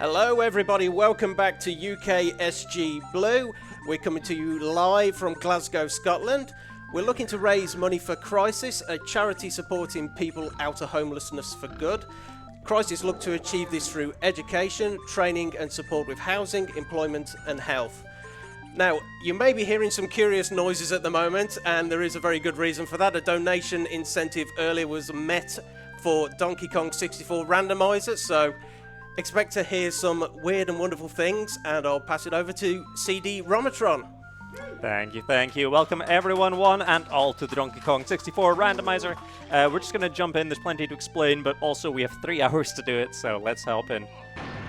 Hello everybody, welcome back to UKSG Blue. We're coming to you live from Glasgow, Scotland. We're looking to raise money for Crisis, a charity supporting people out of homelessness for good. Crisis look to achieve this through education, training and support with housing, employment and health. Now, you may be hearing some curious noises at the moment, and there is a very good reason for that. A donation incentive earlier was met for Donkey Kong 64 Randomizer, so expect to hear some weird and wonderful things, and I'll pass it over to CDRomatron. Thank you. Welcome everyone, one and all, to the Donkey Kong 64 Randomizer. We're just going to jump in, there's plenty to explain, but also we have 3 hours to do it, so let's hop in.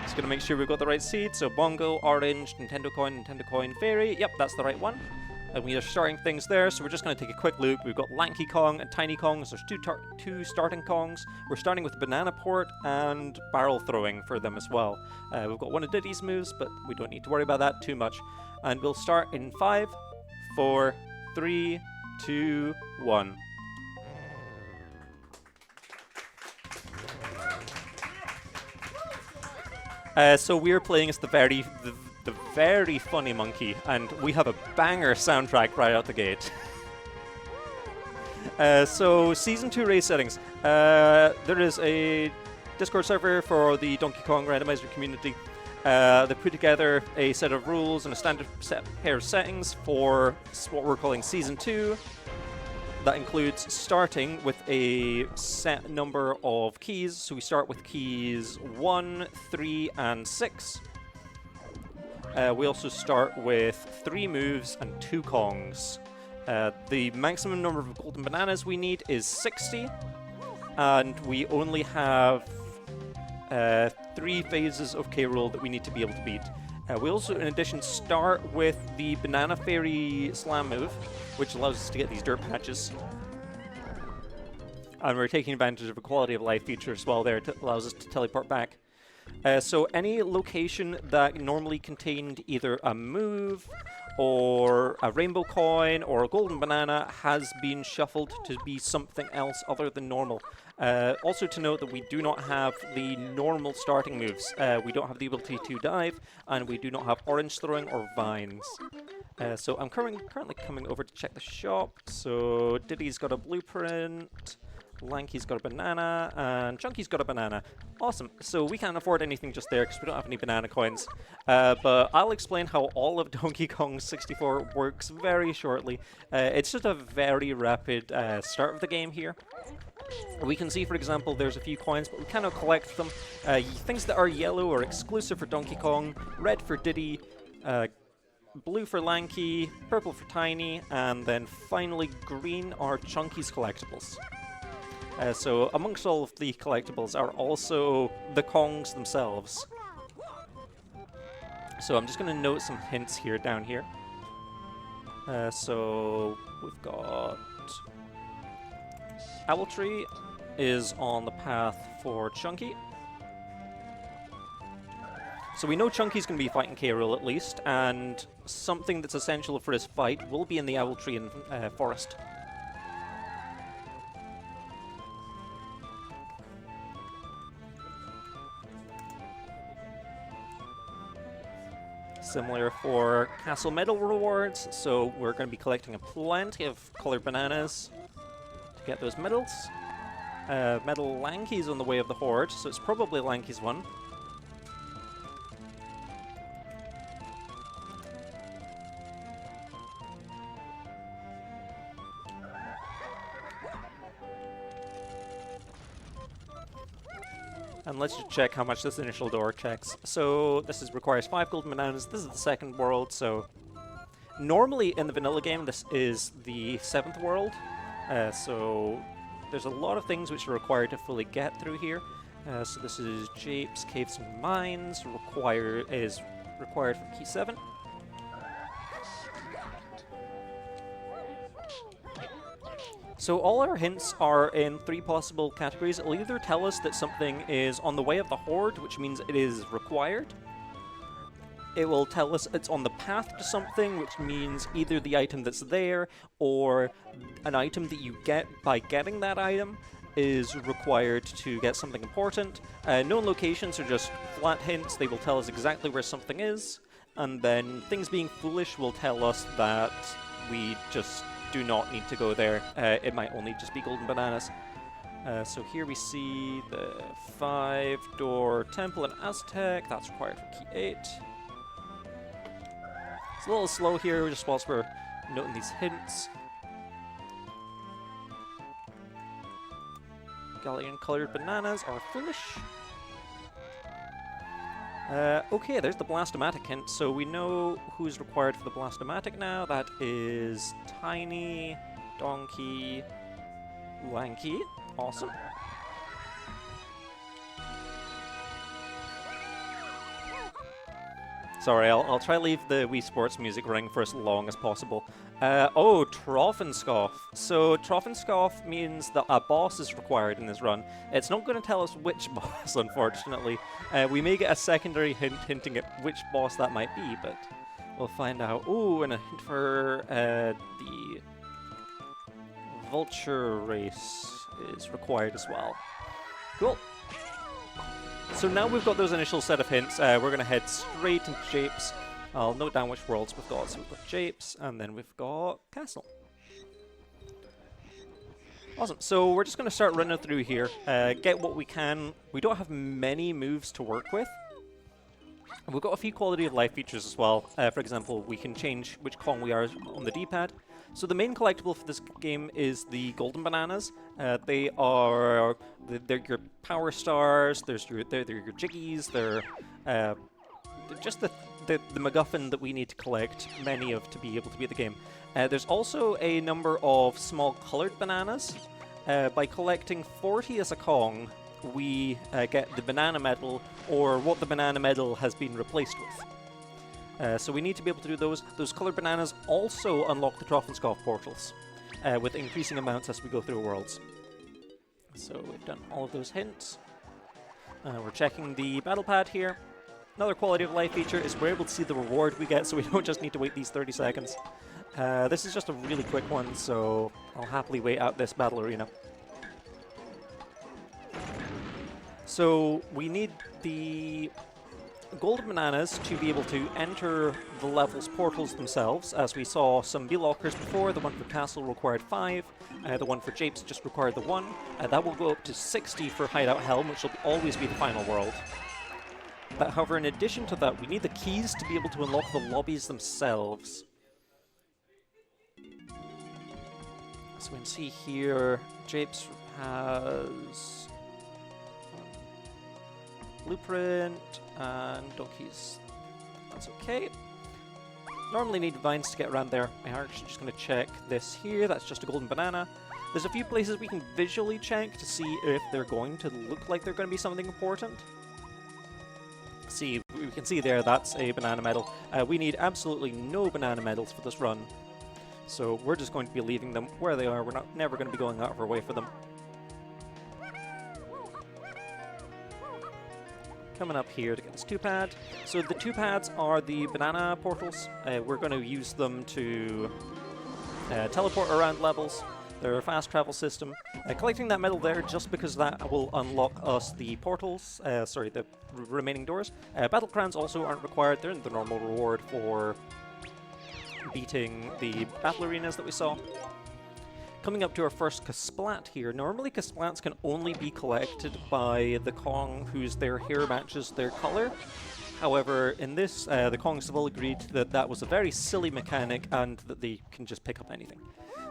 Just going to make sure we've got the right seed, so Bongo, Orange, Nintendo Coin, Fairy. Yep, that's the right one. And we are starting things there, so we're just going to take a quick look. We've got Lanky Kong and Tiny Kong, so there's two starting Kongs. We're starting with Banana Port and Barrel Throwing for them as well. We've got one of Diddy's moves, but we don't need to worry about that too much. And we'll start in 5, 4, 3, 2, 1. So we're playing as the very funny monkey, and we have a banger soundtrack right out the gate. So Season 2 race settings. There is a Discord server for the Donkey Kong Randomizer community. They put together a set of rules and a standard pair of settings for what we're calling Season 2. That includes starting with a set number of keys. So we start with keys 1, 3, and 6. We also start with 3 moves and 2 Kongs. The maximum number of golden bananas we need is 60. And we only have 3 phases of K. Rool that we need to be able to beat. We also, in addition, start with the Banana Fairy Slam move, which allows us to get these dirt patches. And we're taking advantage of a quality of life feature as well there. It allows us to teleport back. So any location that normally contained either a move or a rainbow coin or a golden banana has been shuffled to be something else other than normal. Also to note that we do not have the normal starting moves. We don't have the ability to dive, and we do not have orange throwing or vines. So I'm currently coming over to check the shop. So Diddy's got a blueprint, Lanky's got a banana, and Chunky's got a banana. Awesome. So we can't afford anything just there because we don't have any banana coins. But I'll explain how all of Donkey Kong 64 works very shortly. It's just a very rapid start of the game here. We can see, for example, there's a few coins, but we cannot collect them. Things that are yellow are exclusive for Donkey Kong, red for Diddy, blue for Lanky, purple for Tiny, and then finally green are Chunky's collectibles. So amongst all of the collectibles are also the Kongs themselves. So I'm just going to note some hints here down here. So we've got Owl Tree is on the path for Chunky. So we know Chunky's going to be fighting K. Rool at least, and something that's essential for his fight will be in the Owl Tree and Forest. Similar for Castle Medal rewards, so we're going to be collecting plenty of colored bananas to get those medals. Medal Lanky's on the way of the Horde, so it's probably Lanky's one. And let's just check how much this initial door checks. So this requires 5 golden bananas. This is the 2nd world, so normally in the vanilla game this is the 7th world. So there's a lot of things which are required to fully get through here. So this is Japes, Caves and Mines, is required for key 7. So all our hints are in 3 possible categories. It'll either tell us that something is on the way of the Horde, which means it is required. It will tell us it's on the path to something, which means either the item that's there or an item that you get by getting that item. is required to get something important. Known locations are just flat hints. They will tell us exactly where something is. And then things being foolish will tell us that we just do not need to go there. It might only just be golden bananas. So here we see the 5-door temple in Aztec. That's required for key 8. It's a little slow here just whilst we're noting these hints. Galleon-colored bananas are foolish. Okay, there's the Blastomatic hint, so we know who's required for the Blastomatic now. That is Tiny, Donkey, Lanky. Awesome. Sorry, I'll try to leave the Wii Sports music running for as long as possible. Oh, Troffenscough. So Troffenscough means that a boss is required in this run. It's not going to tell us which boss, unfortunately. We may get a secondary hint hinting at which boss that might be, but we'll find out. Ooh, and a hint for the Vulture race is required as well. Cool. So now we've got those initial set of hints, we're going to head straight into Japes. I'll note down which worlds we've got. So we've got Japes, and then we've got Castle. Awesome, so we're just going to start running through here, get what we can. We don't have many moves to work with. And we've got a few quality of life features as well. For example, we can change which Kong we are on the D-pad. So the main collectible for this game is the golden bananas. They're your power stars. They're your jiggies. They're just the MacGuffin that we need to collect many of to be able to beat the game. There's also a number of small colored bananas. By collecting 40 as a Kong, we get the banana medal, or what the banana medal has been replaced with. So we need to be able to do those. Those colored bananas also unlock the Troffenscough portals with increasing amounts as we go through worlds. So we've done all of those hints. We're checking the battle pad here. Another quality of life feature is we're able to see the reward we get, so we don't just need to wait these 30 seconds. This is just a really quick one, so I'll happily wait out this battle arena. So we need the golden bananas to be able to enter the level's portals themselves. As we saw some B-lockers before, the one for Castle required 5, the one for Japes just required the 1. That will go up to 60 for Hideout Helm, which will always be the final world. But however, in addition to that, we need the keys to be able to unlock the lobbies themselves. So we can see here, Japes has blueprint and Donkey's. That's okay. Normally need vines to get around there. I'm actually just going to check this here. That's just a golden banana. There's a few places we can visually check to see if they're going to look like they're going to be something important. See, we can see there that's a banana medal. We need absolutely no banana medals for this run. So we're just going to be leaving them where they are. We're never going to be going out of our way for them. Coming up here to get this 2-pad. So the 2-pads are the banana portals. We're going to use them to teleport around levels. They're a fast travel system. Collecting that medal there just because that will unlock us the portals, the remaining doors. Battle crowns also aren't required. They're the normal reward for beating the battle arenas that we saw. Coming up to our first Kasplat here. Normally Kasplats can only be collected by the Kong whose their hair matches their color. However, in this, the Kongs have all agreed that that was a very silly mechanic and that they can just pick up anything.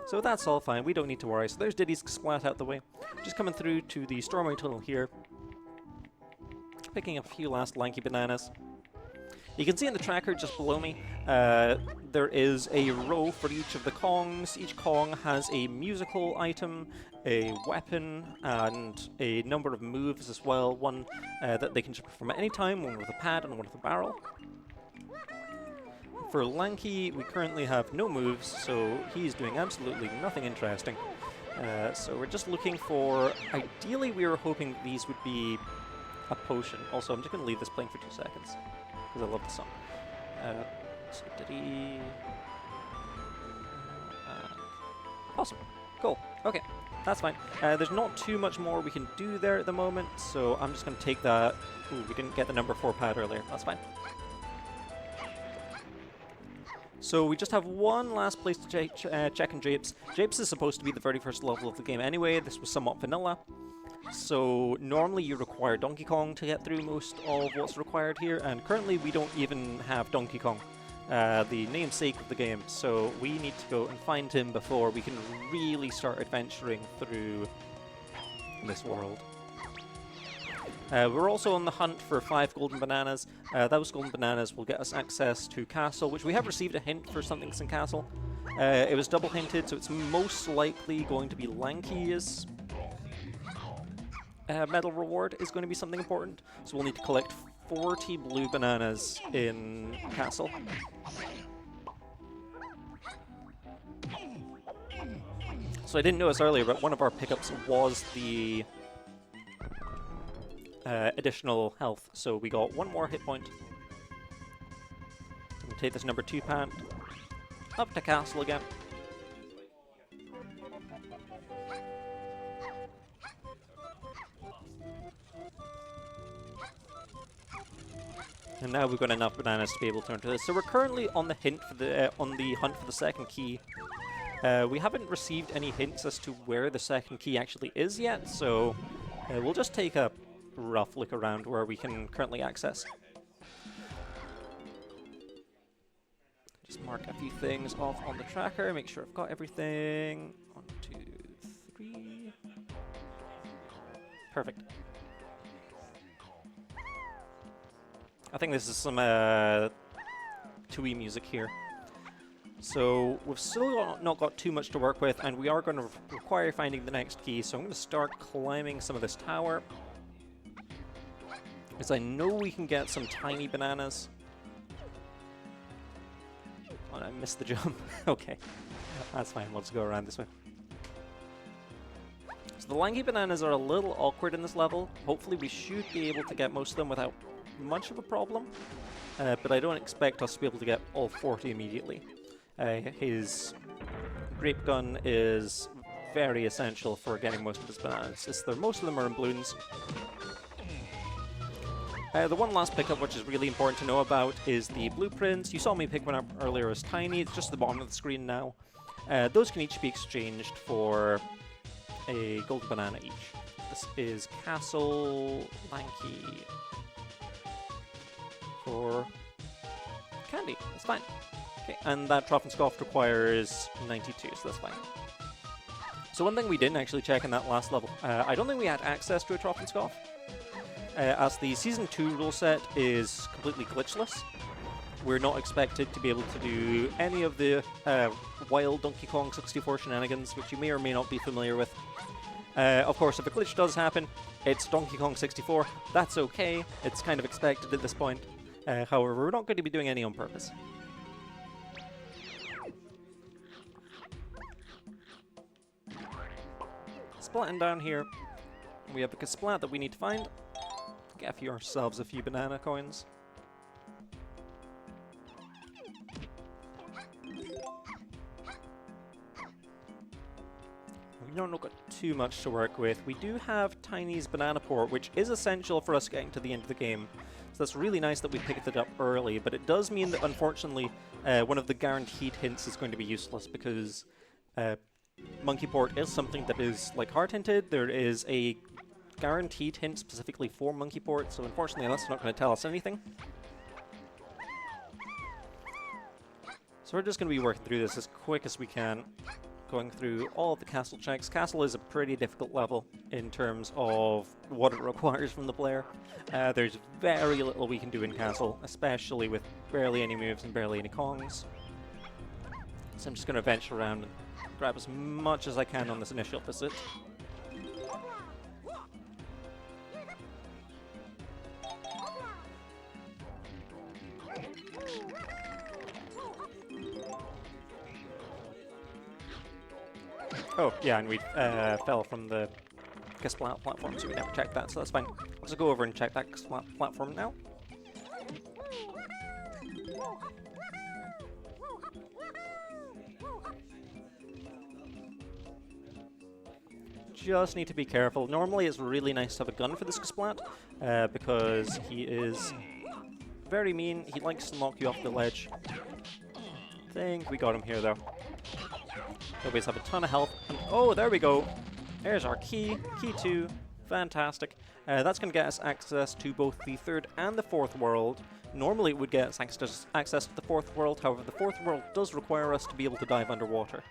So that's all fine, we don't need to worry. So there's Diddy's Kasplat out the way. Just coming through to the Stormway Tunnel here. Picking up a few last lanky bananas. You can see in the tracker just below me, there is a row for each of the Kongs. Each Kong has a musical item, a weapon, and a number of moves as well. One that they can just perform at any time, one with a pad and one with a barrel. For Lanky, we currently have no moves, so he's doing absolutely nothing interesting. So we're just looking for... Ideally, we were hoping these would be a potion. Also, I'm just going to leave this playing for 2 seconds, because I love the song. So Diddy... awesome. Cool. Okay, that's fine. There's not too much more we can do there at the moment, so I'm just going to take that. Ooh, we didn't get the number 4 pad earlier. That's fine. So we just have one last place to check in Japes. Japes is supposed to be the very first level of the game anyway. This was somewhat vanilla. So normally you require Donkey Kong to get through most of what's required here, and currently we don't even have Donkey Kong, the namesake of the game. So we need to go and find him before we can really start adventuring through this world. We're also on the hunt for 5 golden bananas. Those golden bananas will get us access to Castle, which we have received a hint for something's in Castle. It was double hinted, so it's most likely going to be Lanky's medal reward is going to be something important. So we'll need to collect 40 blue bananas in Castle. So I didn't notice earlier, but one of our pickups was the additional health, so we got 1 more hit point. We'll take this number 2 pad up to Castle again. And now we've got enough bananas to be able to enter this. So we're currently on the hunt for the hunt for the second key. We haven't received any hints as to where the second key actually is yet, so we'll just take a rough look around where we can currently access. Just mark a few things off on the tracker, make sure I've got everything. 1, 2, 3. Perfect. I think this is some TUI music here. So we've still not got too much to work with, and we are going to require finding the next key, so I'm going to start climbing some of this tower. Because I know we can get some tiny bananas. Oh, I missed the jump. Okay, that's fine, we'll just go around this way. So the lanky bananas are a little awkward in this level. Hopefully we should be able to get most of them without much of a problem. But I don't expect us to be able to get all 40 immediately. His grape gun is very essential for getting most of his bananas. Most of them are in balloons. The one last pickup which is really important to know about is the blueprints. You saw me pick one up earlier as tiny, it's just at the bottom of the screen now. Those can each be exchanged for a gold banana each. This is Castle Lanky for candy, that's fine. Okay, and that Trough and Scoff requires 92, so that's fine. So one thing we didn't actually check in that last level, I don't think we had access to a Trough and Scoff. As the Season 2 rule set is completely glitchless, we're not expected to be able to do any of the wild Donkey Kong 64 shenanigans, which you may or may not be familiar with. Of course, if a glitch does happen, it's Donkey Kong 64. That's okay, it's kind of expected at this point. However, we're not going to be doing any on purpose. Splatting down here, we have a Splat that we need to find. Get ourselves a few banana coins. We don't got too much to work with. We do have Tiny's Banana Port, which is essential for us getting to the end of the game. So that's really nice that we picked it up early, but it does mean that unfortunately one of the guaranteed hints is going to be useless because Monkey Port is something that is like hard hinted. There is a guaranteed hint specifically for Monkey Port, so unfortunately that's not going to tell us anything. So we're just going to be working through this as quick as we can, going through all of the castle checks. Castle is a pretty difficult level in terms of what it requires from the player. There's very little we can do in Castle, especially with barely any moves and barely any Kongs. So I'm just going to venture around and grab as much as I can on this initial visit. Oh, yeah, and we fell from the Splat platform, so we never checked that, so that's fine. Let's go over and check that Splat platform now. just need to be careful. Normally it's really nice to have a gun for this Splat, because he is very mean. He likes to knock you off the ledge. I think we got him here though. Always have a ton of health. And oh, there we go. There's our key. Key 2. Fantastic. That's going to get us access to both the 3rd and the 4th world. Normally it would get us access to the 4th world, however the 4th world does require us to be able to dive underwater.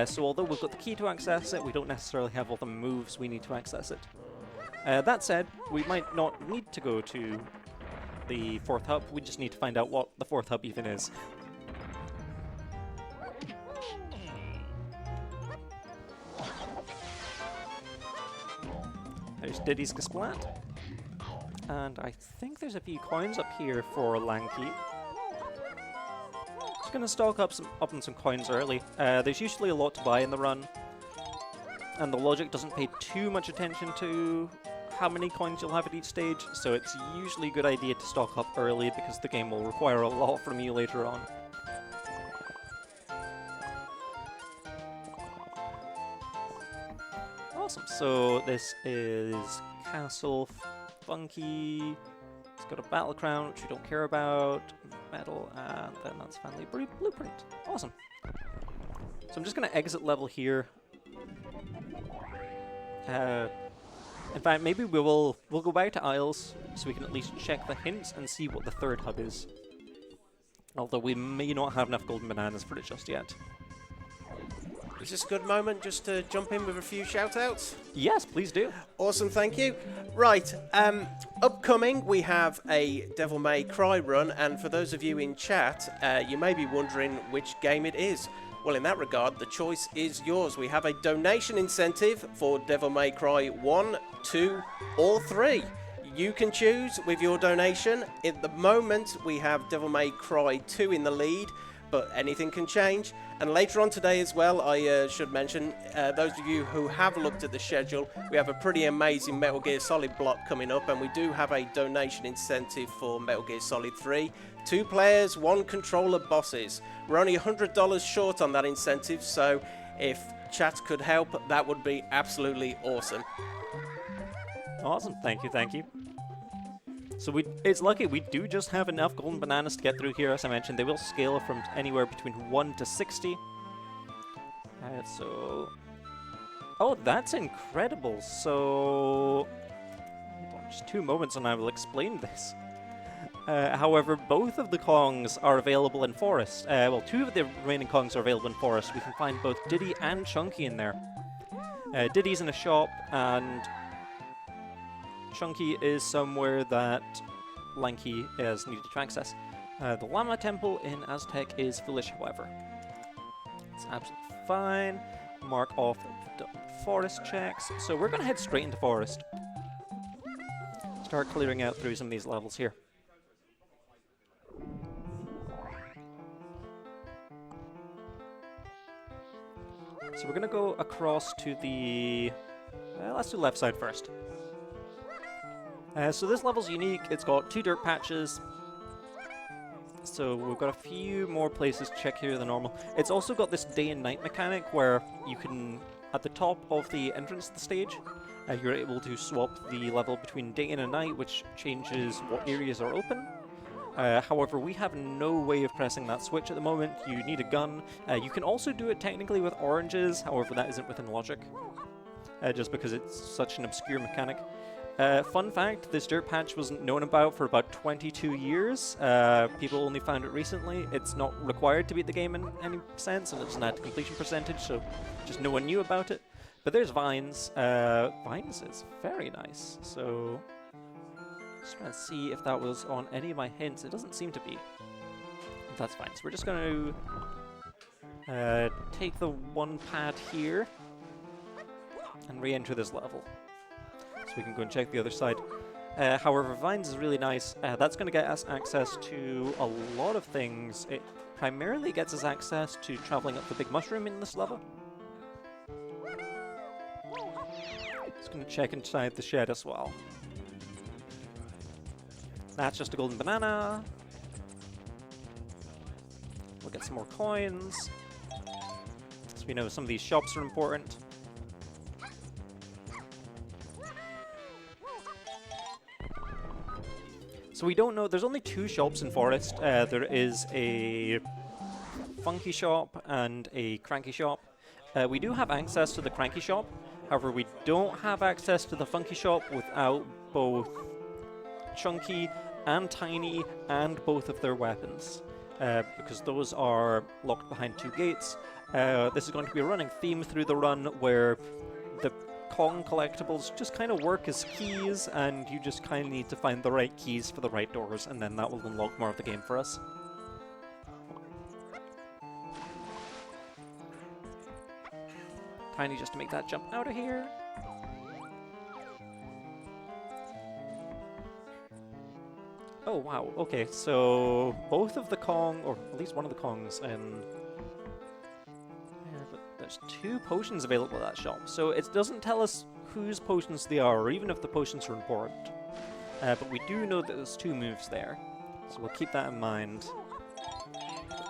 So although we've got the key to access it, we don't necessarily have all the moves we need to access it. That said, we might not need to go to the 4th hub, we just need to find out what the 4th hub even is. There's Diddy's Splat. And I think there's a few coins up here for Lanky. Just gonna stock up on some coins early. There's usually a lot to buy in the run, and the logic doesn't pay too much attention to how many coins you'll have at each stage, so it's usually a good idea to stock up early because the game will require a lot from you later on. Awesome, so this is Castle Funky. It's got a battle crown, which we don't care about, medal, and then that's family blueprint. Awesome. So I'm just going to exit level here. In fact, maybe we'll go back to Isles so we can at least check the hints and see what the 3rd hub is. Although we may not have enough golden bananas for it just yet. Is this a good moment just to jump in with a few shout-outs? Yes, please do. Awesome, thank you. Right, upcoming we have a Devil May Cry run, and for those of you in chat, you may be wondering which game it is. Well, in that regard, the choice is yours. We have a donation incentive for Devil May Cry 1, 2, or 3. You can choose with your donation. At the moment, we have Devil May Cry 2 in the lead, but anything can change. And later on today as well, I should mention, those of you who have looked at the schedule, we have a pretty amazing Metal Gear Solid block coming up, and we do have a donation incentive for Metal Gear Solid 3. 2 players, 1 controller bosses. We're only $100 short on that incentive, so if chat could help, that would be absolutely awesome. Awesome, thank you, thank you. So it's lucky we do just have enough golden bananas to get through here. As I mentioned, they will scale from anywhere between 1 to 60. Oh, that's incredible. So, hold on just 2 moments and I will explain this. However, both of the Kongs are available in Forest. Well, 2 of the remaining Kongs are available in Forest. We can find both Diddy and Chunky in there. Diddy's in a shop, and Chunky is somewhere that Lanky is needed to access. The Llama Temple in Aztec is foolish, however. It's absolutely fine. Mark off the forest checks. So we're going to head straight into Forest. Start clearing out through some of these levels here. So we're going to go across to the... let's do left side first. So this level's unique. It's got 2 dirt patches. So we've got a few more places to check here than normal. It's also got this day and night mechanic where you can, at the top of the entrance to the stage, you're able to swap the level between day and a night, which changes what areas are open. However, we have no way of pressing that switch at the moment. You need a gun. You can also do it technically with oranges, however that isn't within logic, just because it's such an obscure mechanic. Fun fact, this dirt patch wasn't known about for about 22 years. People only found it recently. It's not required to beat the game in any sense, and it doesn't add to completion percentage, so just no one knew about it. But there's Vines. Vines is very nice, so just trying to see if that was on any of my hints. It doesn't seem to be. That's fine. So we're just going to take the 1 pad here and re-enter this level. So we can go and check the other side. However, Vines is really nice. That's going to get us access to a lot of things. It primarily gets us access to traveling up the big mushroom in this level. Just going to check inside the shed as well. That's just a golden banana. We'll get some more coins. So we know some of these shops are important. So we don't know. There's only 2 shops in Forest. There is a funky shop and a cranky shop. We do have access to the cranky shop. However, we don't have access to the funky shop without both Chunky and Tiny and both of their weapons, because those are locked behind 2 gates. This is going to be a running theme through the run where the Kong collectibles just kind of work as keys, and you just kind of need to find the right keys for the right doors, and then that will unlock more of the game for us. Tiny just to make that jump out of here. Oh wow, okay, so both of the Kong, or at least one of the Kongs in... but there's 2 potions available at that shop, so it doesn't tell us whose potions they are, or even if the potions are important. But we do know that there's 2 moves there, so we'll keep that in mind.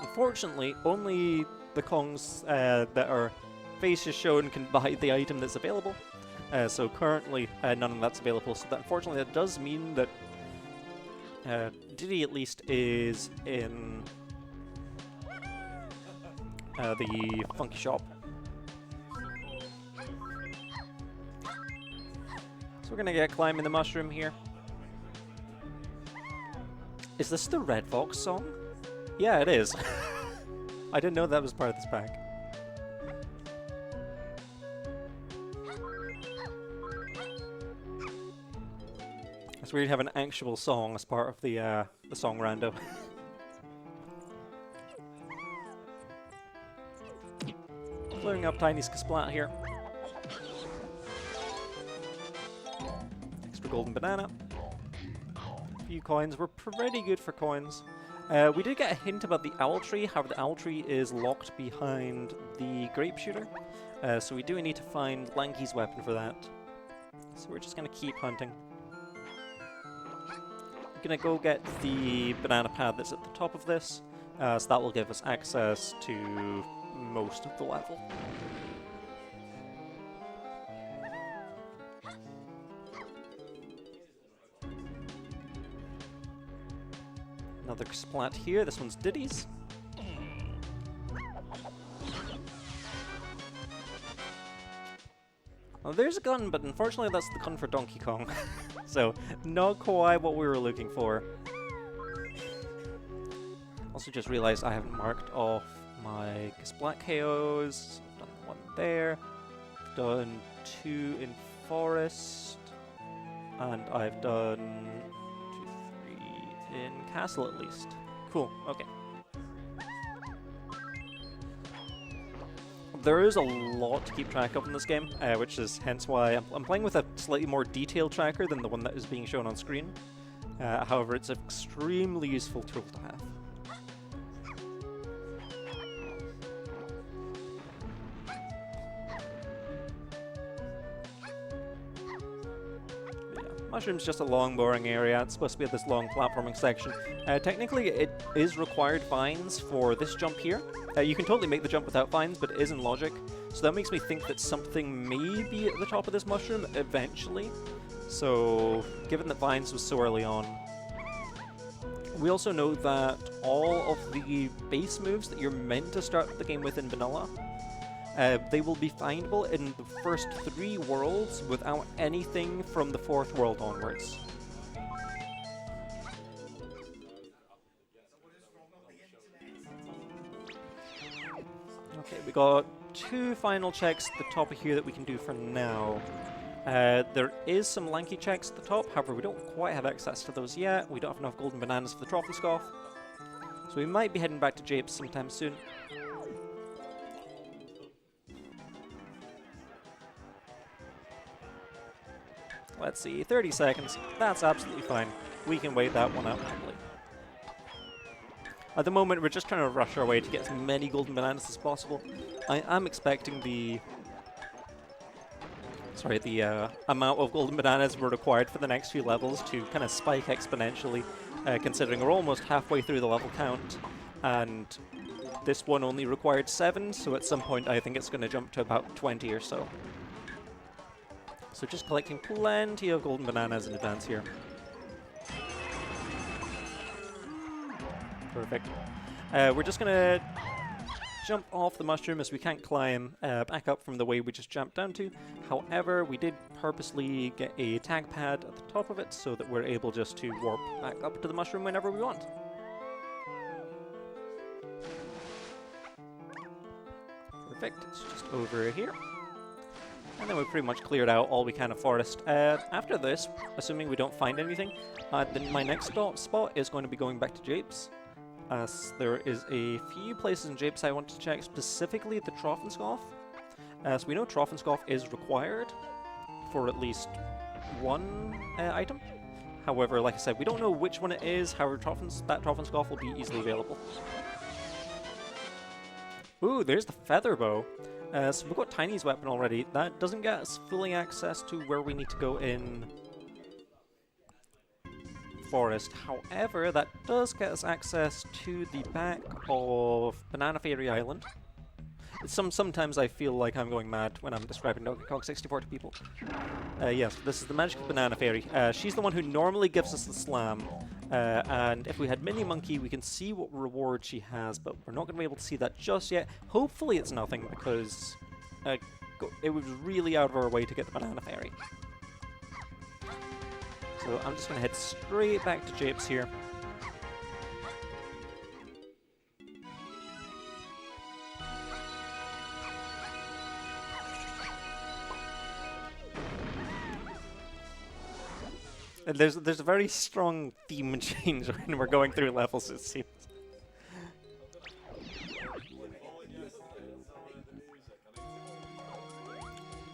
Unfortunately, only the Kongs that are faces shown can buy the item that's available. So currently, none of that's available, so that unfortunately that does mean that Diddy at least is in the funky shop. So we're gonna get climbing the mushroom here. Is this the Red Fox song? Yeah, it is. I didn't know that was part of this pack. It's weird to have an actual song as part of the song rando. Blowing up Tiny's Kasplat here. Extra golden banana. A few coins. We're pretty good for coins. We did get a hint about the owl tree, however the owl tree is locked behind the grape shooter. So we do need to find Lanky's weapon for that. So we're just going to keep hunting. I'm going to go get the banana pad that's at the top of this, so that will give us access to most of the level. Another splat here, this one's Diddy's. Well, there's a gun, but unfortunately that's the gun for Donkey Kong. So, not quite what we were looking for. Also just realized I haven't marked off my Splat KOs. I've done 1 there. I've done 2 in Forest. And I've done 2, 3 in Castle at least. Cool, okay. There is a lot to keep track of in this game, which is hence why I'm playing with a slightly more detailed tracker than the one that is being shown on screen. However, it's an extremely useful tool to have. Mushroom's just a long, boring area. It's supposed to be this long platforming section. Technically, it is required vines for this jump here. You can totally make the jump without vines, but it is in logic. So that makes me think that something may be at the top of this mushroom eventually. So, given that vines was so early on. We also know that all of the base moves that you're meant to start the game with in vanilla, they will be findable in the first 3 worlds without anything from the 4th world onwards. Okay, we got 2 final checks at the top of here that we can do for now. There is some lanky checks at the top, however we don't quite have access to those yet. We don't have enough golden bananas for the trophy scoff. So we might be heading back to Japes sometime soon. Let's see, 30 seconds. That's absolutely fine. We can wait that one out happily. At the moment, we're just trying to rush our way to get as many golden bananas as possible. I am expecting the amount of golden bananas we're required for the next few levels to kind of spike exponentially, considering we're almost halfway through the level count, and this one only required 7, so at some point I think it's going to jump to about 20 or so. So just collecting plenty of golden bananas in advance here. Perfect. We're just gonna jump off the mushroom as we can't climb back up from the way we just jumped down to. However, we did purposely get a tag pad at the top of it so that we're able just to warp back up to the mushroom whenever we want. Perfect, it's just over here. And then we've pretty much cleared out all we can of forest. After this, assuming we don't find anything, then my next spot is going to be going back to Japes. As there is a few places in Japes I want to check, specifically the Trophenscough. So we know Trophenscough is required for at least one item. However, like I said, we don't know which one it is. However, that Trophenscough will be easily available. Ooh, there's the feather bow. So we've got Tiny's weapon already. That doesn't get us fully access to where we need to go in forest. However, that does get us access to the back of Banana Fairy Island. Sometimes I feel like I'm going mad when I'm describing Donkey Kong 64 to people. Yes, this is the magical Banana Fairy. She's the one who normally gives us the slam. And if we had Mini Monkey, we can see what reward she has, but we're not going to be able to see that just yet. Hopefully it's nothing, because it was really out of our way to get the Banana Fairy. So I'm just going to head straight back to Japes here. And there's a very strong theme change when we're going through levels, it seems.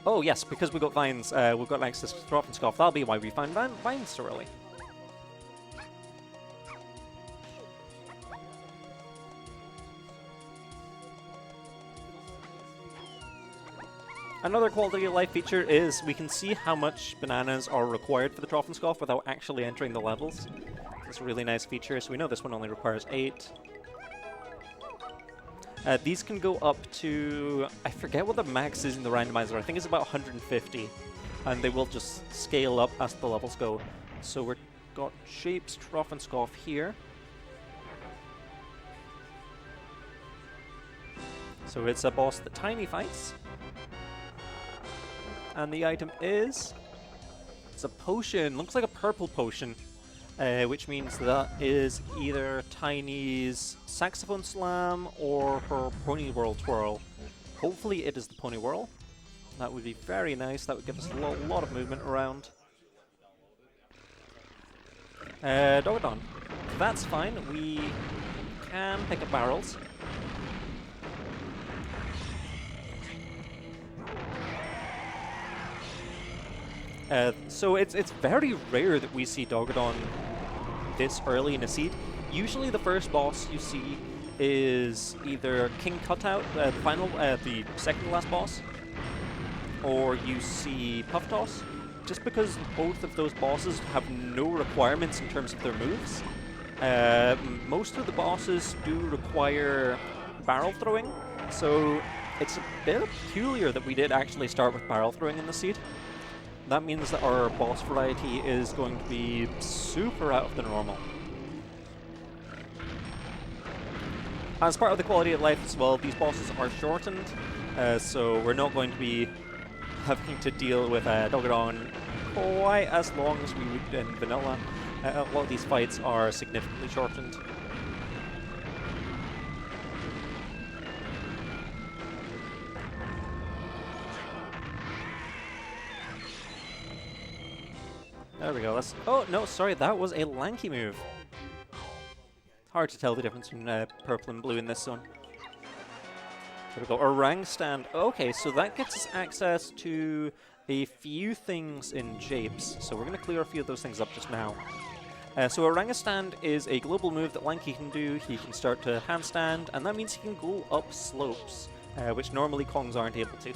Oh yes, because we got vines, we've got access to Trophenscough. That'll be why we find vines so early. Another quality of life feature is we can see how much bananas are required for the Trophenscough without actually entering the levels. It's a really nice feature, so we know this one only requires 8. These can go up to, I forget what the max is in the randomizer, I think it's about 150, and they will just scale up as the levels go. So we've got Japes Trophenscough here. So it's a boss that Tiny fights. And the item is, it's a potion, looks like a purple potion, which means that is either Tiny's Saxophone Slam or her Pony Whirl Twirl. Hopefully it is the Pony Whirl. That would be very nice, that would give us a lot of movement around. Dogadon, that's fine, we can pick up barrels. So it's very rare that we see Dogadon this early in a seed. Usually the first boss you see is either King Cutout, the second to last boss, or you see Puff Toss, just because both of those bosses have no requirements in terms of their moves. Most of the bosses do require barrel throwing, so it's a bit peculiar that we did actually start with barrel throwing in the seed. That means that our boss variety is going to be super out of the normal. As part of the quality of life as well, these bosses are shortened, so we're not going to be having to deal with Dogadon quite as long as we would in vanilla. A lot of these fights are significantly shortened. There we go. Oh, no, sorry, that was a Lanky move. Hard to tell the difference between purple and blue in this one. There we go. Orang Stand. Okay, so that gets us access to a few things in Japes. So we're going to clear a few of those things up just now. So Orangutan is a global move that Lanky can do. He can start to handstand, and that means he can go up slopes, which normally Kongs aren't able to.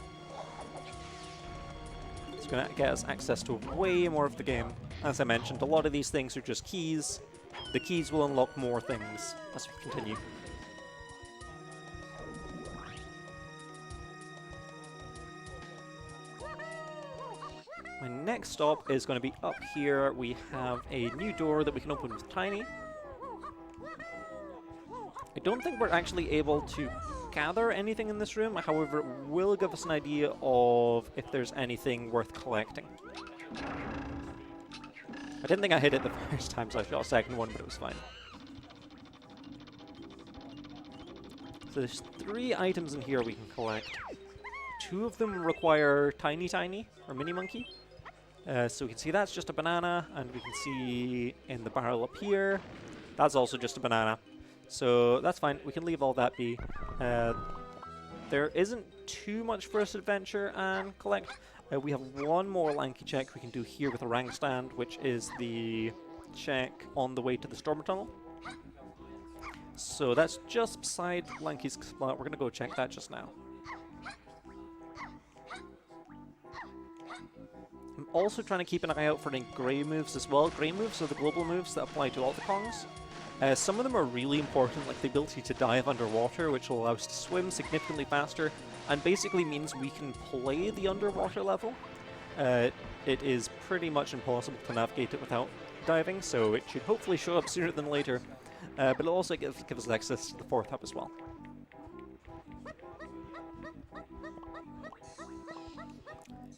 It's going to get us access to way more of the game. As I mentioned, a lot of these things are just keys. The keys will unlock more things as we continue. My next stop is going to be up here. We have a new door that we can open with Tiny. I don't think we're actually able to gather anything in this room, however, it will give us an idea of if there's anything worth collecting. I didn't think I hit it the first time, so I shot a second one, but it was fine. So there's 3 items in here we can collect. 2 of them require Tiny Tiny, or Mini Monkey. So we can see that's just a banana, and we can see in the barrel up here, that's also just a banana. So that's fine, we can leave all that be. There isn't too much for us to adventure and collect. We have one more lanky check we can do here with a rank stand, which is the check on the way to the Stormer Tunnel. So that's just beside Lanky's spot. We're going to go check that just now. I'm also trying to keep an eye out for any grey moves as well. Grey moves are the global moves that apply to all the Kongs. Some of them are really important, like the ability to dive underwater, which will allow us to swim significantly faster, and basically means we can play the underwater level. It is pretty much impossible to navigate it without diving, so it should hopefully show up sooner than later. But it'll also give us access to the 4th hub as well.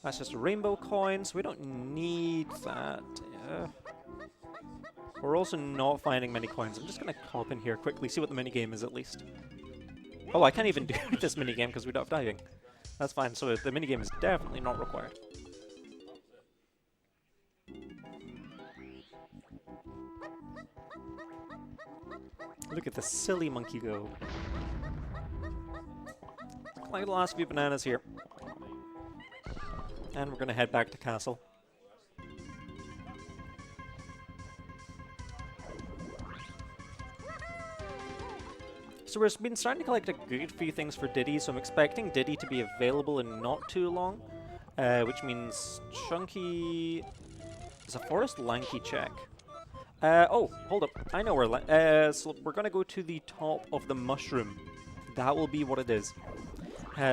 That's just a rainbow coin, so we don't need that. We're also not finding many coins. I'm just going to hop in here quickly, see what the minigame is at least. Oh, I can't even do this minigame because we don't have diving. That's fine, so the minigame is definitely not required. Look at the silly monkey go. Collect the last few bananas here. And we're going to head back to castle. So we've been starting to collect a good few things for Diddy, so I'm expecting Diddy to be available in not too long. Which means Chunky is a Forest Lanky check. Oh, hold up. I know where... so we're going to go to the top of the mushroom. That will be what it is.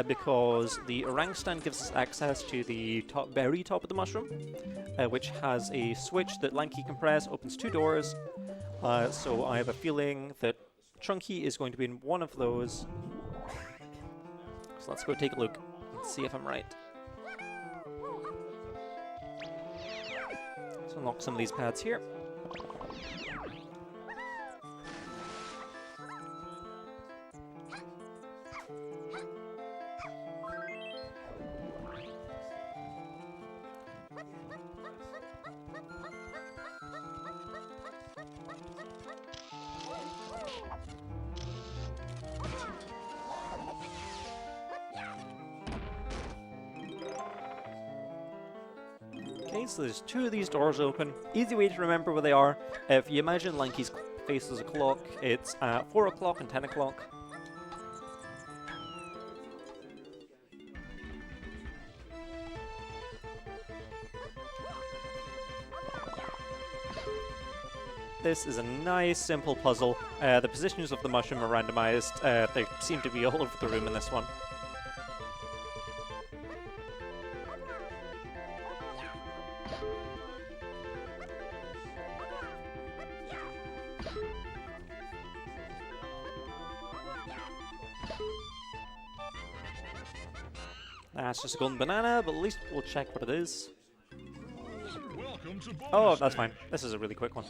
Because the orang stand gives us access to the very top of the mushroom, which has a switch that Lanky can press, opens 2 doors. So I have a feeling that Chunky is going to be in one of those. So let's go take a look and see if I'm right. Let's unlock some of these pads here. Okay, so there's 2 of these doors open. Easy way to remember where they are. If you imagine Lanky's face as a clock, it's at 4 o'clock and 10 o'clock. This is a nice, simple puzzle. The positions of the mushroom are randomized. They seem to be all over the room in this one. That's just a golden banana, but at least we'll check what it is. Oh, that's fine. This is a really quick one.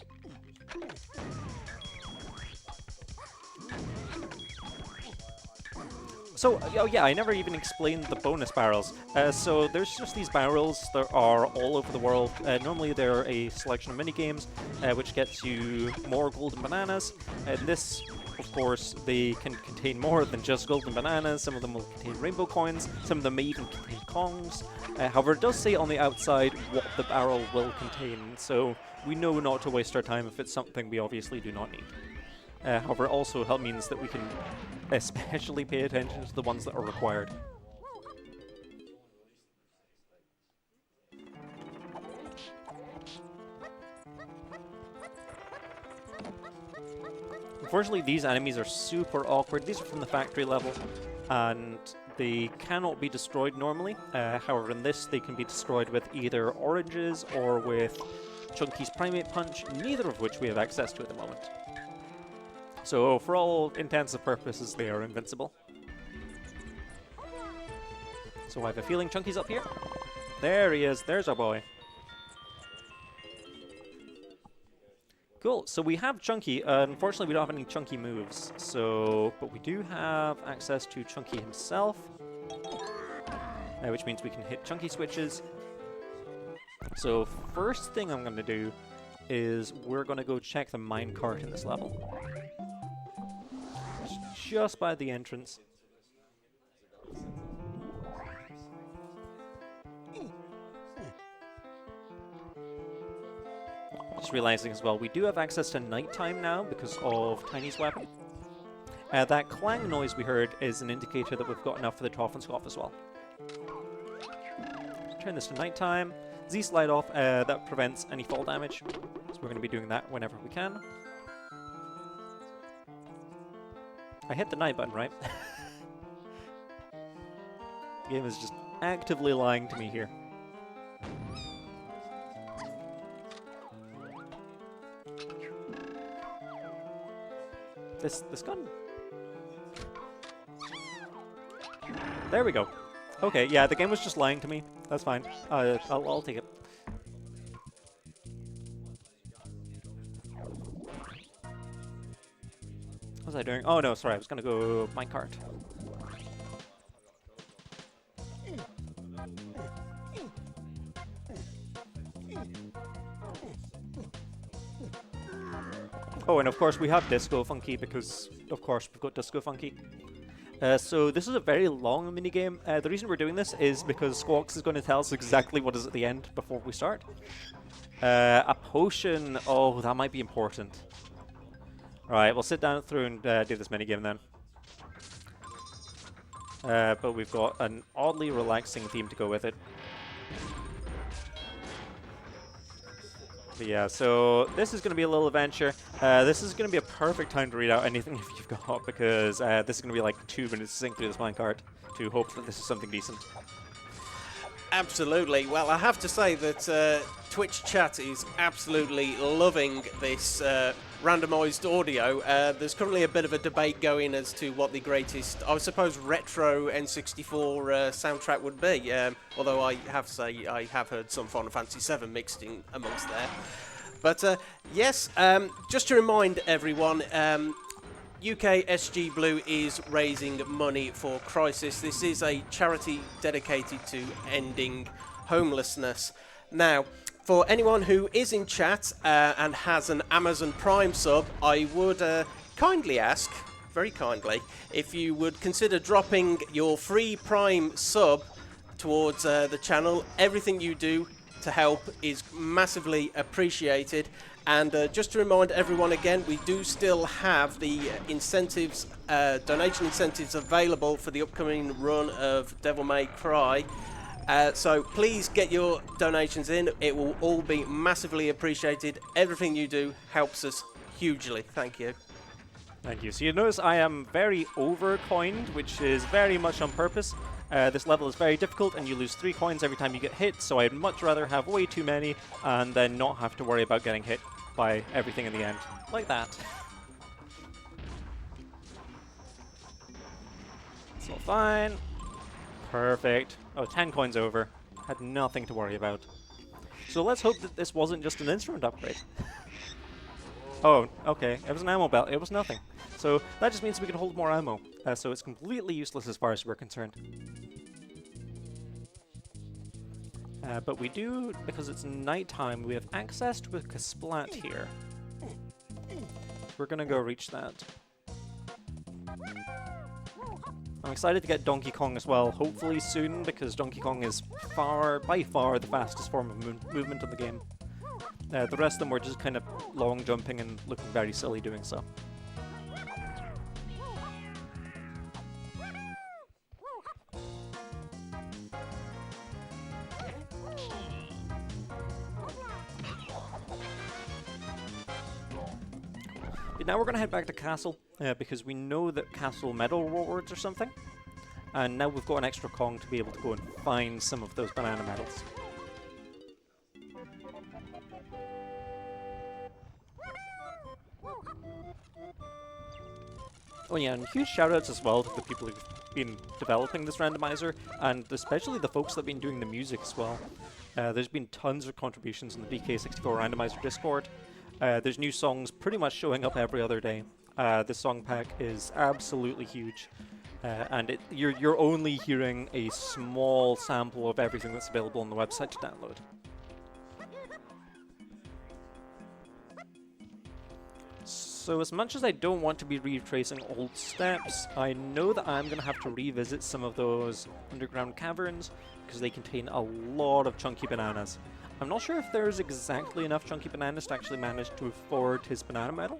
So, oh yeah, I never even explained the bonus barrels. So there's just these barrels that are all over the world. Normally they're a selection of minigames, which gets you more golden bananas. This, of course, they can contain more than just golden bananas. Some of them will contain rainbow coins. Some of them may even contain Kongs. However, it does say on the outside what the barrel will contain, so we know not to waste our time if it's something we obviously do not need. However, it also means that we can especially pay attention to the ones that are required. Unfortunately, these enemies are super awkward. These are from the factory level, and they cannot be destroyed normally. However, in this, they can be destroyed with either oranges or with Chunky's Primate Punch, neither of which we have access to at the moment. So for all intents and purposes, they are invincible. So I have a feeling Chunky's up here. There he is. There's our boy. Cool. So we have Chunky. Unfortunately, we don't have any Chunky moves. But we do have access to Chunky himself, which means we can hit Chunky switches. So first thing I'm going to do is we're going to go check the minecart in this level. It's just by the entrance. Just realizing as well, we do have access to nighttime now because of Tiny's weapon. That clang noise we heard is an indicator that we've got enough for the Toffenscoff as well. Turn this to nighttime. Z-slide off, that prevents any fall damage. So we're going to be doing that whenever we can. I hit the night button, right? The game is just actively lying to me here. This gun. There we go. Okay, yeah, the game was just lying to me. That's fine. I'll take it. What was I doing? Oh no, sorry, I was gonna go minecart. Oh, and of course we have Disco Funky because, of course, we've got Disco Funky. So this is a very long minigame. The reason we're doing this is because Squawks is going to tell us exactly what is at the end before we start. A potion. Oh, that might be important. Alright, we'll sit down through and do this minigame then. But we've got an oddly relaxing theme to go with it. But yeah, so this is going to be a little adventure. This is going to be a perfect time to read out anything if you've got, because this is going to be like 2 minutes to sink through this minecart to hope that this is something decent. Absolutely. Well, I have to say that Twitch chat is absolutely loving this randomised audio. There's currently a bit of a debate going as to what the greatest, I suppose, retro N64 soundtrack would be. Although I have to say I have heard some Final Fantasy VII mixed in amongst there. But yes, just to remind everyone, UKSG Blue is raising money for Crisis. This is a charity dedicated to ending homelessness. Now, for anyone who is in chat and has an Amazon Prime sub, I would kindly ask, very kindly, if you would consider dropping your free Prime sub towards the channel. Everything you do to help is massively appreciated. And just to remind everyone again, we do still have the incentives, donation incentives available for the upcoming run of Devil May Cry. So please get your donations in. It will all be massively appreciated. Everything you do helps us hugely. Thank you. Thank you. So you notice I am very over-coined, which is very much on purpose. This level is very difficult and you lose 3 coins every time you get hit, so I'd much rather have way too many and then not have to worry about getting hit by everything in the end. Like that. It's all fine. Perfect. Oh, 10 coins over. Had nothing to worry about. So let's hope that this wasn't just an instrument upgrade. Oh, okay. It was an ammo belt. It was nothing. So that just means we can hold more ammo. So it's completely useless as far as we're concerned. But we do, because it's nighttime, we have access to a Kasplat here. So we're gonna go reach that. I'm excited to get Donkey Kong as well, hopefully soon, because Donkey Kong is by far the fastest form of movement in the game. The rest of them were just kind of long jumping and looking very silly doing so. Now we're going to head back to Castle, because we know that Castle medal rewards or something. And now we've got an extra Kong to be able to go and find some of those banana medals. Oh yeah, and huge shoutouts as well to the people who've been developing this randomizer, and especially the folks that have been doing the music as well. There's been tons of contributions in the BK64 Randomizer Discord. There's new songs pretty much showing up every other day. This song pack is absolutely huge, and you're only hearing a small sample of everything that's available on the website to download. So as much as I don't want to be retracing old steps, I know that I'm going to have to revisit some of those underground caverns because they contain a lot of chunky bananas. I'm not sure if there's exactly enough chunky bananas to actually manage to afford his banana medal,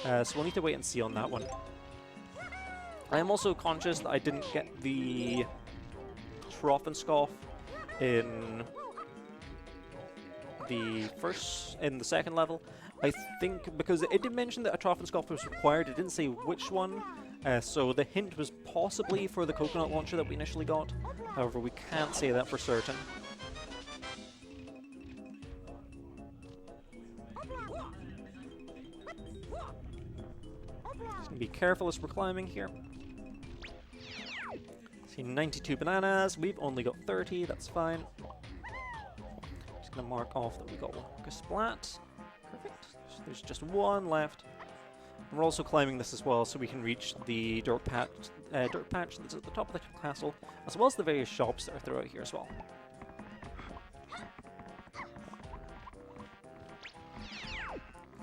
so we'll need to wait and see on that one. I am also conscious that I didn't get the Trough and Scoff in the second level. I think because it did mention that a Trough and Scoff was required, it didn't say which one, so the hint was possibly for the coconut launcher that we initially got. However, we can't say that for certain. Just be careful as we're climbing here. See, 92 bananas, we've only got 30, that's fine. Just gonna mark off that we got a splat. Perfect. So there's just one left. And we're also climbing this as well, so we can reach the dirt patch that's at the top of the castle, as well as the various shops that are throughout here as well.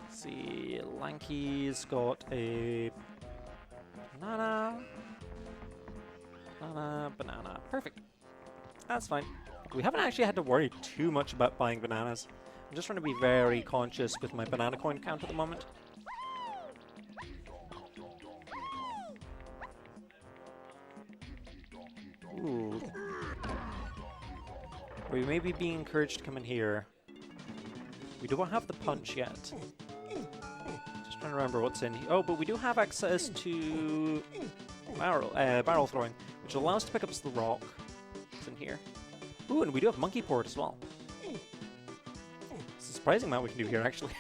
Let's see, Lanky's got a banana, banana. Perfect. That's fine. We haven't actually had to worry too much about buying bananas. I'm just trying to be very conscious with my banana coin count at the moment. Ooh. We may be being encouraged to come in here. We don't have the punch yet. Just trying to remember what's in here. Oh, but we do have access to barrel throwing, which allows us to pick up the rock. What's in here? Ooh, and we do have monkey port as well. Surprising amount we can do here, actually.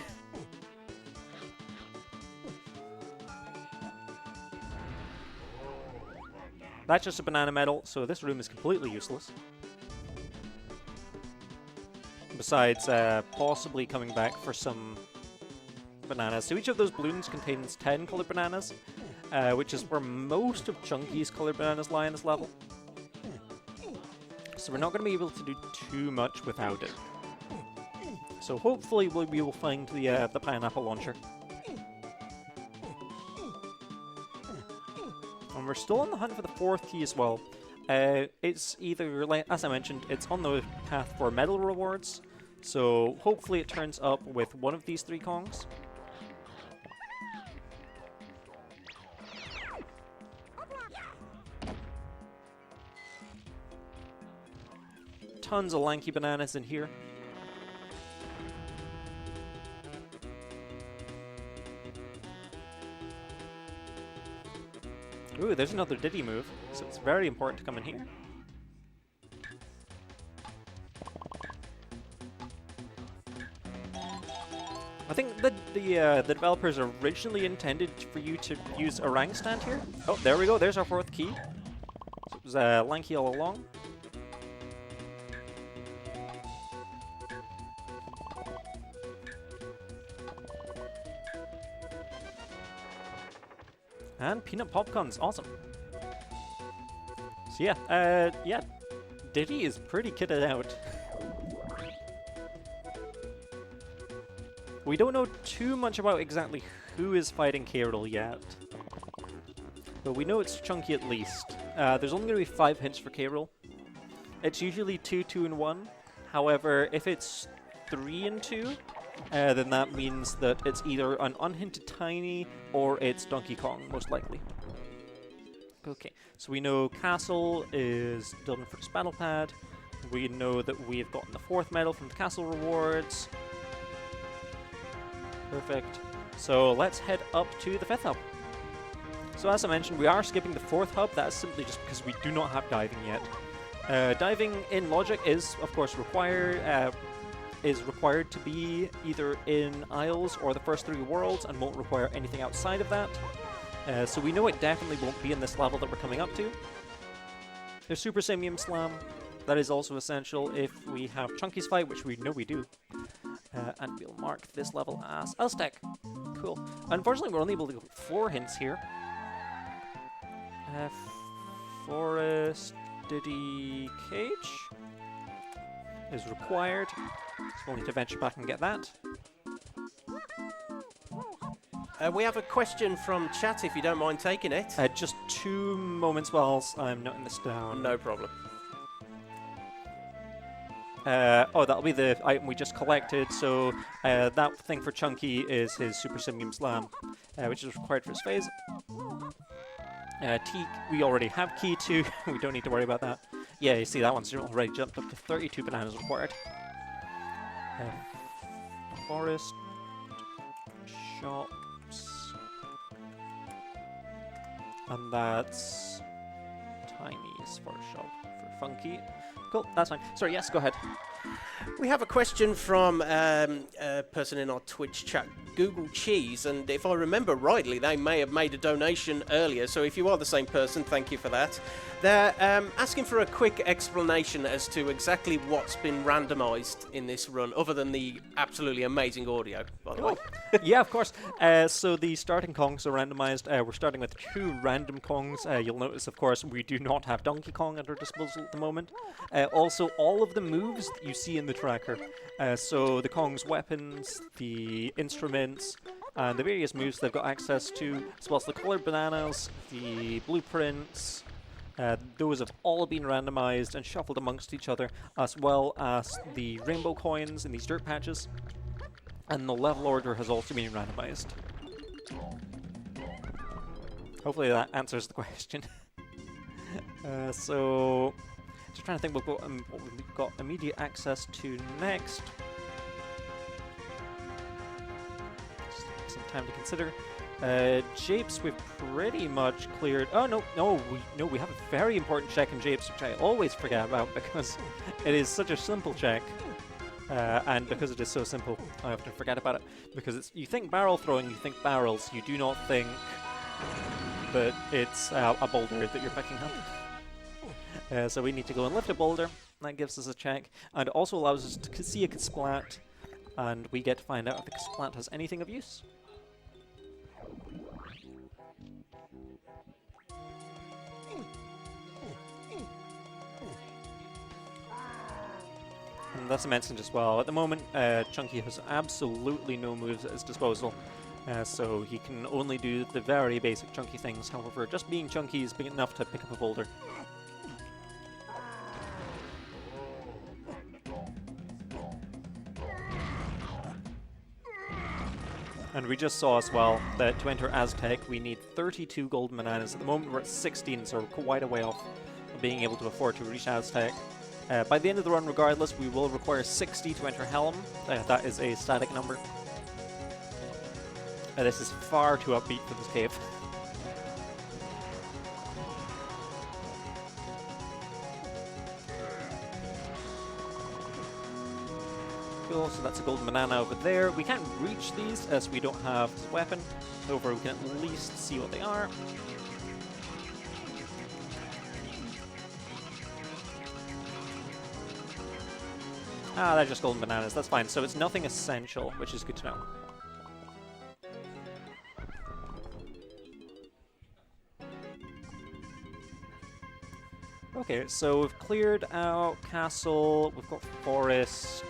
That's just a banana medal, so this room is completely useless. Besides, possibly coming back for some bananas. So each of those balloons contains 10 colored bananas, which is where most of Chunky's colored bananas lie in this level. So we're not going to be able to do too much without it. So hopefully we will find the pineapple launcher. And we're still on the hunt for the fourth key as well. It's either, like, as I mentioned, it's on the path for medal rewards. So hopefully it turns up with one of these three Kongs. Tons of lanky bananas in here. Ooh, there's another Diddy move, so it's very important to come in here. I think that the developers originally intended for you to use a rank stand here. Oh, there we go, there's our fourth key. So it was lanky all along. And peanut popcorns, awesome. So yeah, Diddy is pretty kitted out. We don't know too much about exactly who is fighting Carol yet, but we know it's Chunky at least. There's only going to be 5 hints for Carol. It's usually 2, 2, and 1. However, if it's 3 and 2, then that means that it's either an unhinted Tiny or it's Donkey Kong, most likely. Okay, so we know Castle is done for this battle pad. We know that we've gotten the 4th medal from the Castle rewards. Perfect. So let's head up to the 5th hub. So as I mentioned, we are skipping the 4th hub. That's simply just because we do not have diving yet. Diving in Logic is, of course, required to be either in Isles or the first 3 worlds and won't require anything outside of that. So we know it definitely won't be in this level that we're coming up to. There's Super Simium Slam. That is also essential if we have Chunky's fight, which we know we do. And we'll mark this level as Aztec. Cool. Unfortunately, we're only able to go 4 hints here. Forest Diddy Cage is required. So we'll need to venture back and get that. We have a question from chat, if you don't mind taking it. Just 2 moments whilst I'm noting this down. No problem. Oh, that'll be the item we just collected. So that thing for Chunky is his Super Simium Slam, which is required for his phase. T, we already have Key 2. We don't need to worry about that. Yeah, you see that one's already jumped up to 32 bananas required. Forest Shops. And that's Tiny's Forest Shop for Funky. Cool, that's fine. Sorry, yes, go ahead. We have a question from a person in our Twitch chat, Google Cheese, and if I remember rightly, they may have made a donation earlier, so if you are the same person, thank you for that. They're asking for a quick explanation as to exactly what's been randomised in this run, other than the absolutely amazing audio, by the way. Yeah, of course. So the starting Kongs are randomised. We're starting with 2 random Kongs. You'll notice, of course, we do not have Donkey Kong at our disposal at the moment. Also, all of the moves that you see in the tracker, so the Kong's weapons, the instruments, and the various moves they've got access to, as well as the coloured bananas, the blueprints, those have all been randomised and shuffled amongst each other, as well as the rainbow coins in these dirt patches. And the level order has also been randomised. Hopefully that answers the question. So, just trying to think what we've got immediate access to next. Just take some time to consider. Japes we've pretty much cleared. Oh no, we have a very important check in Japes, which I always forget about because it is such a simple check. And because it is so simple, I often forget about it. Because it's, you think barrel throwing, you think barrels, you do not think that it's a boulder that you're picking up. So we need to go and lift a boulder. That gives us a check, and also allows us to see a Kasplat, and we get to find out if the Kasplat has anything of use. And that's mentioned as well. At the moment, Chunky has absolutely no moves at his disposal, so he can only do the very basic Chunky things. However, just being Chunky is big enough to pick up a boulder. And we just saw as well that to enter Aztec, we need 32 golden bananas. At the moment, we're at 16, so we're quite a way off of being able to afford to reach Aztec. By the end of the run, regardless, we will require 60 to enter Helm. That is a static number. This is far too upbeat for this cave. Cool, so that's a golden banana over there. We can't reach these as we don't have this weapon. However, we can at least see what they are. Ah, they're just golden bananas, that's fine. So it's nothing essential, which is good to know. Okay, so we've cleared out castle, we've got forest.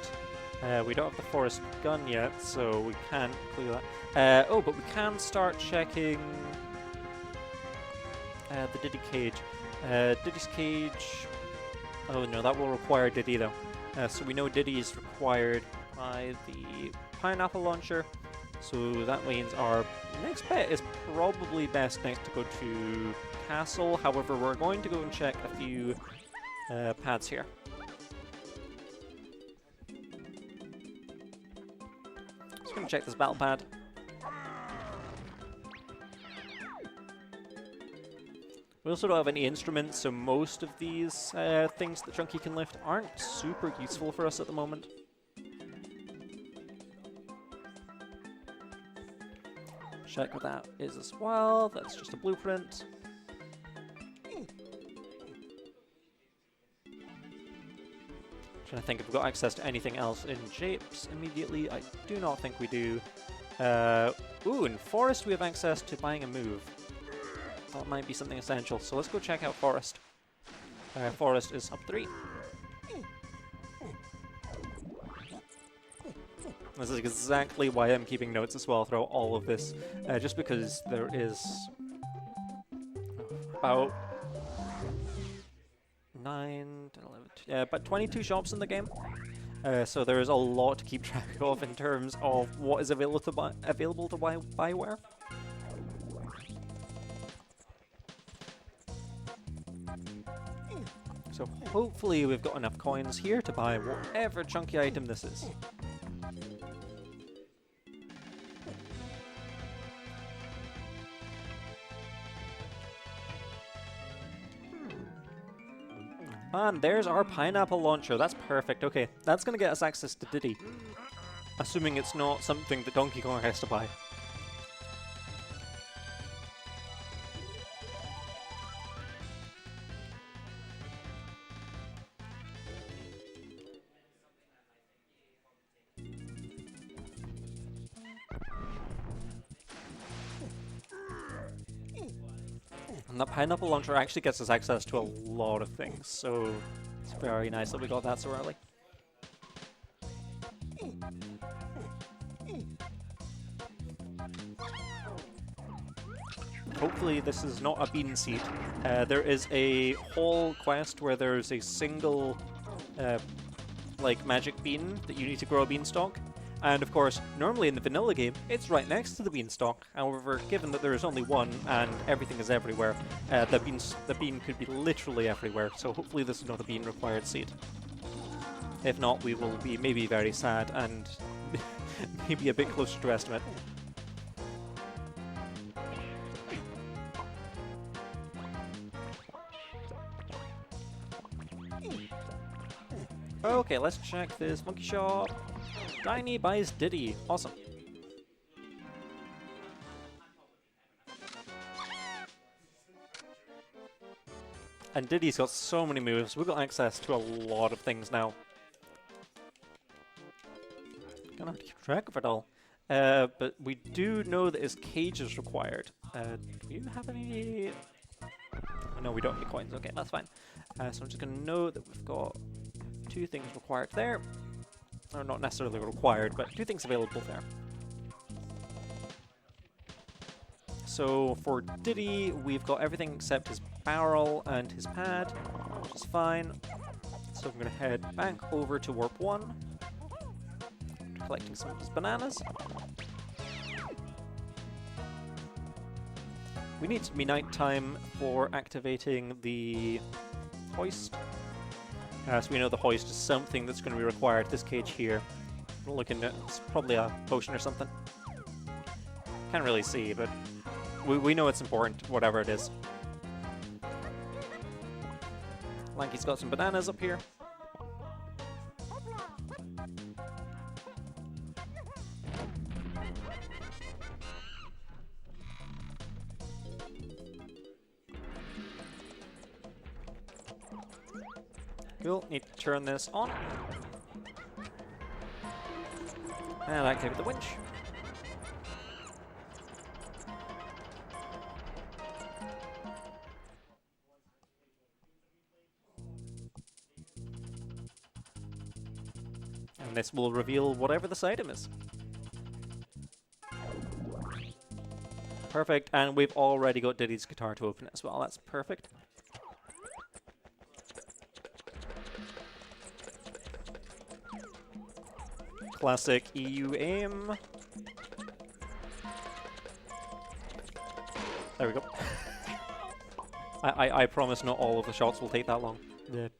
We don't have the forest gun yet, so we can't clear that. Oh, but we can start checking the Diddy cage. Diddy's cage... Oh no, that will require Diddy though. So we know Diddy is required by the pineapple launcher, so that means our next bet is probably best next to go to castle. However, we're going to go and check a few pads here. Just going to check this battle pad. We also don't have any instruments, so most of these things that Chunky can lift aren't super useful for us at the moment. Check what that is as well. That's just a blueprint. Trying to think if we've got access to anything else in shapes immediately. I do not think we do. Ooh, in Forest we have access to buying a move. That might be something essential. So let's go check out Forest. Forest is up 3. This is exactly why I'm keeping notes as well throughout all of this. Just because there is about 9, 10, 11, about 22 shops in the game. So there is a lot to keep track of in terms of what is available to buy where. So hopefully we've got enough coins here to buy whatever chunky item this is. And there's our pineapple launcher. That's perfect. Okay, that's going to get us access to Diddy. Assuming it's not something that Donkey Kong has to buy. And that pineapple launcher actually gets us access to a lot of things, so it's very nice that we got that so early. Hopefully this is not a bean seed. There is a whole quest where there's a single like magic bean that you need to grow a beanstalk. And of course, normally in the vanilla game, it's right next to the beanstalk. However, given that there is only one and everything is everywhere, the bean could be literally everywhere. So hopefully this is not a bean required seed. If not, we will be maybe very sad and maybe a bit closer to estimate. Okay, let's check this monkey shop. Tiny buys Diddy. Awesome. And Diddy's got so many moves. We've got access to a lot of things now. Gonna have to keep track of it all. But we do know that his cage is required. Do you have any... Oh, no, we don't have any coins. Okay, that's fine. So I'm just gonna know that we've got 2 things required there. Or not necessarily required, but 2 things available there. So for Diddy, we've got everything except his barrel and his pad, which is fine. So I'm going to head back over to Warp 1, collecting some of his bananas. We need to be nighttime for activating the hoist. So we know the hoist is something that's going to be required. This cage here, we're looking at, it's probably a potion or something. Can't really see, but we know it's important, whatever it is. Lanky's got some bananas up here. Cool, need to turn this on. And activate the winch. And this will reveal whatever this item is. Perfect, and we've already got Diddy's guitar to open it as well. That's perfect. Classic EU aim. There we go. I promise not all of the shots will take that long. The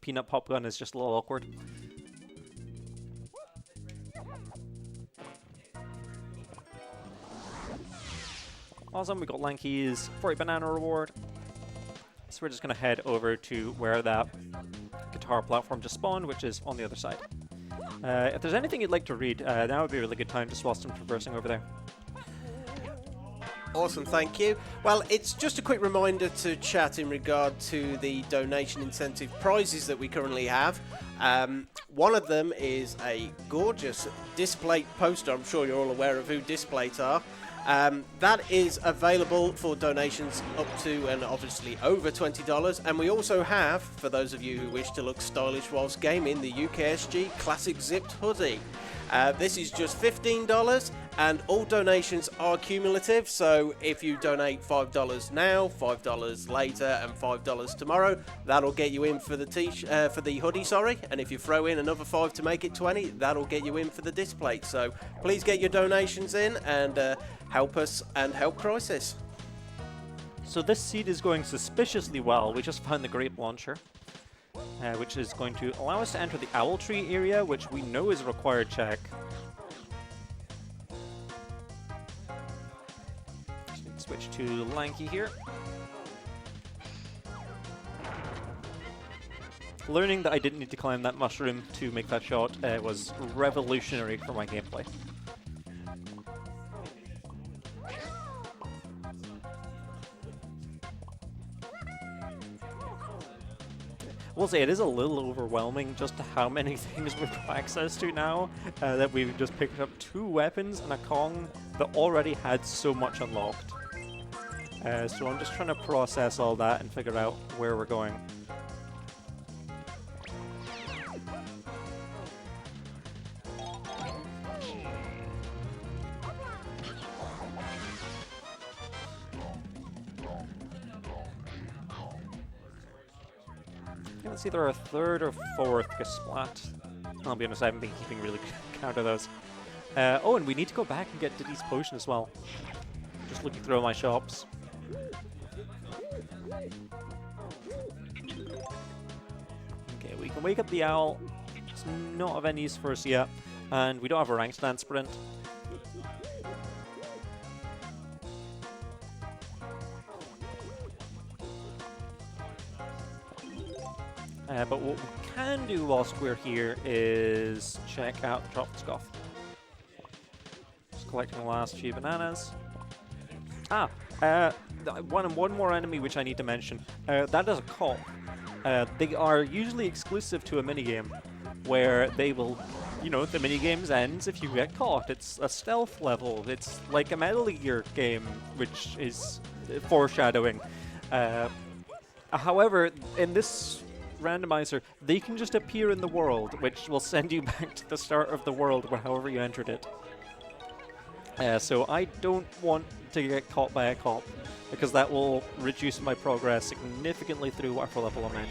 peanut pop gun is just a little awkward. Awesome, we got Lanky's 40 banana reward. So we're just going to head over to where that guitar platform just spawned, which is on the other side. If there's anything you'd like to read, now would be a really good time just whilst I'm traversing over there. Awesome, thank you. Well, it's just a quick reminder to chat in regard to the donation incentive prizes that we currently have. One of them is a gorgeous Displate poster. I'm sure you're all aware of who Displate are. That is available for donations up to and obviously over $20. And we also have, for those of you who wish to look stylish whilst gaming, the UKSG Classic Zipped Hoodie. This is just $15 and all donations are cumulative, so if you donate $5 now, $5 later and $5 tomorrow, that'll get you in for the hoodie, and if you throw in another $5 to make it 20, that'll get you in for the Displate. So please get your donations in and help us and help Crisis. So this seed is going suspiciously well. We just found the grape launcher, which is going to allow us to enter the owl tree area, which we know is a required check. Switch to Lanky here. Learning that I didn't need to climb that mushroom to make that shot was revolutionary for my gameplay. I will say it is a little overwhelming just how many things we've got access to now, that we've just picked up 2 weapons and a Kong that already had so much unlocked. So I'm just trying to process all that and figure out where we're going. It's either a 3rd or 4th Splat. I'll be honest, I haven't been keeping really good count of those. Oh, and we need to go back and get Diddy's potion as well. Just looking through all my shops. Okay, we can wake up the owl. It's not of any use for us yet. And we don't have a rank stand sprint. But what we can do whilst we're here is check out the Tropical Scoff. Just collecting the last few bananas. One more enemy which I need to mention. That is a cop. They are usually exclusive to a minigame, where they will, the minigames ends if you get caught. It's a stealth level. It's like a Metal Gear game, which is foreshadowing. However, in this randomizer, they can just appear in the world, which will send you back to the start of the world, however you entered it. So I don't want to get caught by a cop, because that will reduce my progress significantly through whatever level I'm in.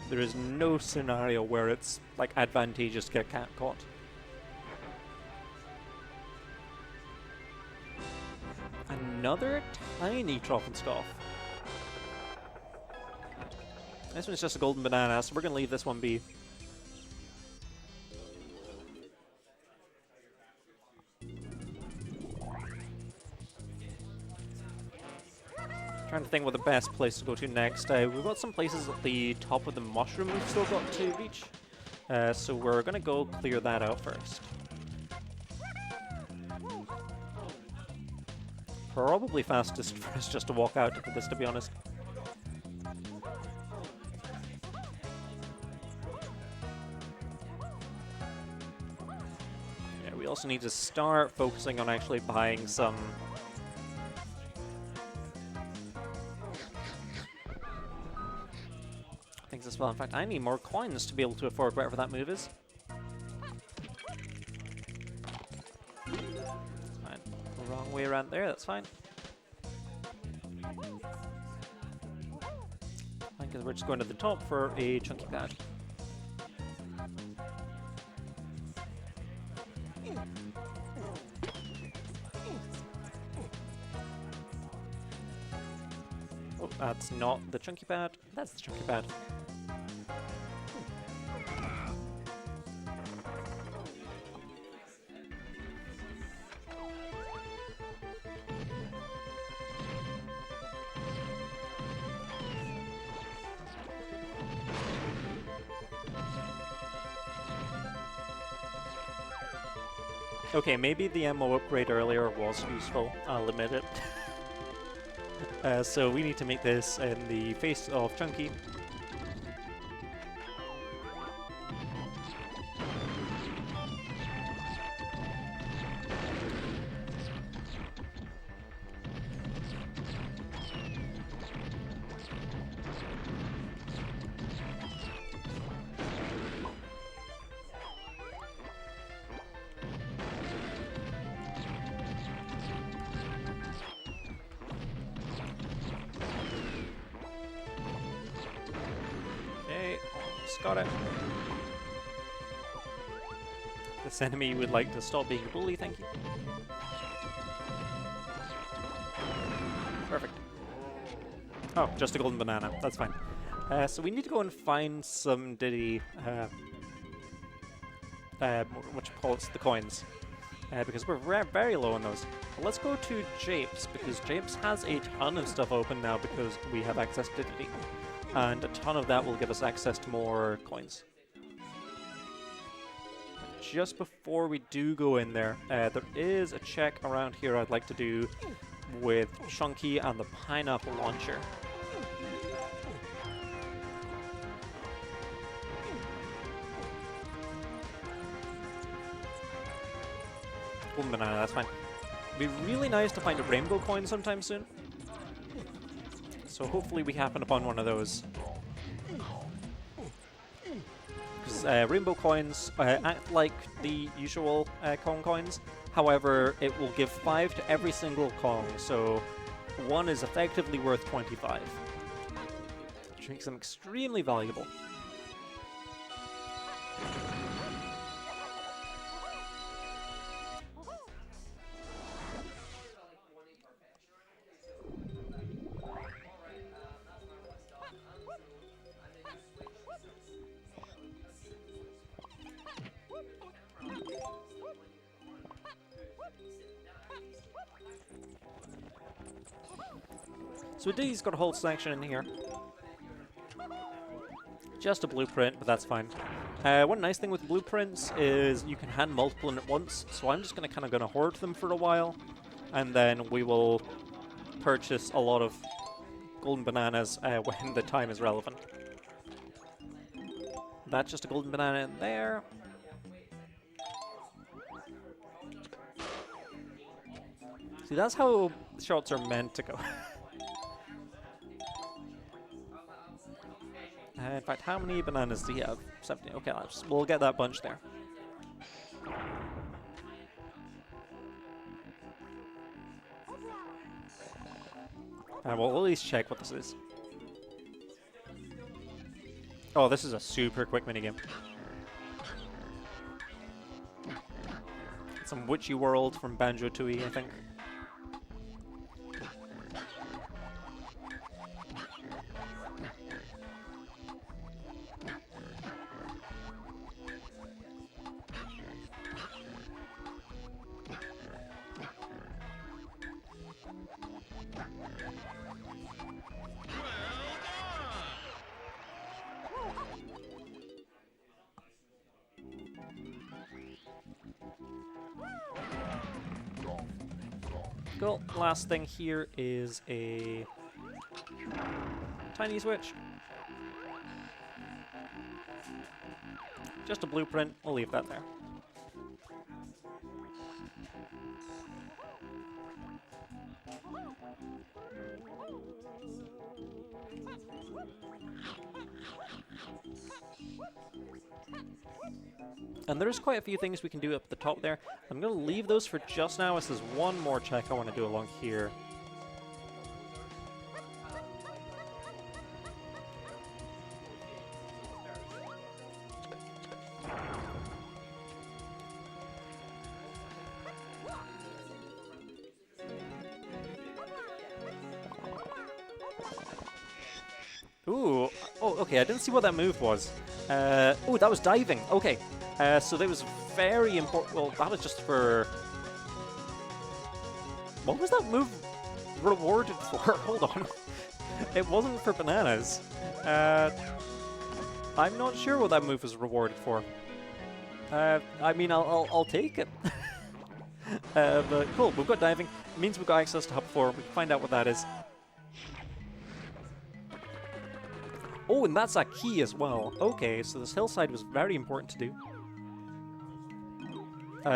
There is no scenario where it's advantageous to get caught. Another tiny Trophenscoff. This one's just a golden banana, so we're going to leave this one be. Trying to think what the best place to go to next. We've got some places at the top of the mushroom we've still got to reach. So we're going to go clear that out first. Probably fastest for us just to walk out for this, to be honest. Yeah, we also need to start focusing on actually buying some things as well. In fact, I need more coins to be able to afford whatever that move is. Fine. Wrong way around there, that's fine. Fine, because we're just going to the top for a chunky pad. Oh, that's not the chunky pad, that's the chunky pad. Okay, maybe the ammo upgrade earlier was useful, I'll admit it. So we need to make this in the face of Chunky. Got it. This enemy would like to stop being a bully, thank you. Perfect. Oh, just a golden banana, that's fine. So we need to go and find some Diddy, what you call it, the coins. Because we're very low on those. But let's go to Japes, because Japes has a ton of stuff open now because we have access to Diddy. And a ton of that will give us access to more coins. Just before we do go in there, there is a check around here I'd like to do with Chunky and the pineapple launcher. Golden banana, that's fine. It'd be really nice to find a rainbow coin sometime soon. So hopefully we happen upon one of those. Because rainbow coins act like the usual Kong coins. However, it will give 5 to every single Kong, so one is effectively worth 25. Which makes them extremely valuable. So Diddy's got a whole section in here. Just a blueprint, but that's fine. One nice thing with blueprints is you can hand multiple in at once, so I'm just kind of hoard them for a while, and then we will purchase a lot of golden bananas when the time is relevant. That's just a golden banana in there. See, that's how shots are meant to go. In fact, how many bananas do you have? 70. Okay, we'll get that bunch there. And we'll at least check what this is. Oh, this is a super quick minigame. Some Witchy World from Banjo-Tooie, I think. Cool. Last thing here is a tiny switch. Just a blueprint. We'll leave that there. And there's quite a few things we can do up at the top there. I'm going to leave those for just now, as there's one more check I want to do along here. Ooh, oh, okay, I didn't see what that move was. Oh, that was diving, okay. So that was very important. Well, that was just for... What was that move rewarded for? Hold on. It wasn't for bananas. I'm not sure what that move was rewarded for. I mean, I'll take it. But cool, we've got diving. It means we've got access to Hub 4. We can find out what that is. Oh, and that's a key as well. Okay, so this hillside was very important to do.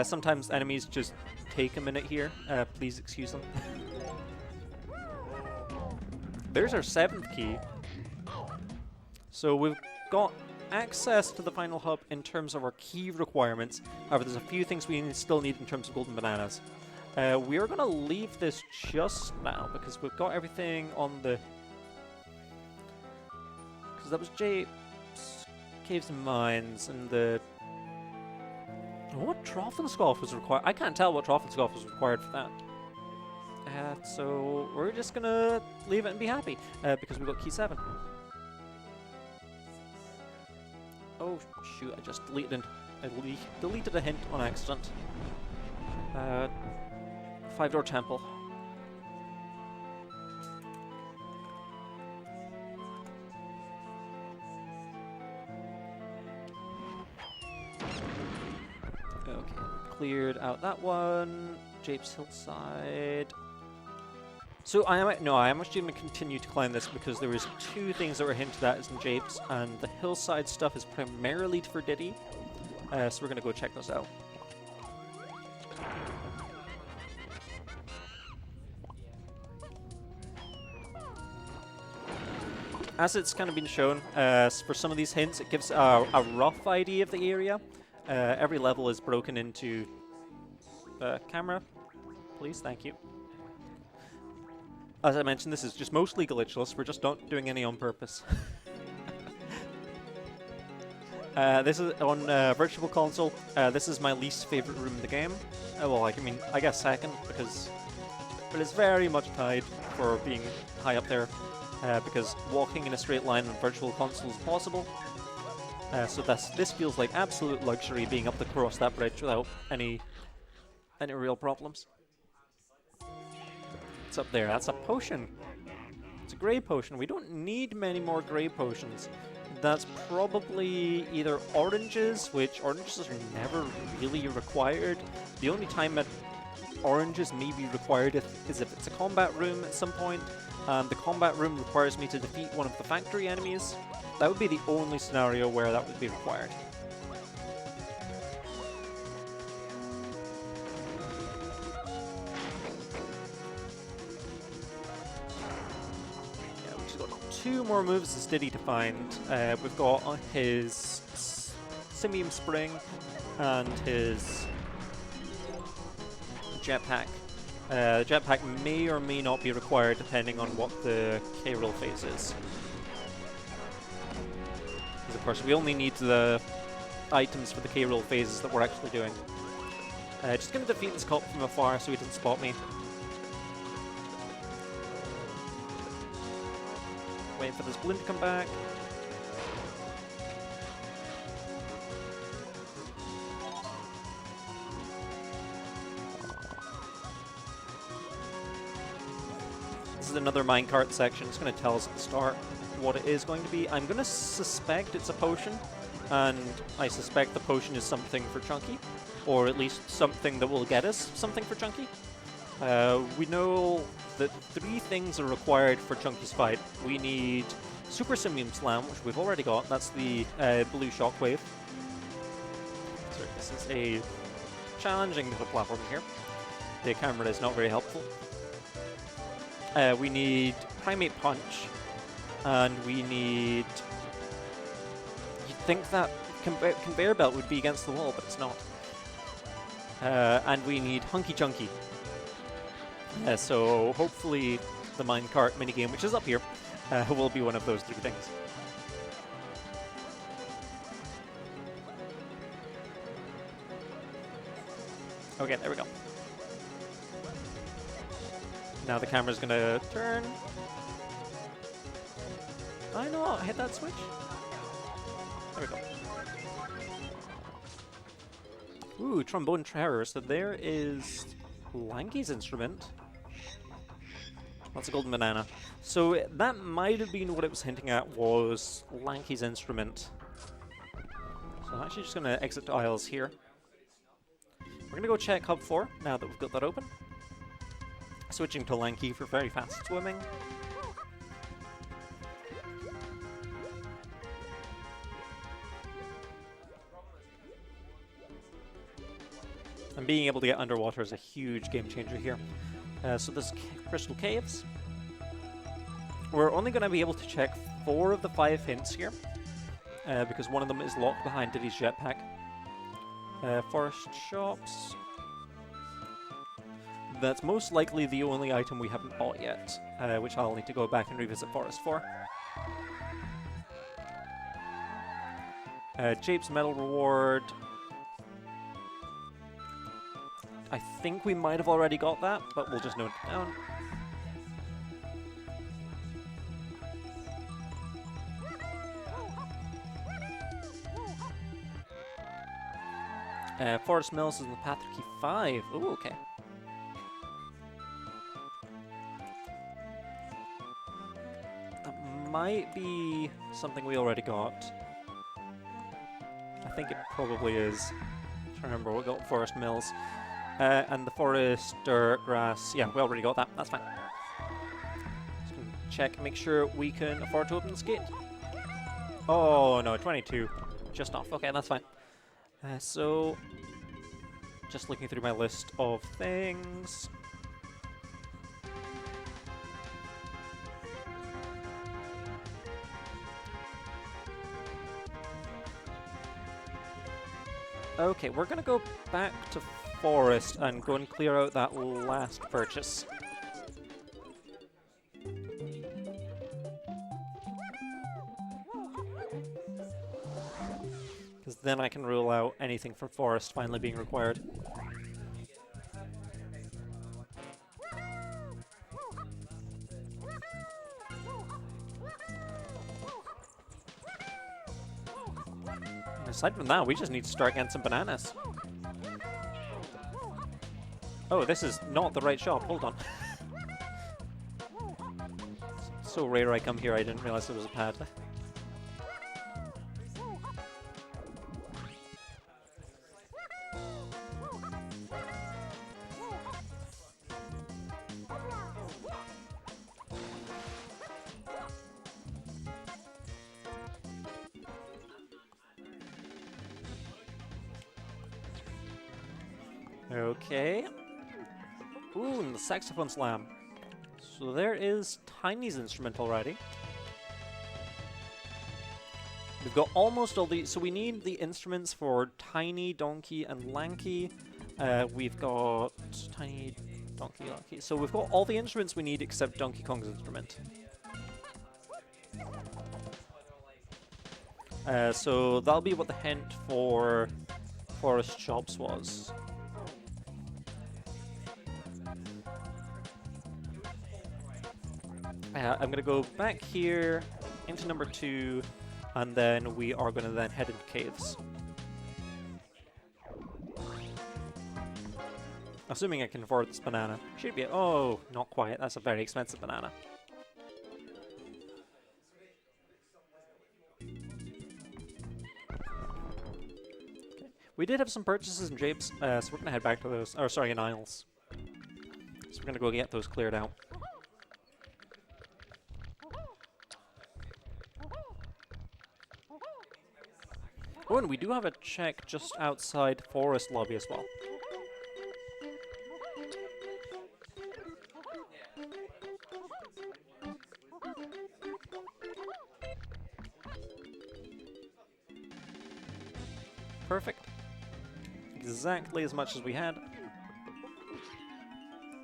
Sometimes enemies just take a minute here. Please excuse them. There's our 7th key. So we've got access to the final hub in terms of our key requirements. However, there's a few things we still need in terms of golden bananas. We are going to leave this just now because we've got everything on the... Because that was Japes, Caves and Mines, and the... What Trophenscoff was required? I can't tell what Trophenscoff was required for that. So we're just going to leave it and be happy because we've got key 7. Oh shoot, I just deleted a hint on accident. 5-door temple. Okay, cleared out that one. Japes Hillside. So I am actually going to continue to climb this because there is 2 things that were hinted at as in Japes, and the hillside stuff is primarily for Diddy. So we're going to go check those out. As it's kind of been shown, for some of these hints, it gives a rough idea of the area. Every level is broken into... camera, please, thank you. As I mentioned, this is just mostly glitchless. We're just not doing any on purpose. This is on Virtual Console. This is my least favorite room in the game. Well, I guess second, because... But it's very much tied for being high up there, because walking in a straight line on Virtual Console is possible. So this feels like absolute luxury, being up across that bridge without any real problems. What's up there? That's a potion. It's a grey potion. We don't need many more grey potions. That's probably either oranges, which oranges are never really required. The only time that oranges may be required is if it's a combat room at some point. The combat room requires me to defeat one of the factory enemies. That would be the only scenario where that would be required. Two more moves as Diddy to find. We've got his Simium Spring and his Jetpack. Jetpack may or may not be required depending on what the K-roll phase is. Because of course we only need the items for the K-roll phases that we're actually doing. Just going to defeat this cop from afar so he doesn't spot me. Waiting for this balloon to come back. This is another minecart section. It's going to tell us at the start what it is going to be. I'm going to suspect it's a potion, and I suspect the potion is something for Chunky, or at least something that will get us something for Chunky. We know that 3 things are required for Chunky's fight. We need Super Simium Slam, which we've already got. That's the blue shockwave. So this is a challenging little platform here. The camera is not very helpful. We need Primate Punch, and we need... You'd think that conveyor belt would be against the wall, but it's not. And we need Hunky Chunky. So hopefully the minecart minigame, which is up here, will be one of those 3 things. Okay, there we go. Now the camera's gonna turn. I know, I hit that switch. There we go. Ooh, trombone terror. So there is Lanky's instrument. That's a golden banana. So that might have been what it was hinting at, was Lanky's instrument. So I'm actually just going to exit to aisles here. We're going to go check Hub 4 now that we've got that open. Switching to Lanky for very fast swimming. And being able to get underwater is a huge game changer here. So this Crystal Caves. We're only going to be able to check 4 of the 5 hints here, because one of them is locked behind Diddy's jetpack. Forest shops. That's most likely the only item we haven't bought yet, which I'll need to go back and revisit Forest for. Jape's Medal Reward. I think we might have already got that, but we'll just note it down. Forest Mills is in the path to key 5. Ooh, okay. That might be something we already got. I think it probably is. I'm trying to remember, we got Forest Mills. And the forest, dirt, grass. Yeah, we already got that. That's fine. Just gonna check, make sure we can afford to open this gate. Oh no, 22. Just off. Okay, that's fine. So, just looking through my list of things. Okay, we're gonna go back to Forest and go and clear out that last purchase. Because then I can rule out anything from Forest finally being required. Aside from that, we just need to start getting some bananas. Oh, this is not the right shop. Hold on. So rare I come here, I didn't realize there was a pad. Okay. Ooh, and the saxophone slam. So there is Tiny's instrument already. We've got almost all the... So we need the instruments for Tiny, Donkey, and Lanky. We've got Tiny, Donkey, Lanky. So we've got all the instruments we need except Donkey Kong's instrument. So that'll be what the hint for Forest Shops was. I'm going to go back here into number 2, and then we are going to then head into caves. Assuming I can afford this banana. Should be... Oh, not quite. That's a very expensive banana. Okay. We did have some purchases in Japes, so we're going to head back to those... Or, sorry, in Isles. So we're going to go get those cleared out. Oh, and we do have a check just outside Forest Lobby as well. Perfect. Exactly as much as we had.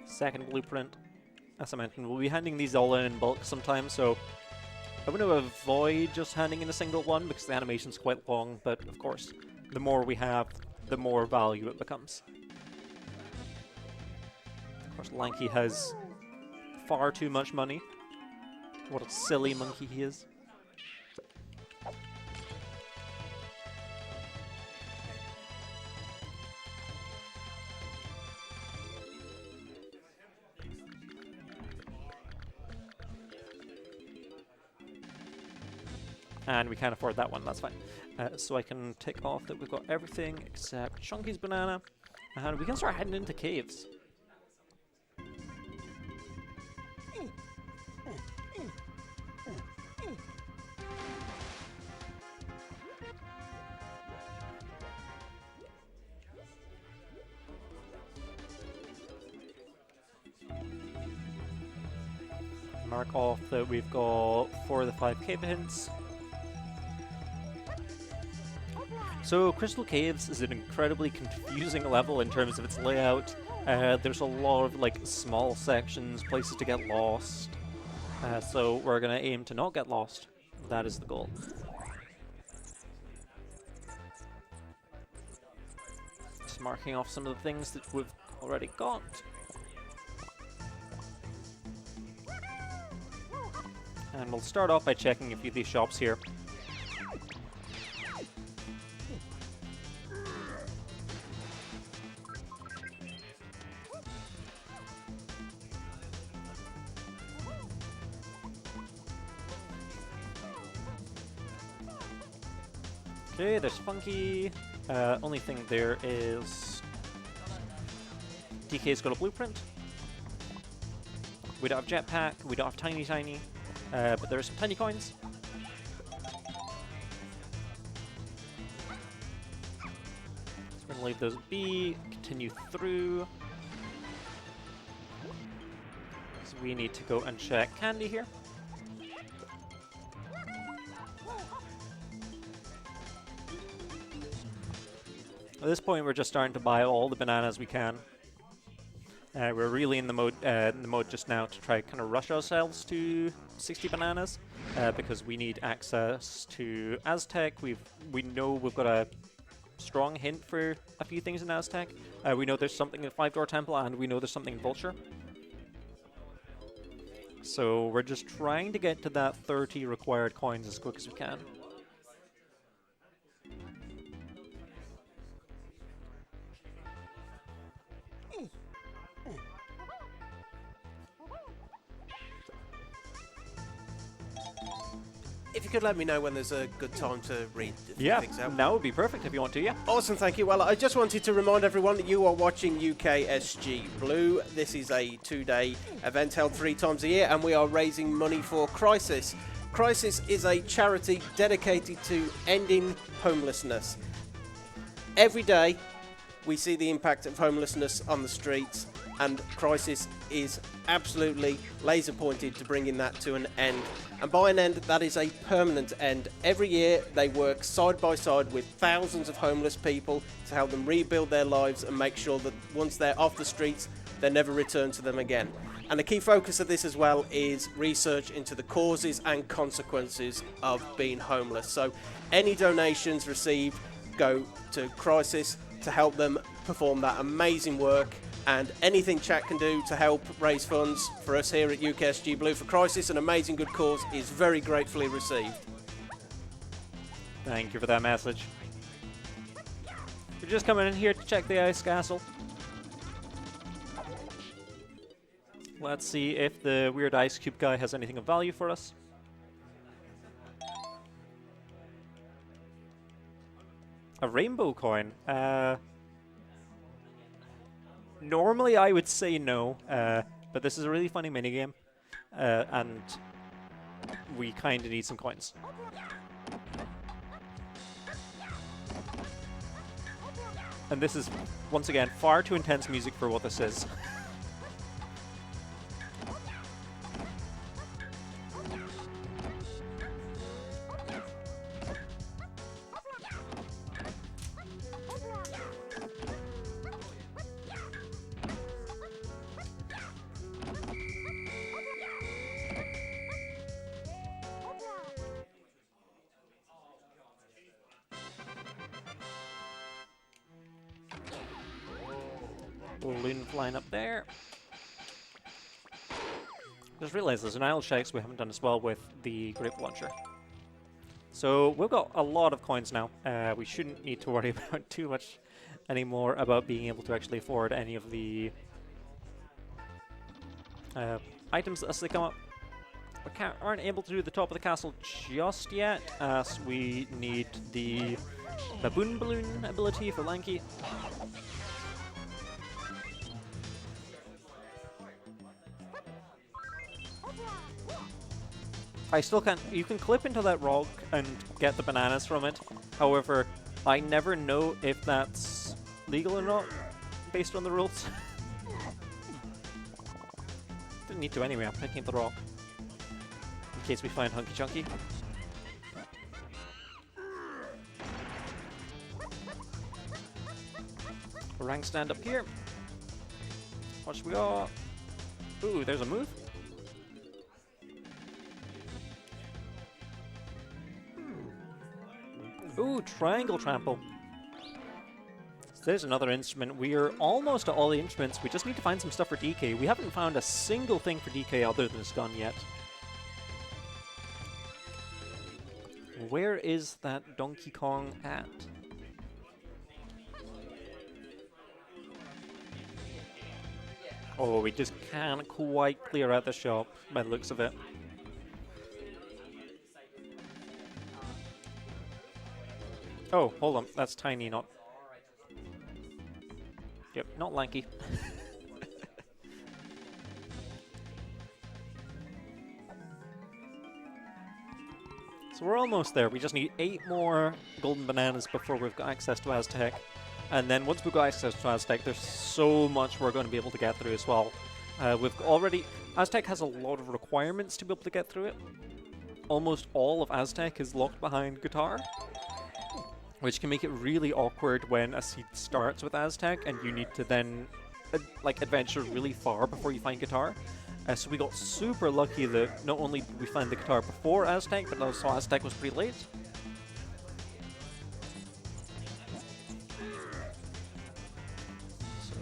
Second blueprint. As I mentioned, we'll be handing these all in bulk sometime, so I'm going to avoid just handing in a single one because the animation's quite long, but of course, the more we have, the more value it becomes. Of course, Lanky has far too much money. What a silly monkey he is. And we can't afford that one, that's fine. So I can tick off that we've got everything except Chunky's banana, And we can start heading into caves. Mark off that we've got 4 of the 5 cave hints. So Crystal Caves is an incredibly confusing level in terms of its layout. There's a lot of like small sections, places to get lost. So we're gonna aim to not get lost. That is the goal. Just marking off some of the things that we've already got. And we'll start off by checking a few of these shops here. Okay, there's Funky. Only thing there is DK's got a blueprint. We don't have Jetpack, we don't have Tiny, but there are some tiny coins. So we're gonna leave those be, continue through. So we need to go and check candy here. At this point, we're just starting to buy all the bananas we can. We're really in the mode just now to try kind of rush ourselves to 60 bananas because we need access to Aztec. We know we've got a strong hint for a few things in Aztec. We know there's something in 5-Door Temple, and we know there's something in Vulture. So we're just trying to get to that 30 required coins as quick as we can. If you could let me know when there's a good time to read things out. Now would be perfect if you want to, yeah. Awesome, thank you. Well, I just wanted to remind everyone that you are watching UKSG Blue. This is a 2-day event held 3 times a year, and we are raising money for Crisis. Crisis is a charity dedicated to ending homelessness. Every day, we see the impact of homelessness on the streets, and Crisis is absolutely laser pointed to bringing that to an end. And by an end, that is a permanent end. Every year, they work side by side with thousands of homeless people to help them rebuild their lives and make sure that once they're off the streets, they never return to them again. And the key focus of this as well is research into the causes and consequences of being homeless. So any donations received go to Crisis to help them perform that amazing work. And anything chat can do to help raise funds for us here at UKSG Blue for Crisis, an amazing good cause, is very gratefully received. Thank you for that message. We're just coming in here to check the ice castle. Let's see if the weird ice cube guy has anything of value for us. A rainbow coin. Normally I would say no, but this is a really funny minigame, and we kind of need some coins. And this is, once again, far too intense music for what this is. Balloon flying up there. Just realized there's an aisle checks we haven't done as well with the grape launcher. So we've got a lot of coins now. We shouldn't need to worry about too much anymore about being able to actually afford any of the items as they come up. We aren't able to do the top of the castle just yet, as we need the baboon balloon ability for Lanky. I still can't. You can clip into that rock and get the bananas from it. However, I never know if that's legal or not, based on the rules. Didn't need to anyway, I'm picking up the rock. In case we find Hunky Chunky. Rank stand up here. What should we got? Ooh, there's a move. Ooh, triangle trample. So there's another instrument. We are almost at all the instruments. We just need to find some stuff for DK. We haven't found a single thing for DK other than his gun yet. Where is that Donkey Kong at? Oh, we just can't quite clear out the shop by the looks of it. Oh, hold on. That's Tiny, not... Yep, not Lanky. So we're almost there. We just need 8 more golden bananas before we've got access to Aztec. And then once we've got access to Aztec, there's so much we're going to be able to get through as well. We've already... Aztec has a lot of requirements to be able to get through it. Almost all of Aztec is locked behind Guitar, which can make it really awkward when a seed starts with Aztec and you need to then like adventure really far before you find Guitar. So we got super lucky that not only did we find the Guitar before Aztec, but also Aztec was pretty late. So,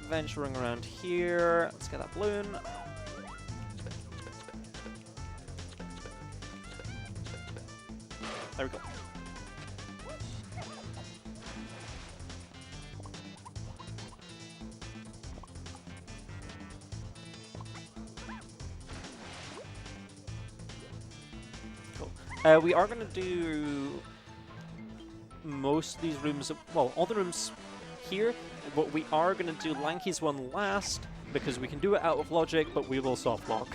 venturing around here, let's get that balloon. There we go. Cool. We are going to do most of these rooms, well, all the rooms here, but we are going to do Lanky's one last, because we can do it out of logic, but we will soft lock.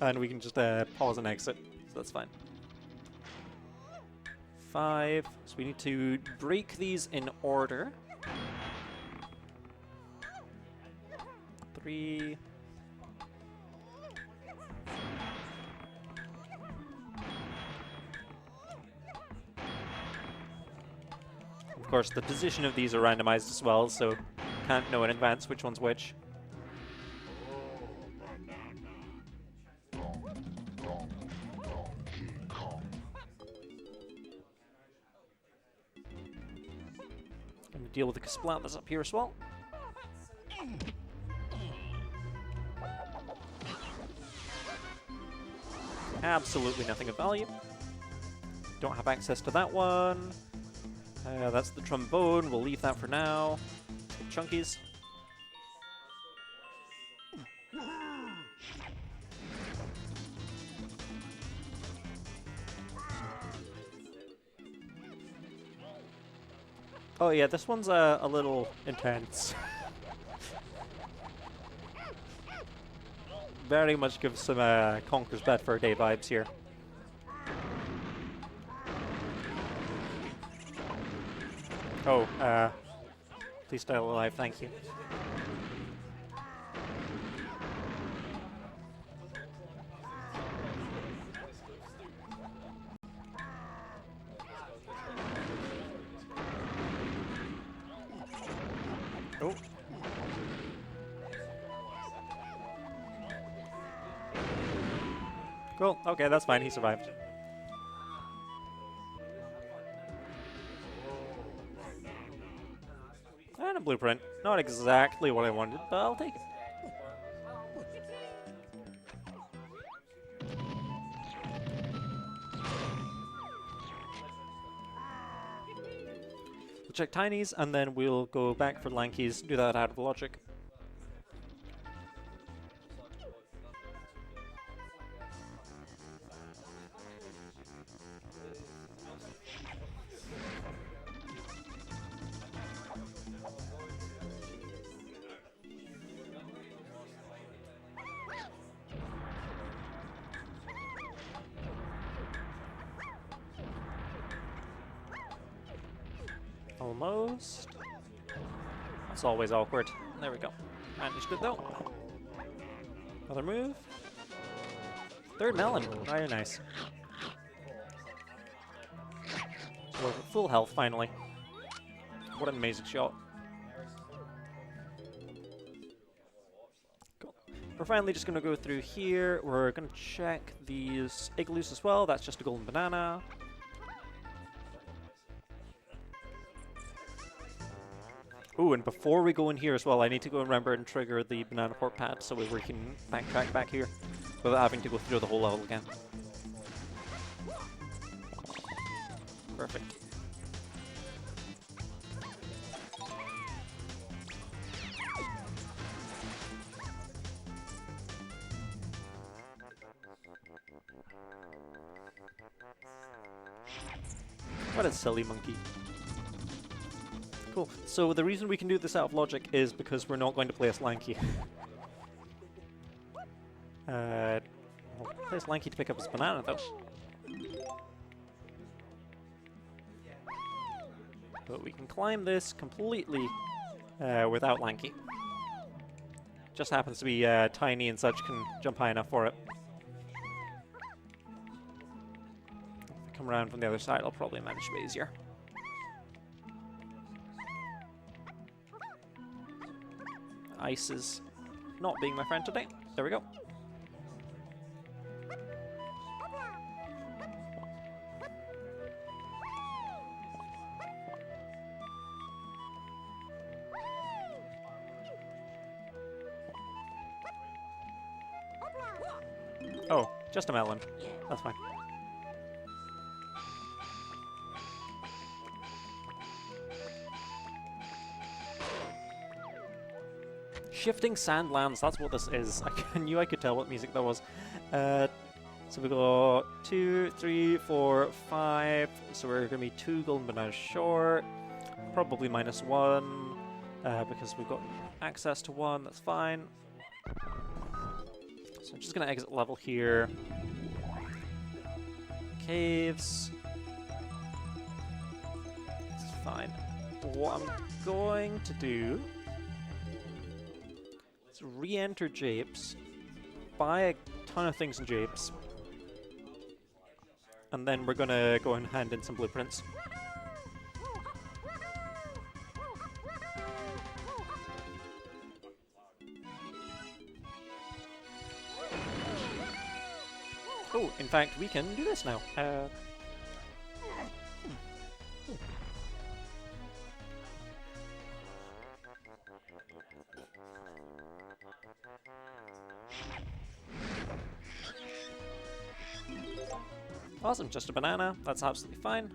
And we can just pause and exit, so that's fine. 5, so we need to break these in order. 3. Of course, the position of these are randomized as well, so can't know in advance which one's which. Deal with the splat that's up here as well. Absolutely nothing of value. Don't have access to that one. That's the trombone. We'll leave that for now. Let's get chunkies. Oh yeah, this one's a little intense. Very much gives some Conker's Bad Fur Day vibes here. Oh, please stay alive, thank you. Oh. Cool, okay, that's fine, he survived. And a blueprint. Not exactly what I wanted, but I'll take it. We'll check Tiny's, and then we'll go back for Lanky's, do that out of logic. Almost. That's always awkward. There we go. Managed it though. Another move. Third melon. Very nice. We're at full health finally. What an amazing shot. Cool. We're finally just going to go through here. We're going to check these igloos as well. That's just a golden banana. Ooh, and before we go in here as well, I need to go and remember and trigger the banana port pad so we can backtrack back here without having to go through the whole level again. Perfect. What a silly monkey. Cool. So the reason we can do this out of logic is because we're not going to place Lanky. We'll place Lanky to pick up his banana though. But we can climb this completely without Lanky. Just happens to be tiny and such can jump high enough for it. If I come around from the other side, I'll probably manage to be easier. Ice is not being my friend today. There we go. Oh, just a melon. That's fine. Shifting Sandlands, that's what this is. I knew I could tell what music that was. So we got 2, 3, 4, 5. So we're going to be 2 golden bananas short. Probably -1 because we've got access to 1. That's fine. So I'm just going to exit level here. Caves. It's fine. What I'm going to do is re-enter Japes, buy a ton of things in Japes, and then we're going to go and hand in some blueprints. Oh, in fact, we can do this now. Awesome, just a banana. That's absolutely fine.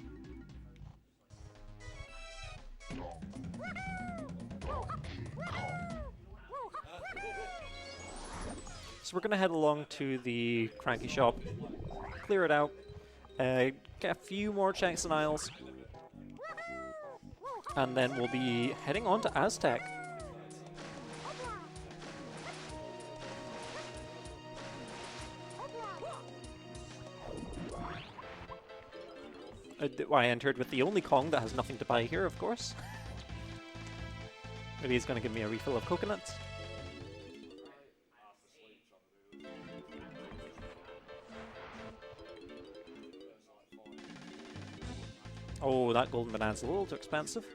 So we're going to head along to the Cranky Shop, clear it out, get a few more checks and aisles, and then we'll be heading on to Aztec. I entered with the only Kong that has nothing to buy here, of course. Maybe he's going to give me a refill of coconuts. Oh, that golden banana's a little too expensive.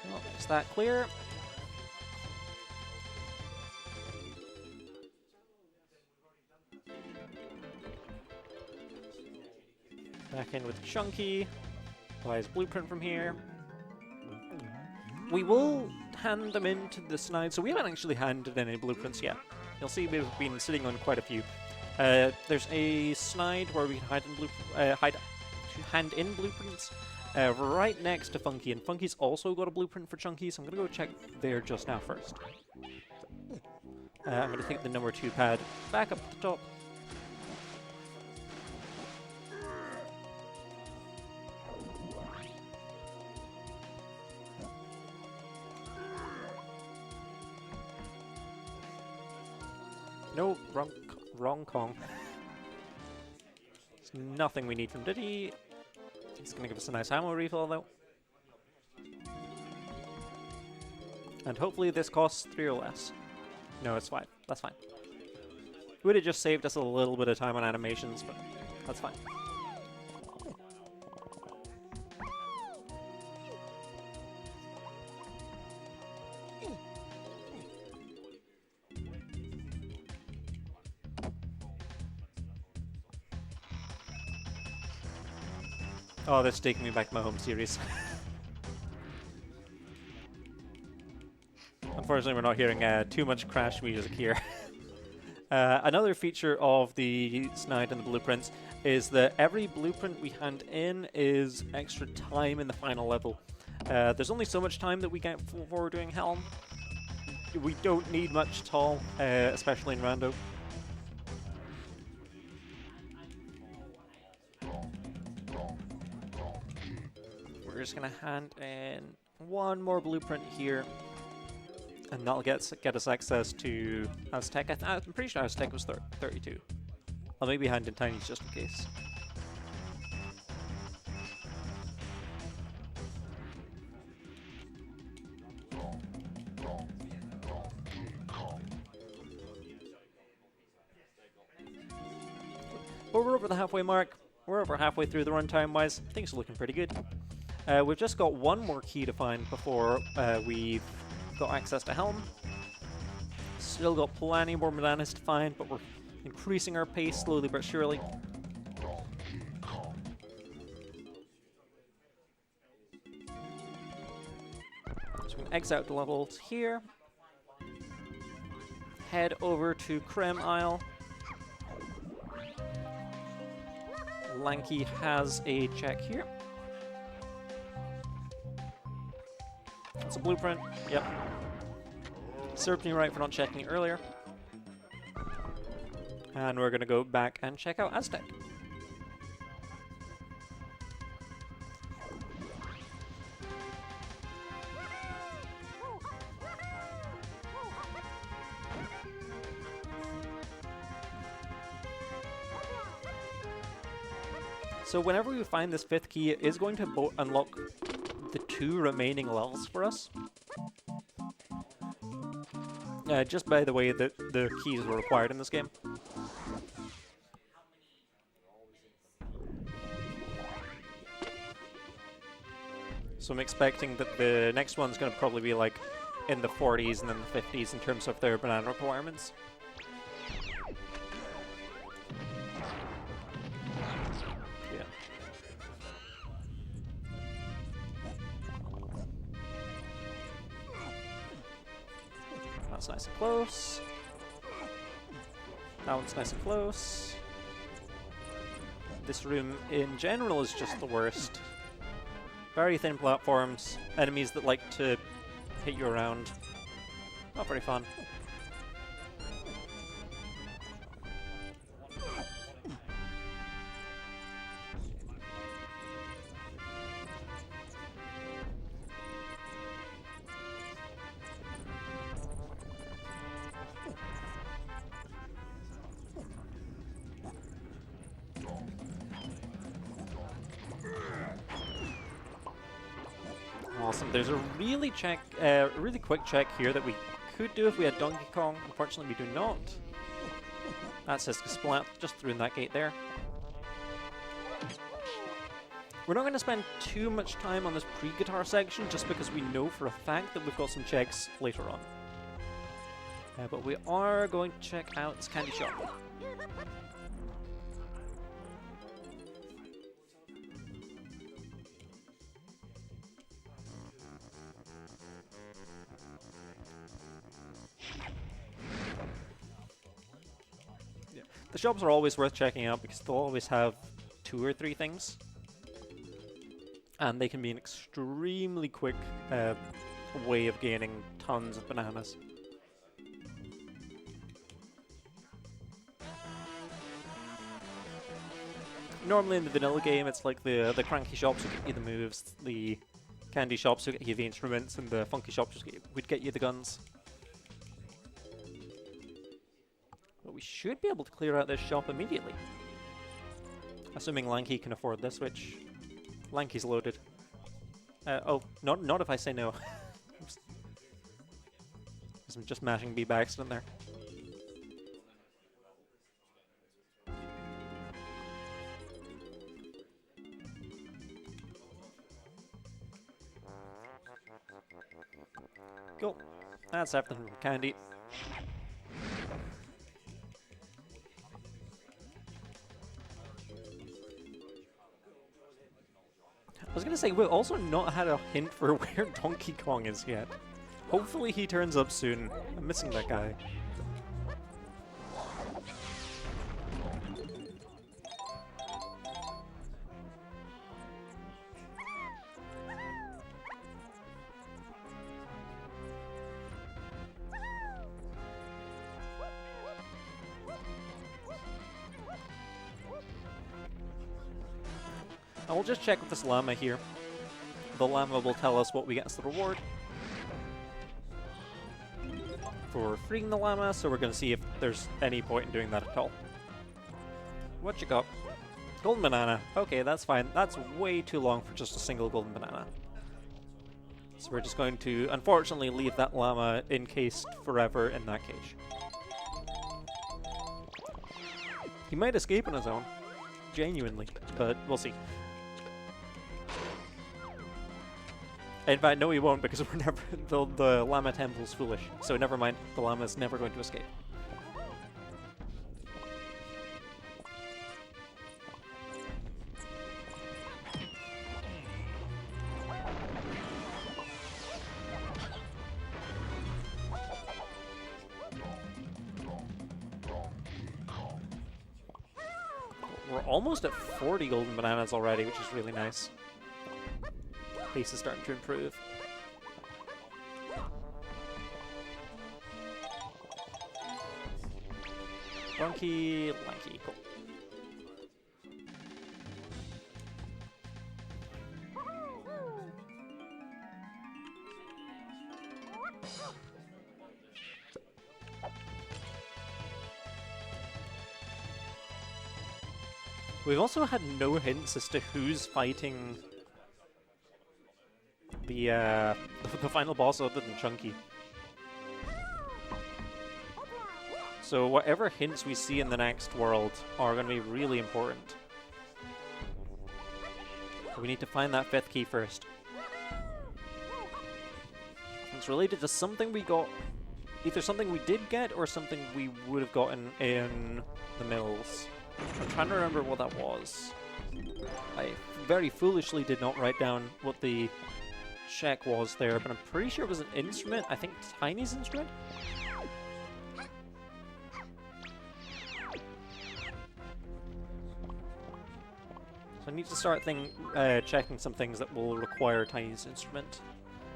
Oh, is that clear? Back in with Chunky. Buy his blueprint from here. We will hand them into the snide, so we haven't actually handed any blueprints yet. You'll see we've been sitting on quite a few. There's a snide where we can hand in blueprints right next to Funky, and Funky's also got a blueprint for Chunky, so I'm going to go check there just now first. I'm going to take the number 2 pad back up to the top. No, wrong Kong. There's nothing we need from Diddy. He's going to give us a nice ammo refill, though. And hopefully this costs 3 or less. No, it's fine. That's fine. Would have just saved us a little bit of time on animations, but that's fine. Oh, that's taking me back to my home series. Unfortunately, we're not hearing too much crash music here. Another feature of the Snide and the blueprints is that every blueprint we hand in is extra time in the final level. There's only so much time that we get for doing Helm. We don't need much at all, especially in Rando. We're just going to hand in one more blueprint here, and that'll get us access to Aztec. I'm pretty sure Aztec was 32. I'll maybe hand in Tiny's just in case. But we're over the halfway mark. We're over halfway through the runtime wise. Things are looking pretty good. We've just got one more key to find before we've got access to Helm. Still got plenty more bananas to find, but we're increasing our pace slowly but surely. So we can exit out the levels here. Head over to Creme Isle. Lanky has a check here. That's a blueprint. Yep. Served me right for not checking it earlier. And we're going to go back and check out Aztec. So whenever we find this 5th key, it is going to unlock the 2 remaining levels for us. Just by the way that the keys were required in this game. So I'm expecting that the next one's going to probably be like in the 40s and then the 50s in terms of their banana requirements. That's nice and close. That one's nice and close. This room in general is just the worst. Very thin platforms, enemies that like to hit you around. Not very fun. Awesome. There's a really quick check here that we could do if we had Donkey Kong. Unfortunately, we do not. That says Splat just through in that gate there. We're not going to spend too much time on this pre-guitar section just because we know for a fact that we've got some checks later on. But we are going to check out this candy shop. The shops are always worth checking out because they'll always have 2 or 3 things. And they can be an extremely quick way of gaining tons of bananas. Normally in the vanilla game, it's like the cranky shops will get you the moves, the candy shops will get you the instruments, and the funky shops would get you the guns. we should be able to clear out this shop immediately. Assuming Lanky can afford this, which... Lanky's loaded. Oh, not if I say no. I'm just mashing B by accident there. Cool. That's everything from Candy. I was gonna say, we've also not had a hint for where Donkey Kong is yet. Hopefully he turns up soon. I'm missing that guy. I'll just check with this llama here. The llama will tell us what we get as the reward for freeing the llama, so we're going to see if there's any point in doing that at all. What you got? Golden banana. Okay, that's fine. That's way too long for just a single golden banana. So we're just going to, unfortunately, leave that llama encased forever in that cage. He might escape on his own. Genuinely. But we'll see. In fact, no, he won't, because we're never the llama temple's foolish. So never mind, the llama's never going to escape. We're almost at 40 golden bananas already, which is really nice. Pace is starting to improve. Donkey, lanky, cool. We've also had no hints as to who's fighting the final boss other than Chunky. So whatever hints we see in the next world are going to be really important. We need to find that 5th key first. It's related to something we got, either something we did get or something we would have gotten in the mills. I'm trying to remember what that was. I very foolishly did not write down what the check was there, but I'm pretty sure it was an instrument. I think Tiny's instrument? So I need to start checking some things that will require Tiny's instrument.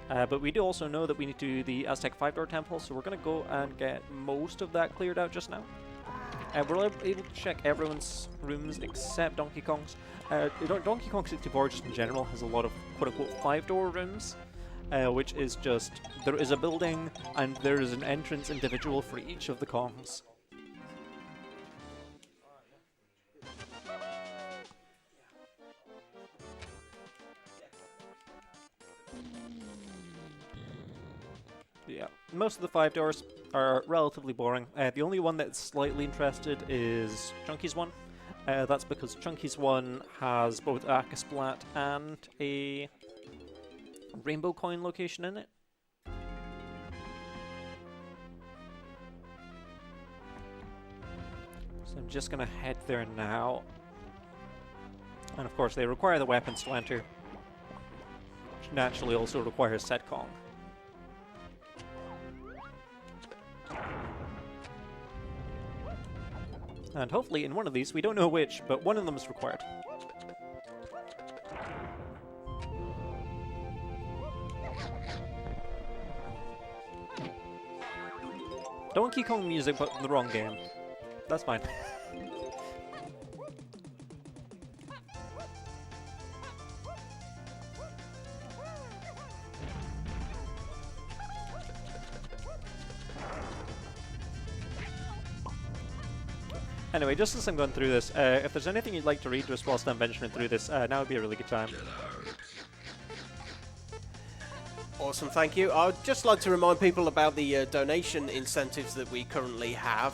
But we do also know that we need to do the Aztec 5-door temple, so we're going to go and get most of that cleared out just now. We're able to check everyone's rooms except Donkey Kong's. Donkey Kong 64 just in general has a lot of quote-unquote 5-door rooms, which is just, there is a building and there is an entrance individual for each of the Kongs. Yeah, most of the 5 doors are relatively boring. The only one that's slightly interested is Chunky's one. That's because Chunky's one has both a Kasplat and a rainbow coin location in it. So I'm just gonna head there now. And of course they require the weapons to enter, which naturally also requires Set Kong. And hopefully in one of these, we don't know which, but one of them is required. Donkey Kong music, but in the wrong game. That's fine. Anyway, just as I'm going through this, if there's anything you'd like to read just whilst I'm venturing through this, now would be a really good time. Awesome, thank you. I'd just like to remind people about the donation incentives that we currently have.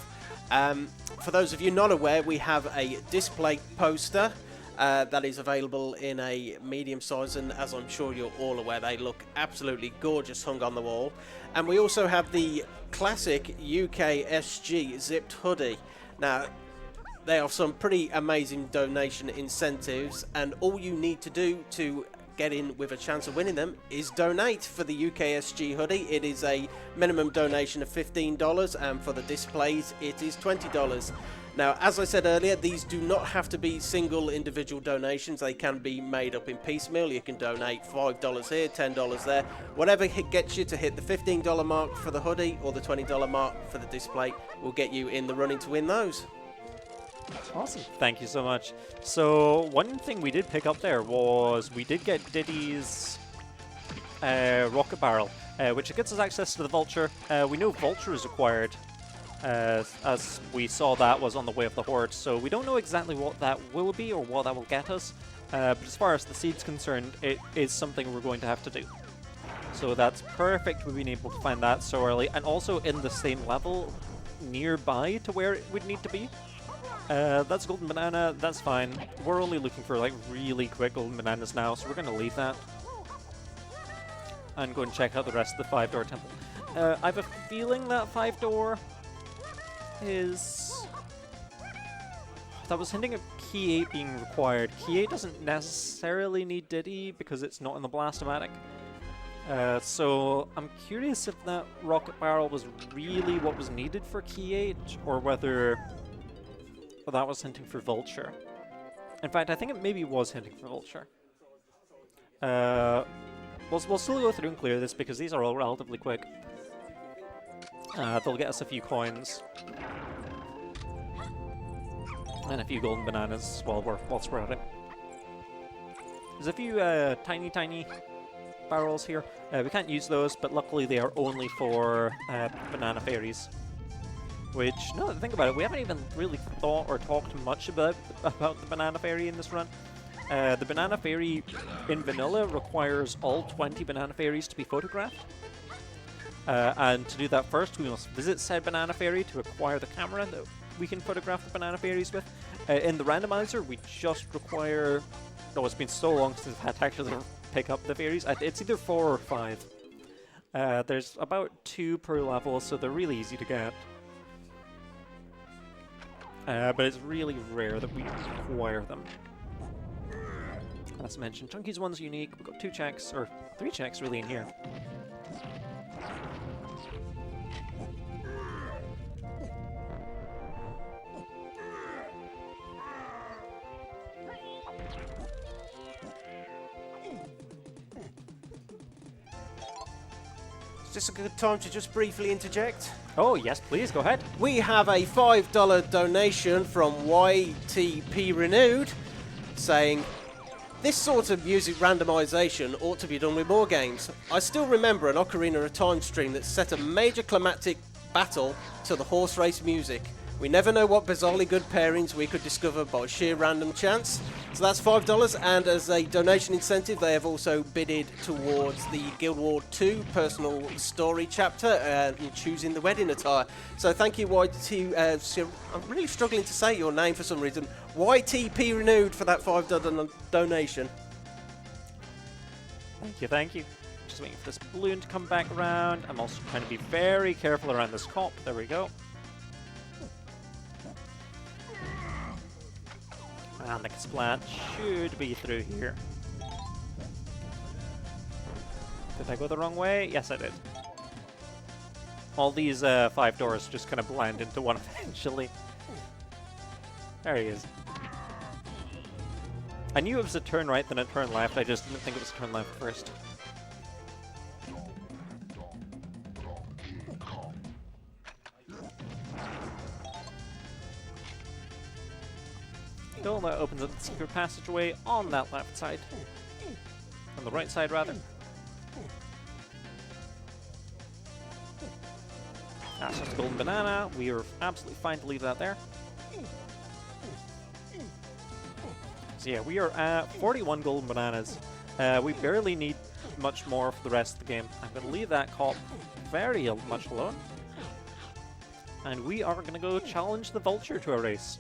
For those of you not aware, we have a display poster that is available in a medium size, and as I'm sure you're all aware, they look absolutely gorgeous hung on the wall. And we also have the classic UKSG zipped hoodie. Now, they are some pretty amazing donation incentives, and all you need to do to get in with a chance of winning them is donate for the UKSG hoodie. It is a minimum donation of $15, and for the displays it is $20. Now, as I said earlier, these do not have to be single individual donations. They can be made up in piecemeal. You can donate $5 here, $10 there. Whatever gets you to hit the $15 mark for the hoodie or the $20 mark for the display will get you in the running to win those. Awesome. Thank you so much. So one thing we did pick up there was we did get Diddy's rocket barrel, which gets us access to the vulture. We know vulture is acquired, as we saw that was on the way of the horde, so we don't know exactly what that will be or what that will get us, but as far as the seed's concerned, it is something we're going to have to do. So that's perfect, we've been able to find that so early, and also in the same level nearby to where it would need to be. That's golden banana, that's fine. We're only looking for like really quick golden bananas now, so we're going to leave that and go and check out the rest of the 5-door temple. I have a feeling that 5-door is... that was hinting at key 8 being required. Key 8 doesn't necessarily need Diddy because it's not in the Blastomatic. So I'm curious if that rocket barrel was really what was needed for key 8, or whether that was hinting for vulture. In fact, I think it maybe was hinting for vulture. We'll still go through and clear this because these are all relatively quick. They'll get us a few coins and a few golden bananas whilst we're at it. There's a few tiny barrels here. We can't use those, but luckily they are only for banana fairies. Which, now that I think about it, we haven't even really thought or talked much about the banana fairy in this run. The banana fairy in vanilla requires all 20 banana fairies to be photographed. And to do that first, we must visit said banana fairy to acquire the camera that we can photograph the banana fairies with. In the randomizer, we just require... oh, it's been so long since I've had to actually pick up the fairies. It's either 4 or 5. There's about 2 per level, so they're really easy to get. But it's really rare that we acquire them. As mentioned, Chunky's one's unique. We've got 2 checks, or 3 checks really in here. Is this a good time to just briefly interject? Oh, yes, please, go ahead. We have a $5 donation from YTP Renewed saying, "This sort of music randomization ought to be done with more games. I still remember an Ocarina of Time stream that set a major climactic battle to the horse race music. We never know what bizarrely good pairings we could discover by sheer random chance." So that's $5, and as a donation incentive, they have also bidded towards the Guild Wars 2 personal story chapter in choosing the wedding attire. So thank you, YT. I'm really struggling to say your name for some reason. YTP Renewed for that $5 donation. Thank you. Just waiting for this balloon to come back around. I'm also trying to be very careful around this cop. There we go. And the splat should be through here. Did I go the wrong way? Yes, I did. All these 5 doors just kind of blend into one eventually. There he is. I knew it was a turn right, then a turn left. I just didn't think it was a turn left first. Cool, that opens up the secret passageway on that left side. On the right side, rather. That's just a golden banana. We are absolutely fine to leave that there. So yeah, we are at 41 golden bananas. We barely need much more for the rest of the game. I'm going to leave that cop very much alone. And we are going to go challenge the vulture to a race.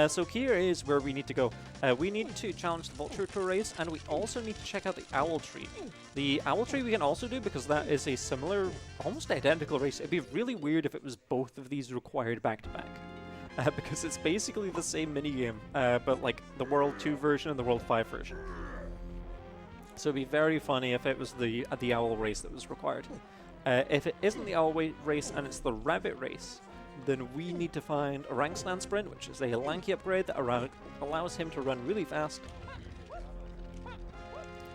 So here is where we need to go. We need to challenge the vulture to a race, and we also need to check out the owl tree. The owl tree we can also do because that is a similar, almost identical race. It'd be really weird if it was both of these required back-to-back. Because it's basically the same minigame, but like the World 2 version and the World 5 version. So it'd be very funny if it was the owl race that was required. If it isn't the owl race and it's the rabbit race, then we need to find a rank stand sprint, which is a lanky upgrade that allows him to run really fast.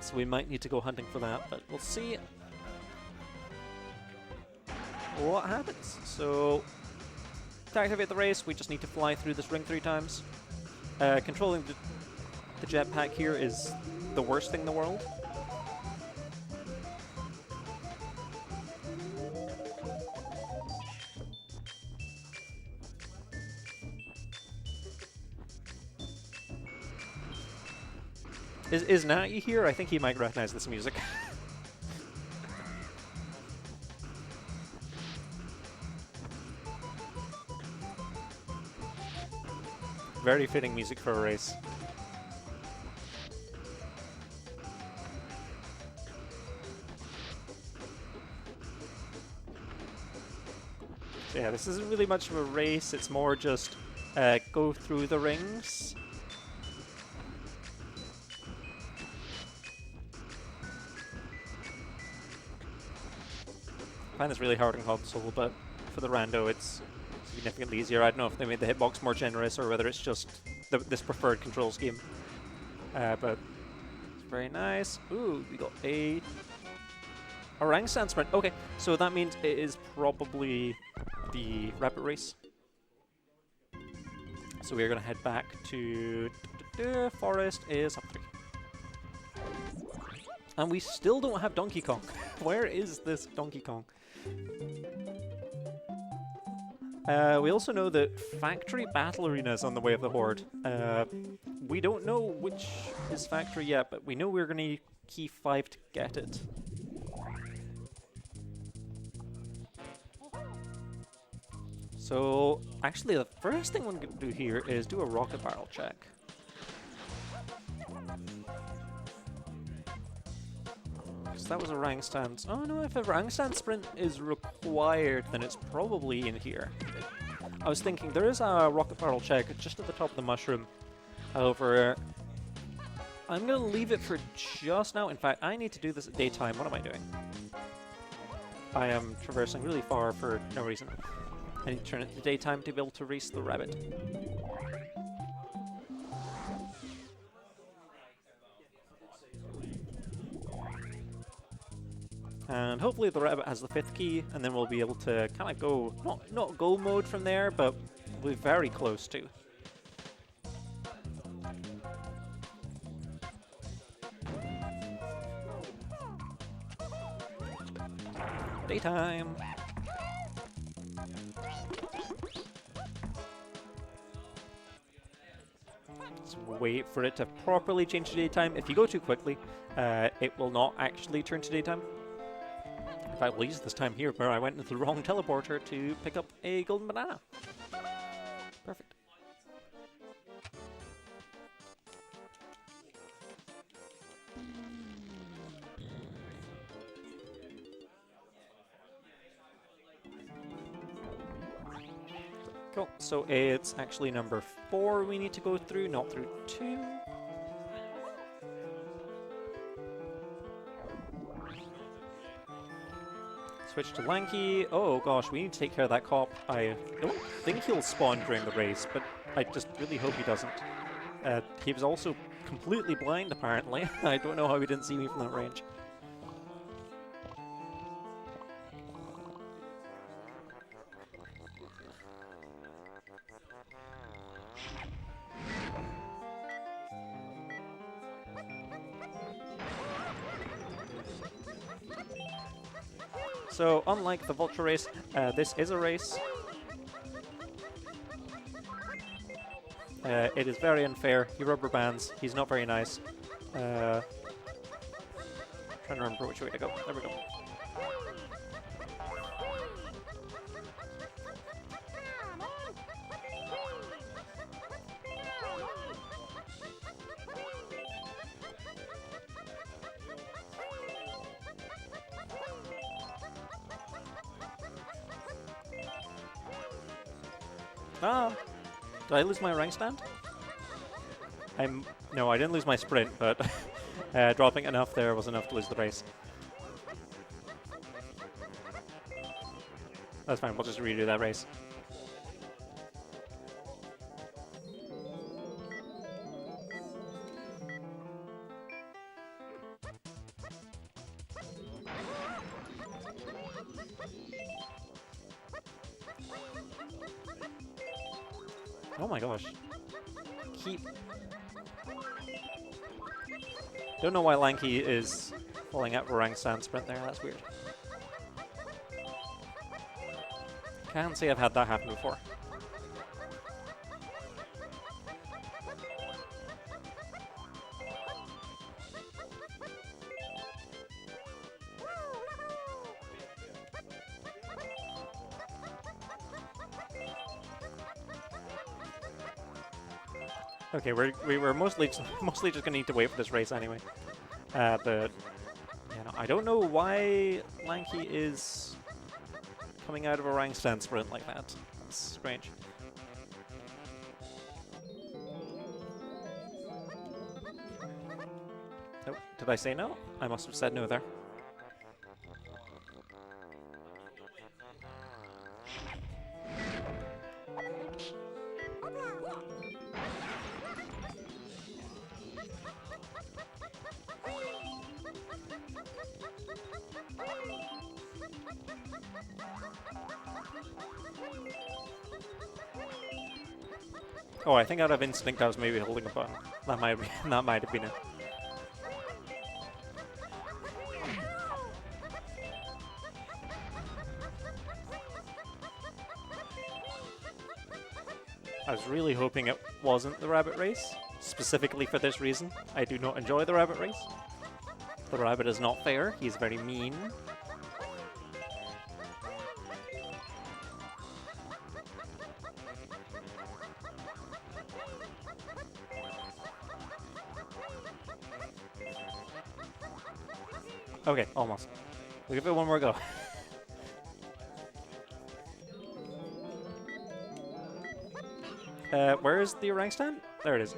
So we might need to go hunting for that, but we'll see what happens. So to activate the race, we just need to fly through this ring 3 times. Controlling the jetpack here is the worst thing in the world. Is Natty here? I think he might recognize this music. Very fitting music for a race. So yeah, this isn't really much of a race, it's more just go through the rings. I find this really hard in console, but for the rando it's significantly easier. I don't know if they made the hitbox more generous or whether it's just this preferred control scheme. But it's very nice. Ooh, we got a rank stand sprint. Okay, so that means it is probably the rabbit race. So we're going to head back to forest is up 3. And we still don't have Donkey Kong. Where is this Donkey Kong? We also know that Factory Battle Arena is on the way of the Horde. We don't know which is Factory yet, but we know we're going to need key 5 to get it. So, actually the first thing we're going to do here is do a rocket barrel check. So that was a rank stand. Oh no, if a rank stand sprint is required, then it's probably in here. I was thinking there is a rocket barrel check just at the top of the mushroom. However, I'm going to leave it for just now. In fact, I need to do this at daytime. What am I doing? I am traversing really far for no reason. I need to turn it to daytime to be able to race the rabbit. And hopefully the rabbit has the 5th key, and then we'll be able to kind of go, not go mode from there, but we're very close to. Daytime! Let's wait for it to properly change to daytime. If you go too quickly, it will not actually turn to daytime. In fact, we'll use this time here where I went into the wrong teleporter to pick up a golden banana. Perfect. Cool. So it's actually number 4 we need to go through, not through 2. Switch to Lanky. Oh gosh, we need to take care of that cop. I don't think he'll spawn during the race, but I just really hope he doesn't. He was also completely blind, apparently. I don't know how he didn't see me from that range. So, unlike the Vulture race, this is a race. It is very unfair. He rubber bands. He's not very nice. Trying to remember which way to go. There we go. Ah! Did I lose my rank stand? No, I didn't lose my sprint, but dropping enough there was enough to lose the race. That's fine, we'll just redo that race. Oh my gosh. Don't know why Lanky is falling out of a rank stand sprint there, that's weird. Can't say I've had that happen before. Okay, we're mostly just gonna need to wait for this race anyway. But yeah, no, I don't know why Lanky is coming out of a rank stand sprint like that. That's strange. Oh, did I say no? I must have said no there. Oh, I think out of instinct I was maybe holding a button. That might have been it. I was really hoping it wasn't the rabbit race, specifically for this reason. I do not enjoy the rabbit race. The rabbit is not fair, he's very mean. Okay, almost. We'll give it one more go. Where is the rank stand? There it is.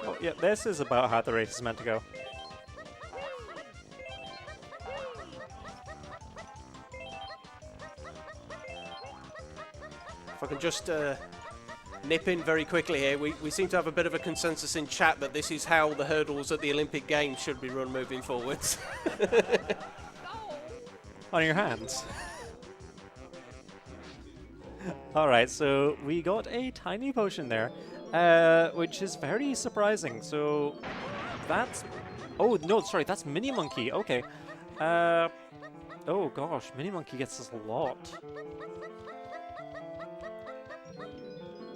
Oh, yeah, this is about how the race is meant to go. If I can just nip in very quickly here, we seem to have a bit of a consensus in chat that this is how the hurdles at the Olympic Games should be run moving forwards. On your hands. Alright, so we got a tiny potion there, which is very surprising. So that's... Oh, no, sorry, that's Mini Monkey. Okay. Oh, gosh, Mini Monkey gets us a lot.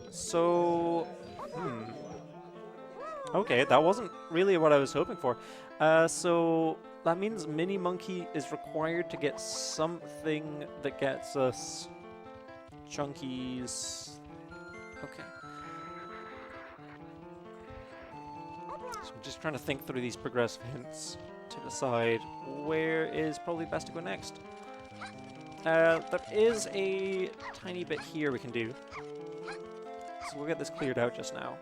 So... Okay, that wasn't really what I was hoping for. So that means Mini Monkey is required to get something that gets us chunkies. Okay. So I'm just trying to think through these progressive hints to decide where is probably best to go next. There is a tiny bit here we can do. So we'll get this cleared out just now.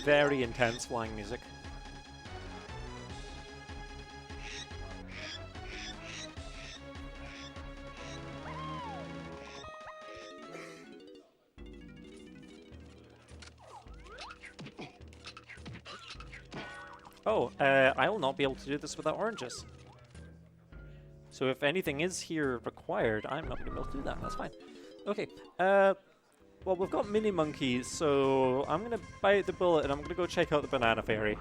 very intense flying music. Oh, I will not be able to do this without oranges. So if anything is here required, I'm not going to be able to do that. That's fine. Okay, well, we've got mini monkeys, so I'm going to bite the bullet and I'm going to go check out the banana fairy.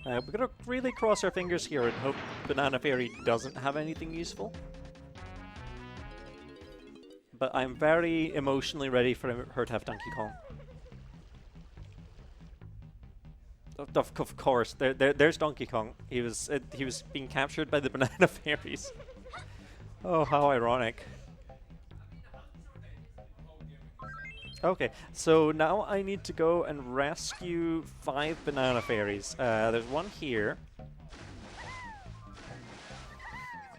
We're going to really cross our fingers here and hope banana fairy doesn't have anything useful. But I'm very emotionally ready for her to have Donkey Kong. Of course, there's Donkey Kong. He was being captured by the banana fairies. Oh, how ironic. Okay, so now I need to go and rescue 5 banana fairies. There's one here.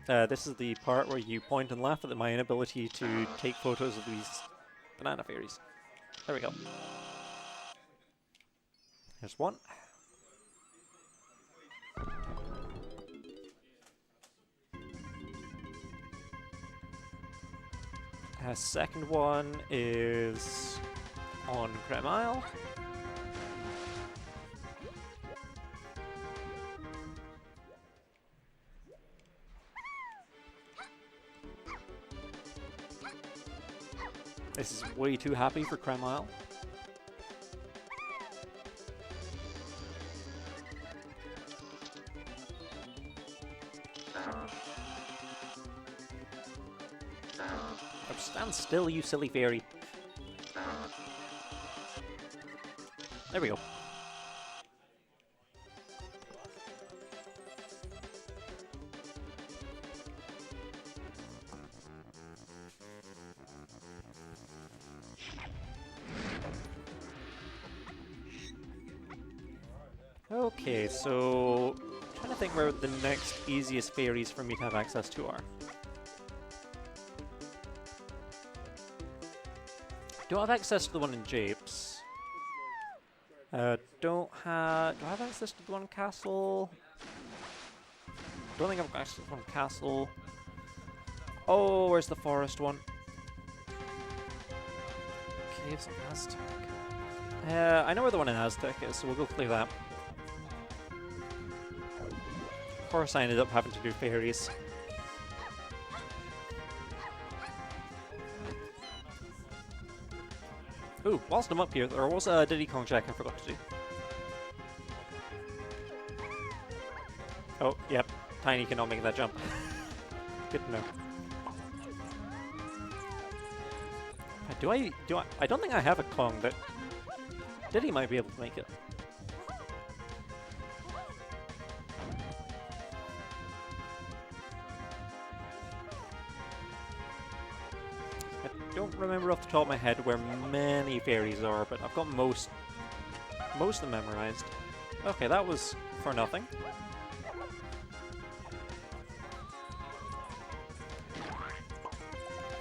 This is the part where you point and laugh at my inability to take photos of these banana fairies. There we go. There's one. Second one is on Creme Isle. This is way too happy for Creme Isle. Stand still, you silly fairy. There we go. Okay, so I'm trying to think where the next easiest fairies for me to have access to are. Do I have access to the one in Japes? Do I have access to the one in Castle? Don't think I've got access to the one in Castle. Oh, where's the forest one? Caves of Aztec. I know where the one in Aztec is, so we'll go clear that. Of course I ended up having to do fairies. Ooh, whilst I'm up here, there was a Diddy Kong check I forgot to do. Oh, yep. Tiny cannot make that jump. Good to know. I don't think I have a Kong, but Diddy might be able to make it. I don't remember off the top of my head where many fairies are, but I've got most of them memorized. Okay, that was for nothing.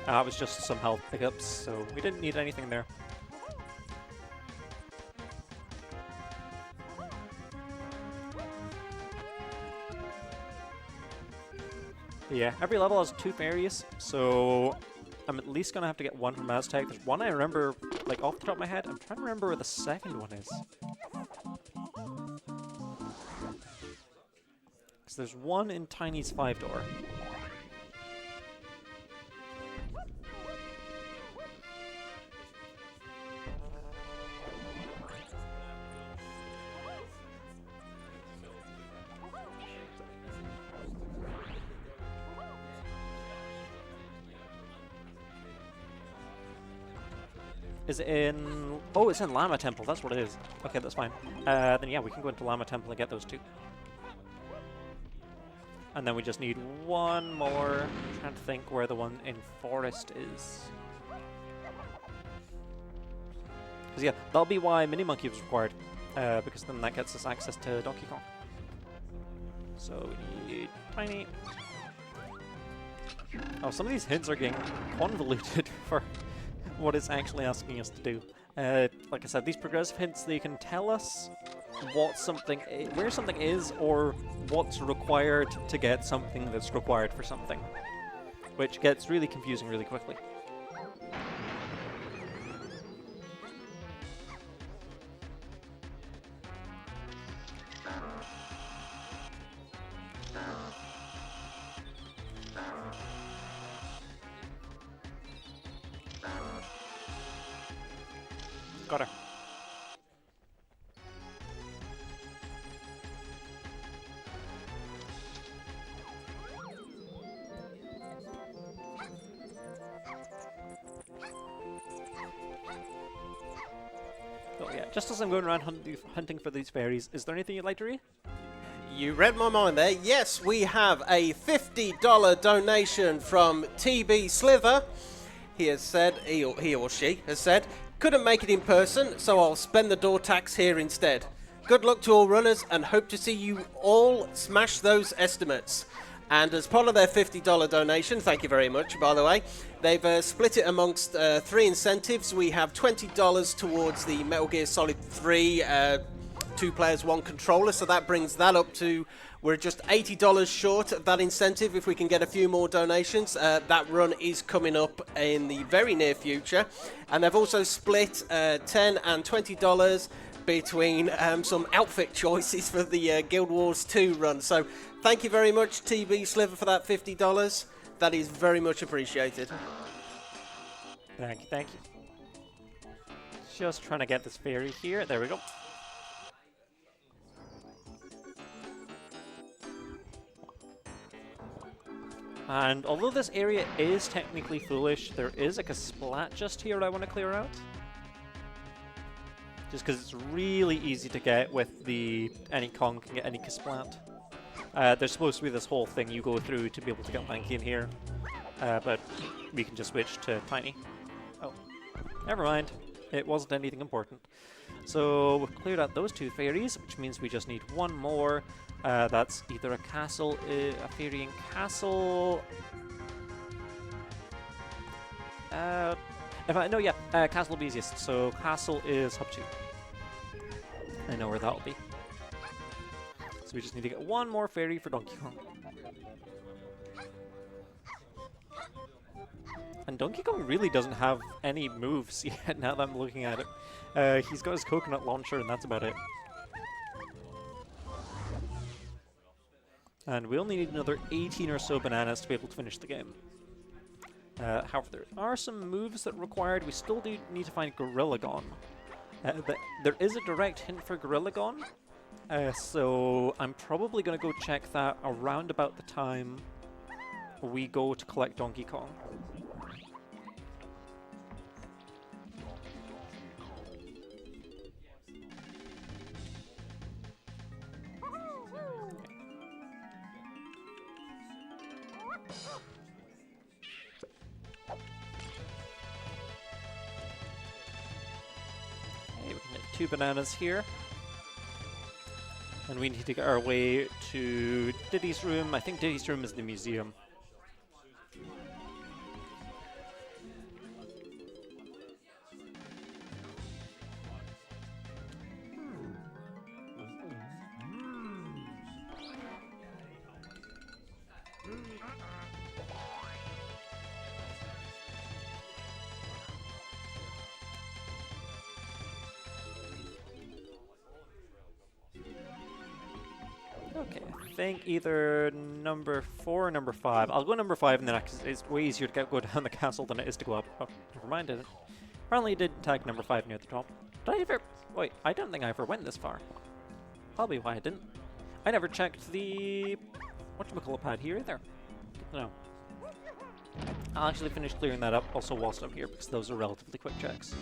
It was just some health pickups, so we didn't need anything there. But yeah, every level has 2 fairies, so I'm at least gonna have to get one from Aztec. There's one I remember, like, off the top of my head. I'm trying to remember where the second one is. Because there's one in Tiny's 5-door. Is it in... Oh, it's in Llama Temple. That's what it is. Okay, that's fine. Then yeah, we can go into Llama Temple and get those 2. And then we just need one more. I'm trying to think where the one in Forest is. Because yeah, that'll be why Mini Monkey was required. Because then that gets us access to Donkey Kong. So we need Tiny. Oh, some of these hints are getting convoluted for what it's actually asking us to do. like I said, these progressive hints, they can tell us what something, where something is, or what's required to get something that's required for something, which gets really confusing really quickly. Got her. Oh yeah, just as I'm going around hunting for these fairies, is there anything you'd like to read? You read my mind there. Yes, we have a $50 donation from TB Sliver. He has said, he or she has said, couldn't make it in person, so I'll spend the door tax here instead. Good luck to all runners and hope to see you all smash those estimates. And as part of their $50 donation, thank you very much, by the way, they've split it amongst 3 incentives. We have $20 towards the Metal Gear Solid 3 2 players, 1 controller, so that brings that up to, we're just $80 short of that incentive if we can get a few more donations. That run is coming up in the very near future. And they've also split $10 and $20 between some outfit choices for the Guild Wars 2 run. So thank you very much, TB Sliver, for that $50. That is very much appreciated. Thank you, thank you. Just trying to get this fairy here. There we go. And although this area is technically foolish, there is like a splat just here I want to clear out. Just because it's really easy to get with the any Kong can get any Kasplat. There's supposed to be this whole thing you go through to be able to get Lanky in here, but we can just switch to Tiny. Oh, never mind. It wasn't anything important. So we've cleared out those 2 fairies, which means we just need 1 more. That's either a castle, a fairy in castle. Castle will be easiest. So castle is hub 2. I know where that'll be. So we just need to get 1 more fairy for Donkey Kong. And Donkey Kong really doesn't have any moves yet, now that I'm looking at it. He's got his coconut launcher and that's about it. And we only need another 18 or so bananas to be able to finish the game. However, there are some moves that are required. We still do need to find Gorilla Gon. There is a direct hint for Gorilla Gon, so I'm probably going to go check that around about the time we go to collect Donkey Kong. Okay, we can get 2 bananas here. And we need to get our way to Diddy's room. I think Diddy's room is the museum. Okay, I think either number 4 or number 5. I'll go number 5, and then it's way easier to go down the castle than it is to go up. Oh, never mind, didn't. Apparently I did tag number 5 near the top. Did I ever... Wait, I don't think I ever went this far. Probably why I didn't. I never checked the... whatchamacallit pad here either. No. I'll actually finish clearing that up also whilst I'm here, because those are relatively quick checks.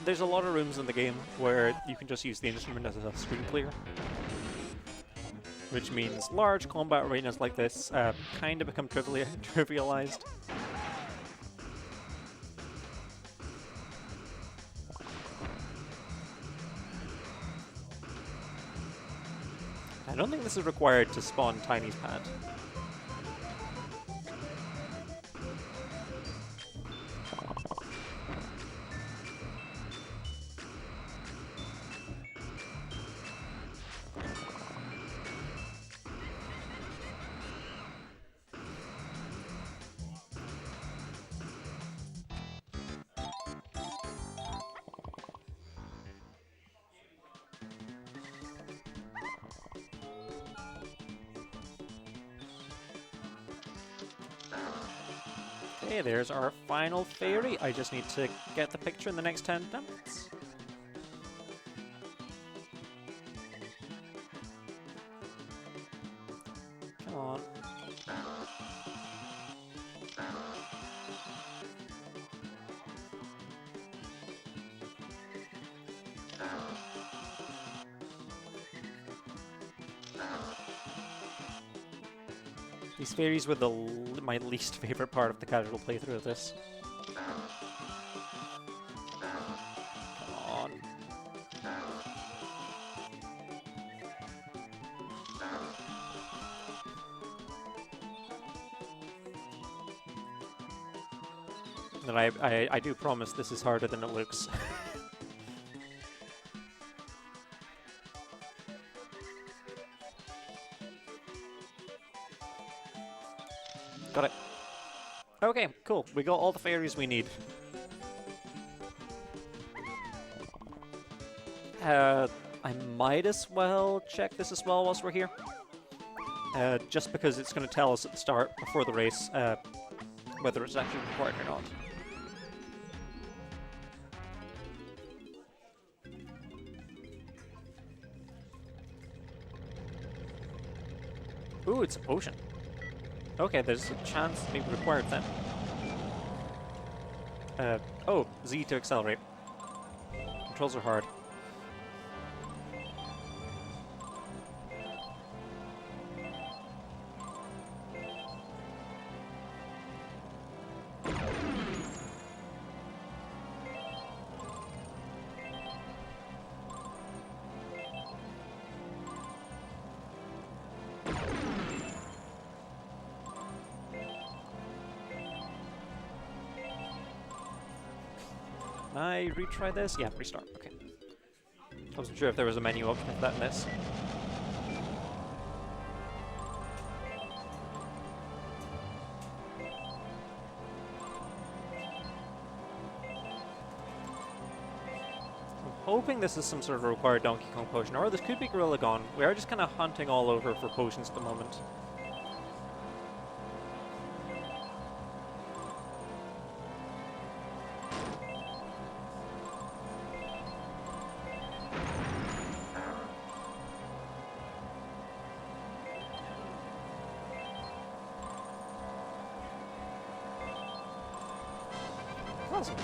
There's a lot of rooms in the game where you can just use the instrument as a screen clear. Which means large combat arenas like this kind of become trivialized. I don't think this is required to spawn Tiny's pad. Okay, there's our final fairy. I just need to get the picture in the next 10 minutes. Come on. These fairies were my least favorite part of the casual playthrough of this. Come on. And I do promise this is harder than it looks. Got it. Okay, cool. We got all the fairies we need. I might as well check this as well whilst we're here. Just because it's going to tell us at the start, before the race, whether it's actually required or not. Ooh, it's a potion. Okay, there's a chance it may be required then. Oh, Z to accelerate. Controls are hard. Can I retry this? Yeah, restart. Okay. I wasn't sure if there was a menu option for that in this. I'm hoping this is some sort of a required Donkey Kong potion, or this could be Gorilla Gone. We are just kind of hunting all over for potions at the moment. Awesome.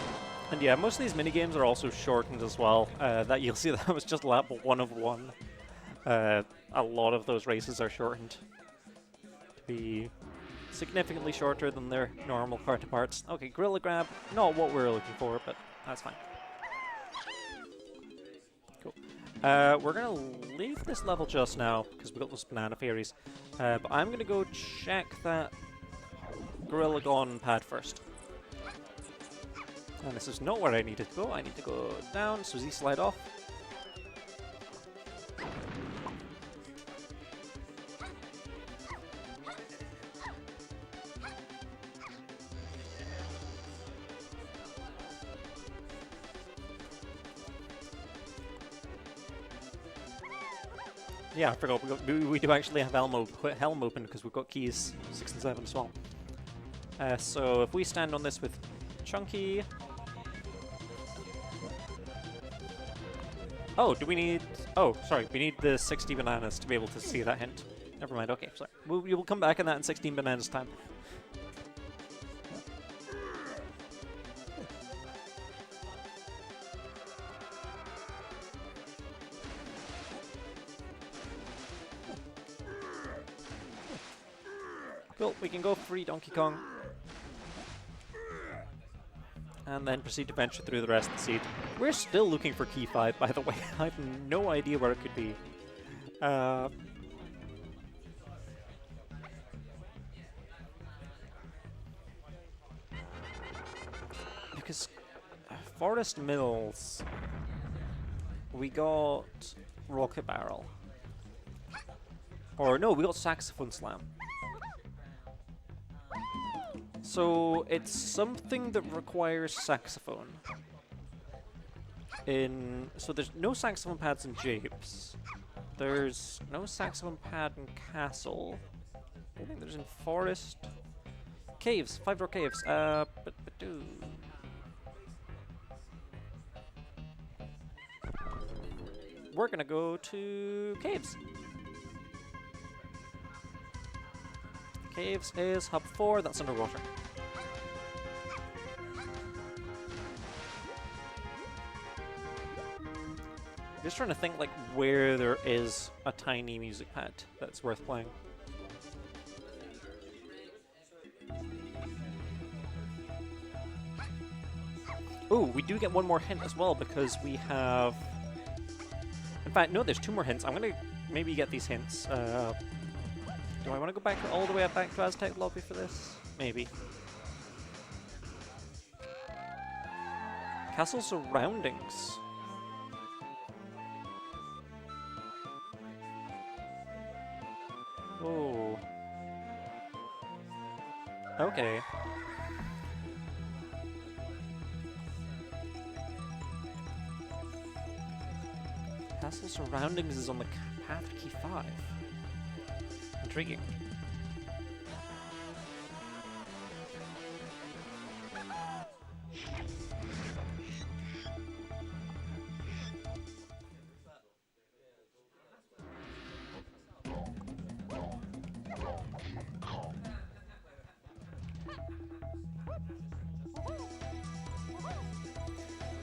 And yeah, most of these minigames are also shortened as well. That you'll see that was just lap 1 of 1. A lot of those races are shortened to be significantly shorter than their normal counterparts. Okay, Gorilla Grab, not what we're looking for, but that's fine. Cool. We're gonna leave this level just now because we got those banana fairies. But I'm gonna go check that Gorilla Gone pad first. And this is not where I needed to go. I need to go down, so Z slide off. Yeah, I forgot. We do actually have Helm open because we've got keys 6 and 7 as well. So if we stand on this with Chunky. Oh, do we need... Oh, sorry, we need the 60 bananas to be able to see that hint. Never mind, okay, sorry. We will come back on that in 16 bananas time. Cool, we can go free Donkey Kong. And then proceed to venture through the rest of the seed. We're still looking for key 5, by the way. I have no idea where it could be. because Forest Mills, we got Rocket Barrel. Or no, we got Saxophone Slam. So it's something that requires saxophone. So there's no saxophone pads in Japes. There's no saxophone pad in Castle. I think there's in Forest. Caves, 5-door caves. We're gonna go to Caves. Caves is hub 4, that's underwater. Just trying to think like where there is a tiny music pad that's worth playing. Oh, we do get one more hint as well because we have... In fact, no, there's 2 more hints. I'm going to maybe get these hints. Do I want to go back all the way back to Aztec Lobby for this? Maybe. Castle surroundings. Oh. Okay. Castle surroundings is on the path to key 5. Intriguing.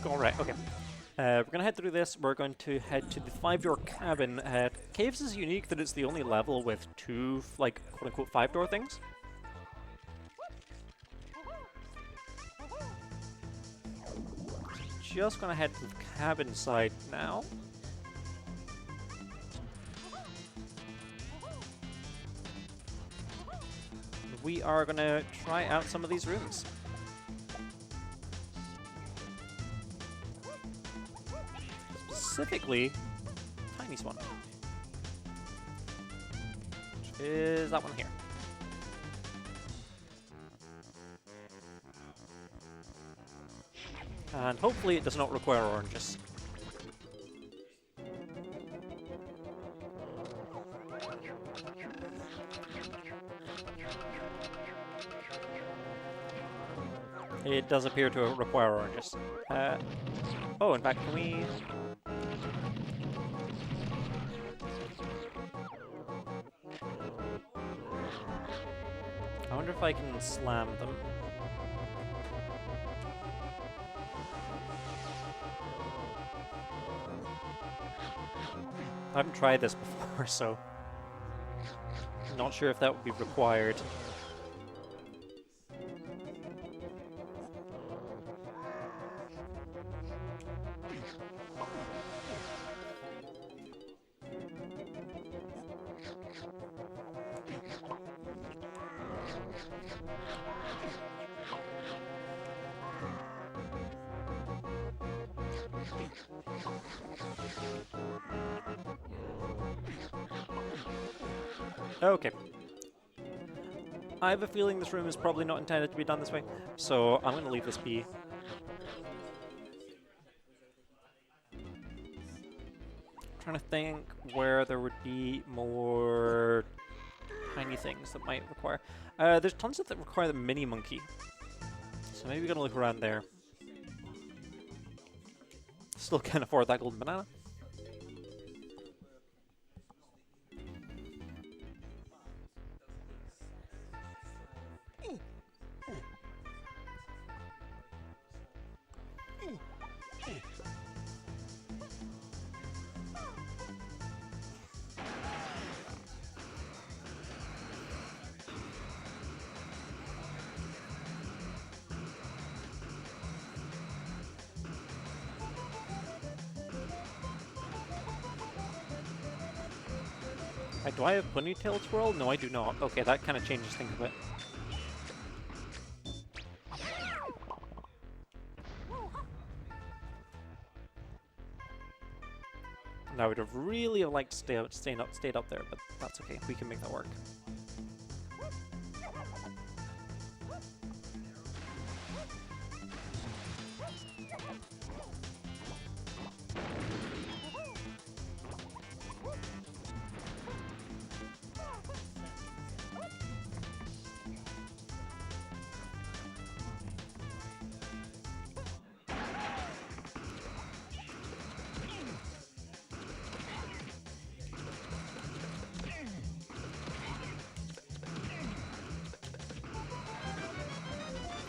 Alright, okay. We're going to head through this. We're going to head to the 5-door cabin. Caves is unique that it's the only level with 2, like, quote-unquote 5-door things. Just going to head to the cabin side now. We are going to try out some of these rooms. Specifically, tiny one, which is that one here. And hopefully it does not require oranges. It does appear to require oranges. Oh, in fact, can we... I wonder if I can slam them. I haven't tried this before, so I'm not sure if that would be required. Okay. I have a feeling this room is probably not intended to be done this way, so I'm going to leave this be. Trying to think where there would be more tiny things that might require. There's tons of that require the mini monkey, so maybe we're going to look around there. Still can't afford that golden banana. Do I have Ponytail Twirl? No, I do not. Okay, that kind of changes things a bit. And I would have really liked to stayed up there, but that's okay. We can make that work.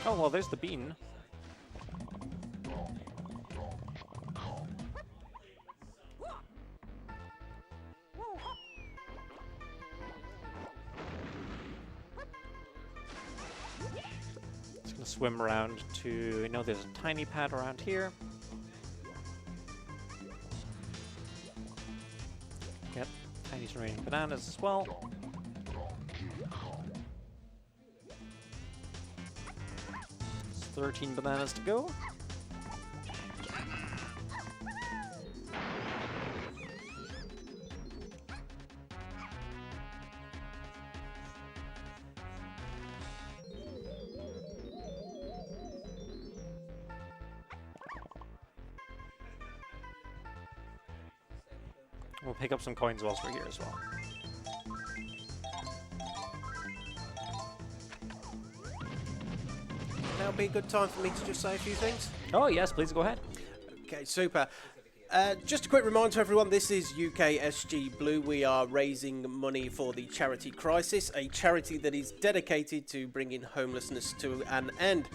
Oh, well, there's the bean. Just gonna swim around to... I know there's a tiny pad around here. Get tiny remaining bananas as well. It's 13 bananas to go. We'll pick up some coins whilst we're here as well. That'll be a good time for me to just say a few things. Oh yes, please go ahead. Okay, super. Just a quick reminder to everyone, this is UKSG Blue. We are raising money for the charity Crisis, a charity that is dedicated to bringing homelessness to an end.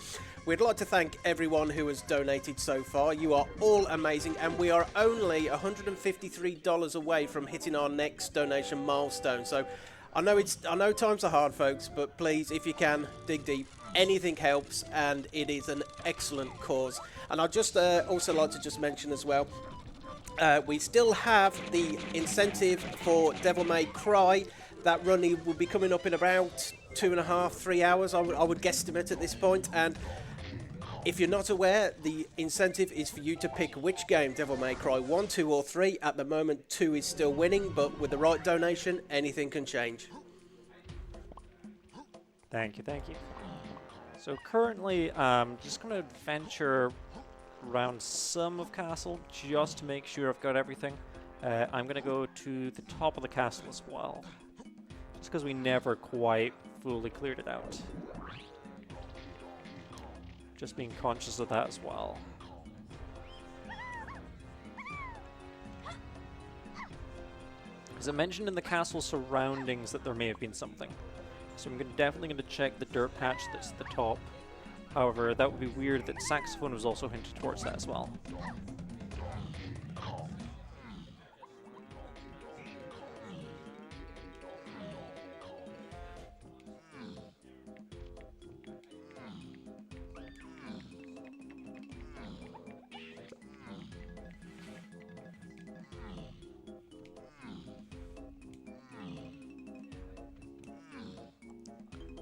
We'd like to thank everyone who has donated so far. You are all amazing, and we are only $153 away from hitting our next donation milestone. So I know times are hard, folks, but please, if you can, dig deep. Anything helps, and it is an excellent cause. And I'd just also like to just mention as well, we still have the incentive for Devil May Cry. That run will be coming up in about 2.5, 3 hours, I would guesstimate at this point. And if you're not aware, the incentive is for you to pick which game, Devil May Cry 1, 2 or 3. At the moment, 2 is still winning, but with the right donation, anything can change. Thank you, thank you. So currently, just going to venture around some of Castle just to make sure I've got everything. I'm going to go to the top of the castle as well, just because we never quite fully cleared it out. Just being conscious of that as well. As I mentioned in the castle surroundings that there may have been something. So I'm definitely going to check the dirt patch that's at the top. However, that would be weird that saxophone was also hinted towards that as well.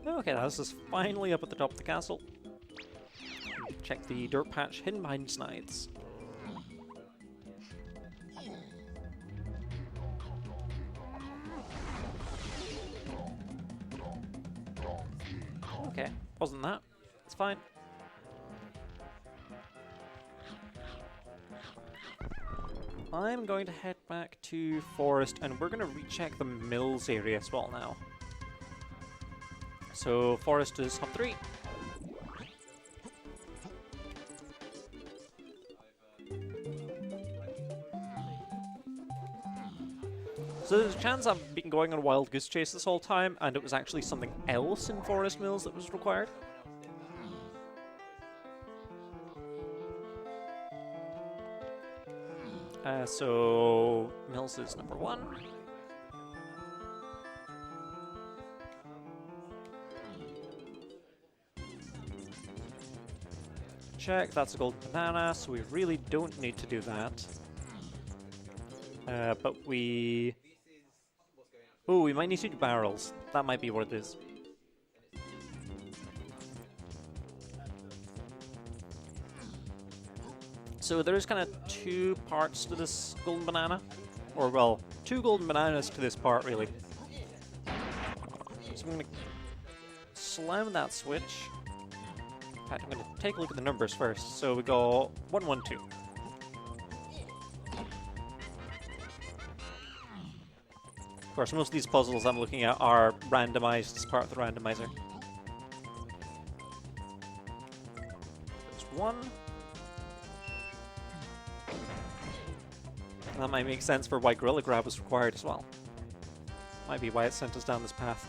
Okay, now this is finally up at the top of the castle. Check the dirt patch hidden behind snides. Okay, wasn't that. It's fine. I'm going to head back to Forest, and we're going to recheck the mills area as well now. So, Forest is hub 3. So there's a chance I've been going on a wild goose chase this whole time, and it was actually something else in Forest Mills that was required. So, Mills is number 1. Check, that's a golden banana, so we really don't need to do that. But we... Ooh, we might need to do barrels. That might be what it is. So there's kind of 2 parts to this golden banana. Or, well, 2 golden bananas to this part, really. So I'm going to slam that switch. In fact, I'm going to take a look at the numbers first. So we go 1, 1, 2. Of course, most of these puzzles I'm looking at are randomized as part of the randomizer. There's 1. That might make sense for why Gorilla Grab was required as well. Might be why it sent us down this path.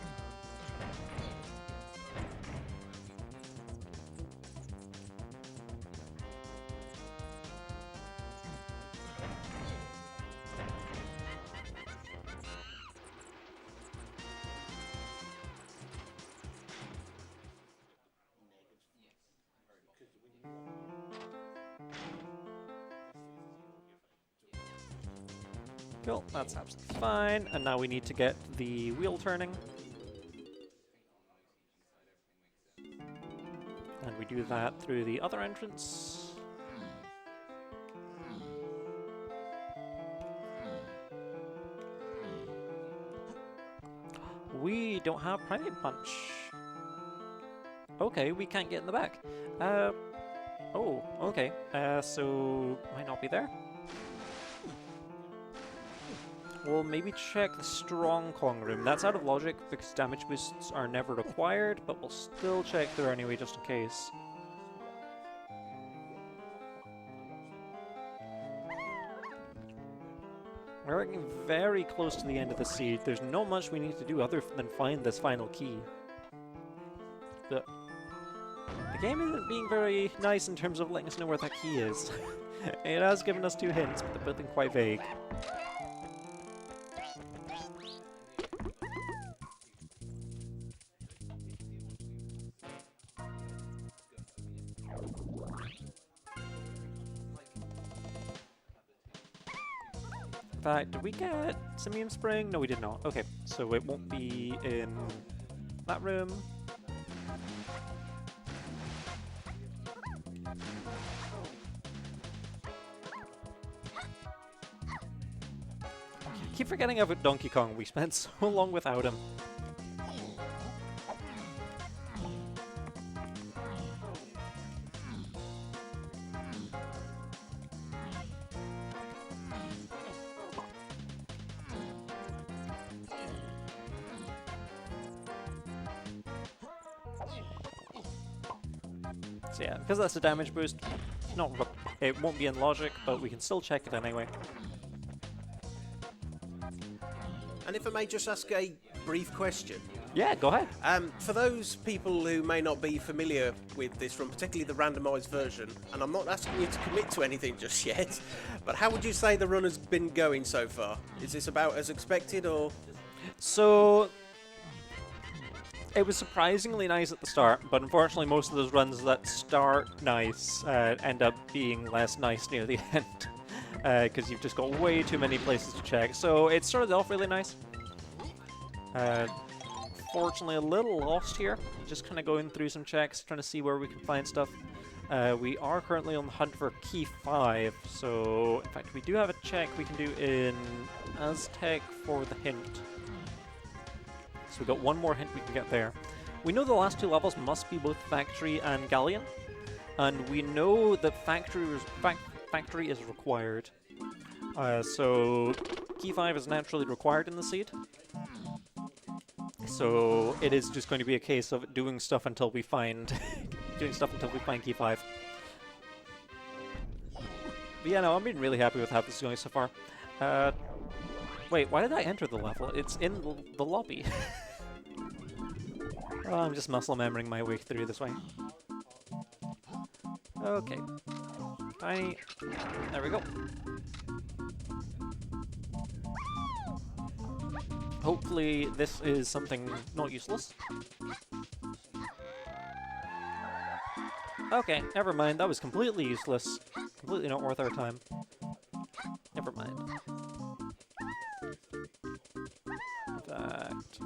Cool, that's absolutely fine. And now we need to get the wheel turning. And we do that through the other entrance. We don't have Primate Punch. Okay, we can't get in the back. Oh, okay. So might not be there. We'll maybe check the Strong Kong room. That's out of logic because damage boosts are never required, but we'll still check there anyway just in case. We're getting very close to the end of the seed. There's not much we need to do other than find this final key. But the game isn't being very nice in terms of letting us know where that key is. It has given us 2 hints, but they're both quite vague. In fact, did we get Simian Spring? No, we did not. Okay, so it won't be in that room. I keep forgetting about Donkey Kong. We spent so long without him. So yeah, because that's a damage boost, it won't be in logic, but we can still check it anyway. And if I may just ask a brief question. Yeah, go ahead. For those people who may not be familiar with this run, particularly the randomised version, and I'm not asking you to commit to anything just yet, but how would you say the run has been going so far? Is this about as expected, or...? So it was surprisingly nice at the start, but unfortunately most of those runs that start nice end up being less nice near the end. Because you've just got way too many places to check. So it started off really nice. Fortunately a little lost here. Just kind of going through some checks, trying to see where we can find stuff. We are currently on the hunt for key 5. So in fact we do have a check we can do in Aztec for the hint. So we've got one more hint we can get there. We know the last 2 levels must be both Factory and Galleon. And we know that Factory is required. So key 5 is naturally required in the seed. So it is just going to be a case of doing stuff until we find key 5. But yeah, no, I'm being really happy with how this is going so far. Wait, why did I enter the level? It's in the lobby. Oh, I'm just muscle memorying my way through this way. Okay. Tiny. There we go. Hopefully this is something not useless. Okay, never mind. That was completely useless. Completely not worth our time. Never mind. In fact...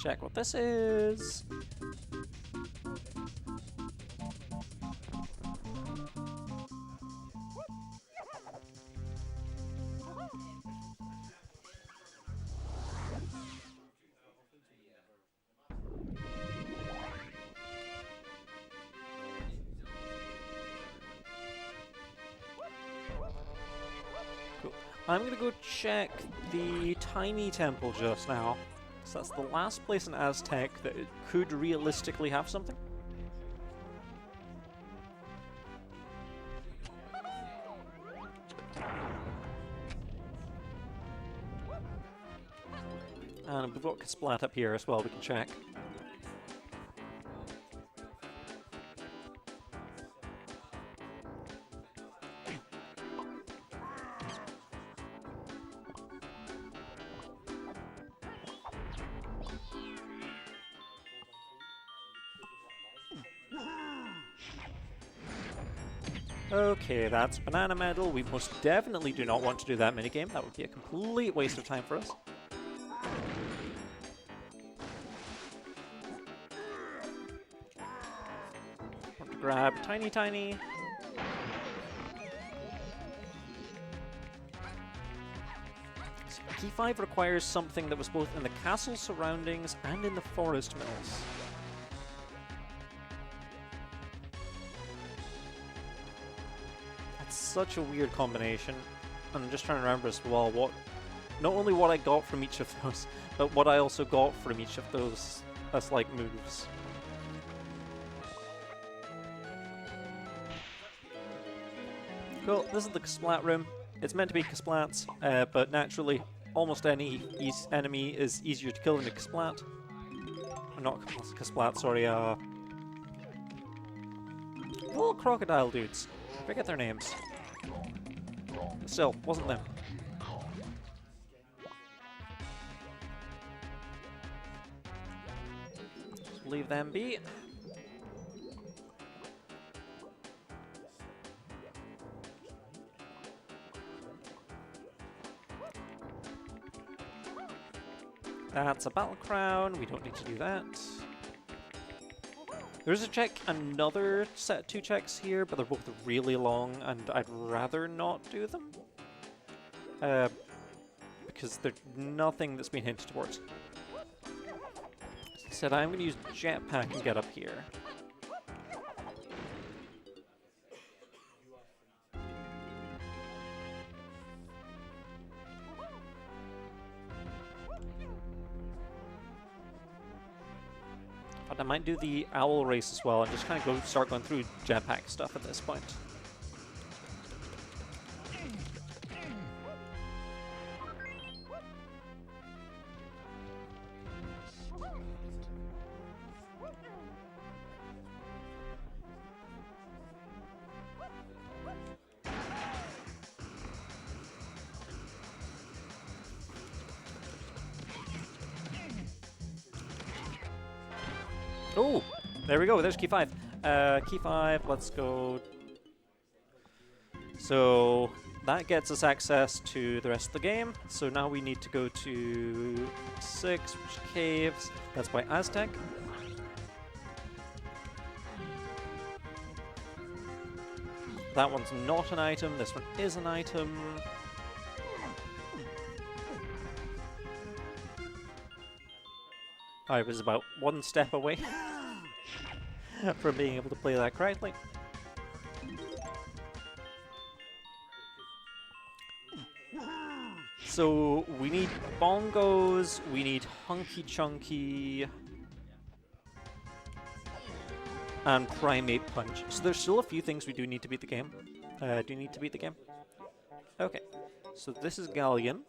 check what this is. Cool. I'm gonna go check the tiny temple just now. So that's the last place in Aztec that it could realistically have something. And we've got Kasplat up here as well, we can check. Okay, that's banana medal. We most definitely do not want to do that minigame. That would be a complete waste of time for us. Want to grab tiny. So key 5 requires something that was both in the castle surroundings and in the forest mills. Such a weird combination. I'm just trying to remember as well not only what I got from each of those, but what I also got from each of those as like moves. Cool, this is the Kasplat room. It's meant to be Kasplats, but naturally almost any enemy is easier to kill than a Kasplat. Not Kasplat, sorry, little crocodile dudes. I forget their names. Still, wasn't them. Just leave them be. That's a battle crown. We don't need to do that. There's a check, another set of 2 checks here, but they're both really long, and I'd rather not do them. Because there's nothing that's been hinted towards. As I said, I'm going to use jetpack and get up here. But I might do the owl race as well and just kind of start going through jetpack stuff at this point. Oh, there we go. There's key 5. Key 5, let's go. So that gets us access to the rest of the game. So now we need to go to 6, which is caves. That's by Aztec. That one's not an item. This one is an item. I was about 1 step away from being able to play that correctly. So we need bongos, we need hunky chunky, and primate punch. So there's still a few things we do need to beat the game. Do you need to beat the game? Okay, so this is Galleon.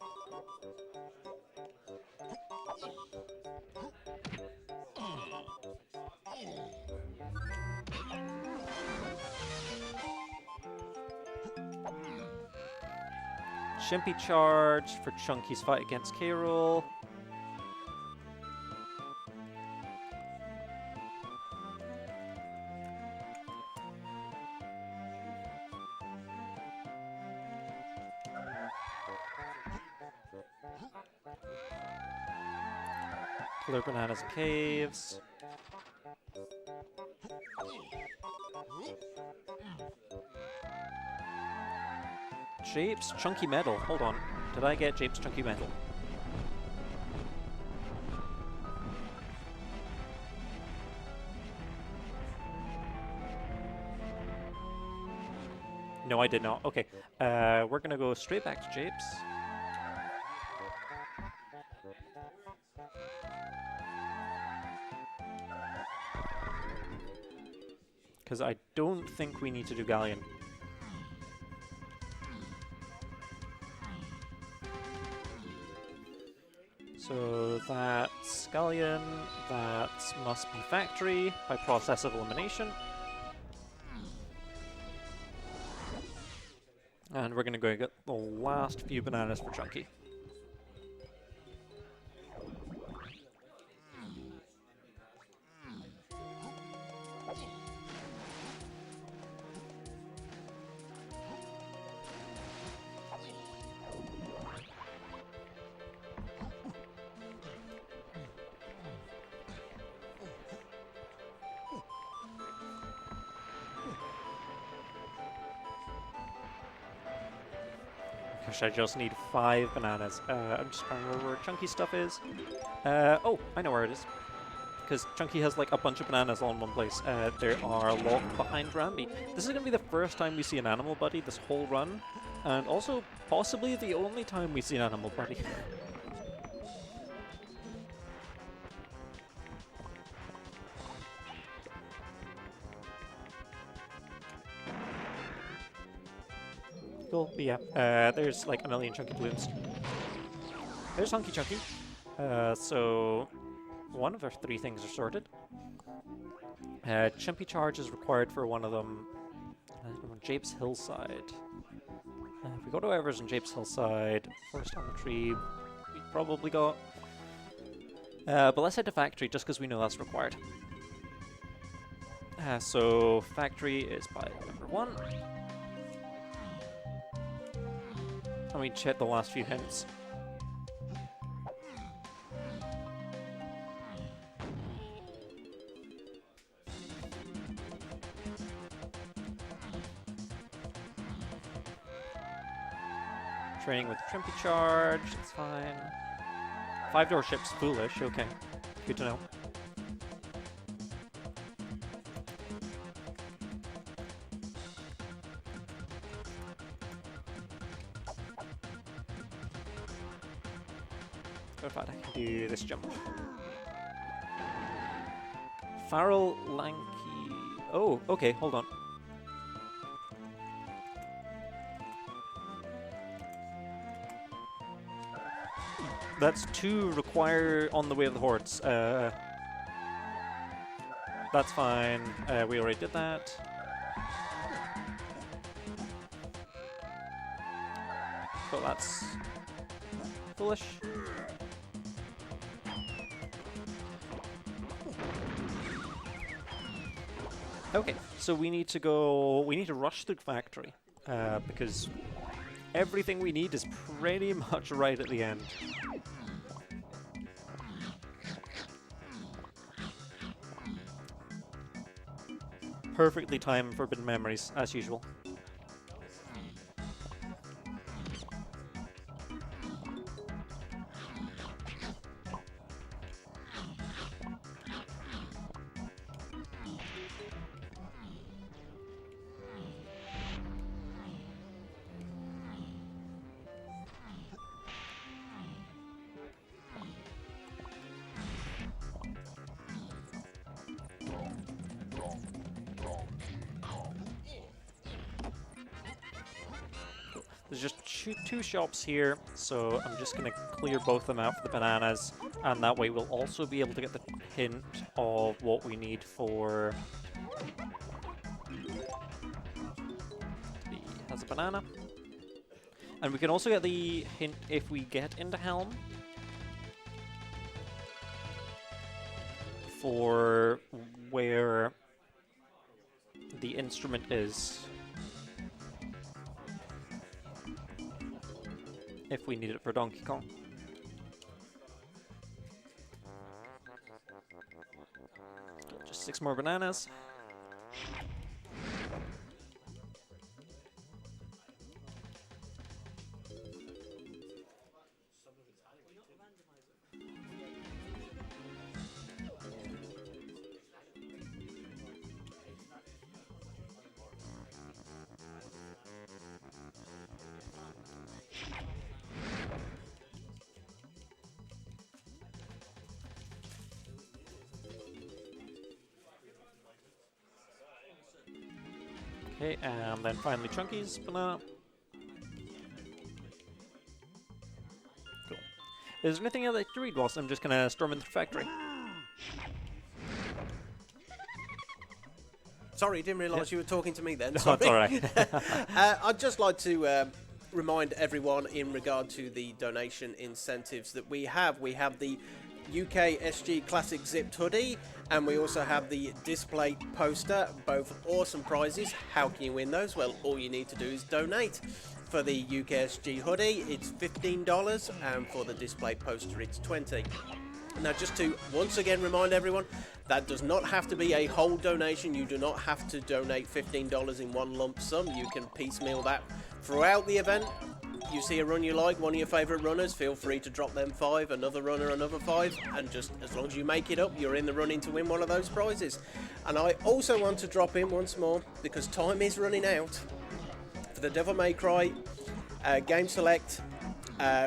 Chimpy charge for Chunky's fight against K-Rool. Clear bananas and caves. Japes Chunky Metal. Hold on. Did I get Japes Chunky Metal? No, I did not. Okay. We're gonna go straight back to Japes. Because I don't think we need to do Galleon. So that's Galleon, that must be Factory by process of elimination. And we're gonna go get the last few bananas for Chunky. I just need 5 bananas. I'm just trying to remember where Chunky stuff is. Oh, I know where it is. Because Chunky has like a bunch of bananas all in one place. They are locked behind Rambi. This is going to be the first time we see an animal buddy this whole run. And also possibly the only time we see an animal buddy. Cool, but yeah, there's like a million Chunky balloons. There's Hunky Chunky. So one of our 3 things are sorted. Chimpy Charge is required for one of them. Japes Hillside. If we go to Evers and Japes Hillside, first on the tree, we probably got. But let's head to Factory just because we know that's required. So Factory is by number 1. And we check the last few hints. Training with Trimpy Charge, it's fine. 5-door ship's foolish, okay. Good to know. In fact, I can do this jump. Farrell Lanky. Oh, okay, hold on. That's 2 require on the way of the hordes. That's fine. We already did that. So that's foolish. Okay, so we need to rush through Factory, because everything we need is pretty much right at the end. Perfectly timed Forbidden Memories, as usual. There's just 2 shops here, so I'm just going to clear both of them out for the bananas, and that way we'll also be able to get the hint of what we need for... He has a banana. And we can also get the hint if we get into Helm for where the instrument is. If we need it for Donkey Kong. 6 more bananas. Okay, and then finally Chunky's banana. Cool. Is there anything I'd like to read whilst I'm just gonna storm into the factory? Sorry, didn't realise you were talking to me then. No, Sorry. it's alright. I'd just like to remind everyone in regard to the donation incentives that we have. We have the UKSG Classic Zipped Hoodie, and we also have the display poster, both awesome prizes. How can you win those? Well, all you need to do is donate. For the UKSG hoodie, it's $15, and for the display poster, it's $20. Now, just to once again remind everyone, that does not have to be a whole donation. You do not have to donate $15 in one lump sum. You can piecemeal that throughout the event. You see a run you like, one of your favourite runners, feel free to drop them 5, another runner another 5, and just as long as you make it up, you're in the running to win one of those prizes. And I also want to drop in once more, because time is running out, for the Devil May Cry Game Select.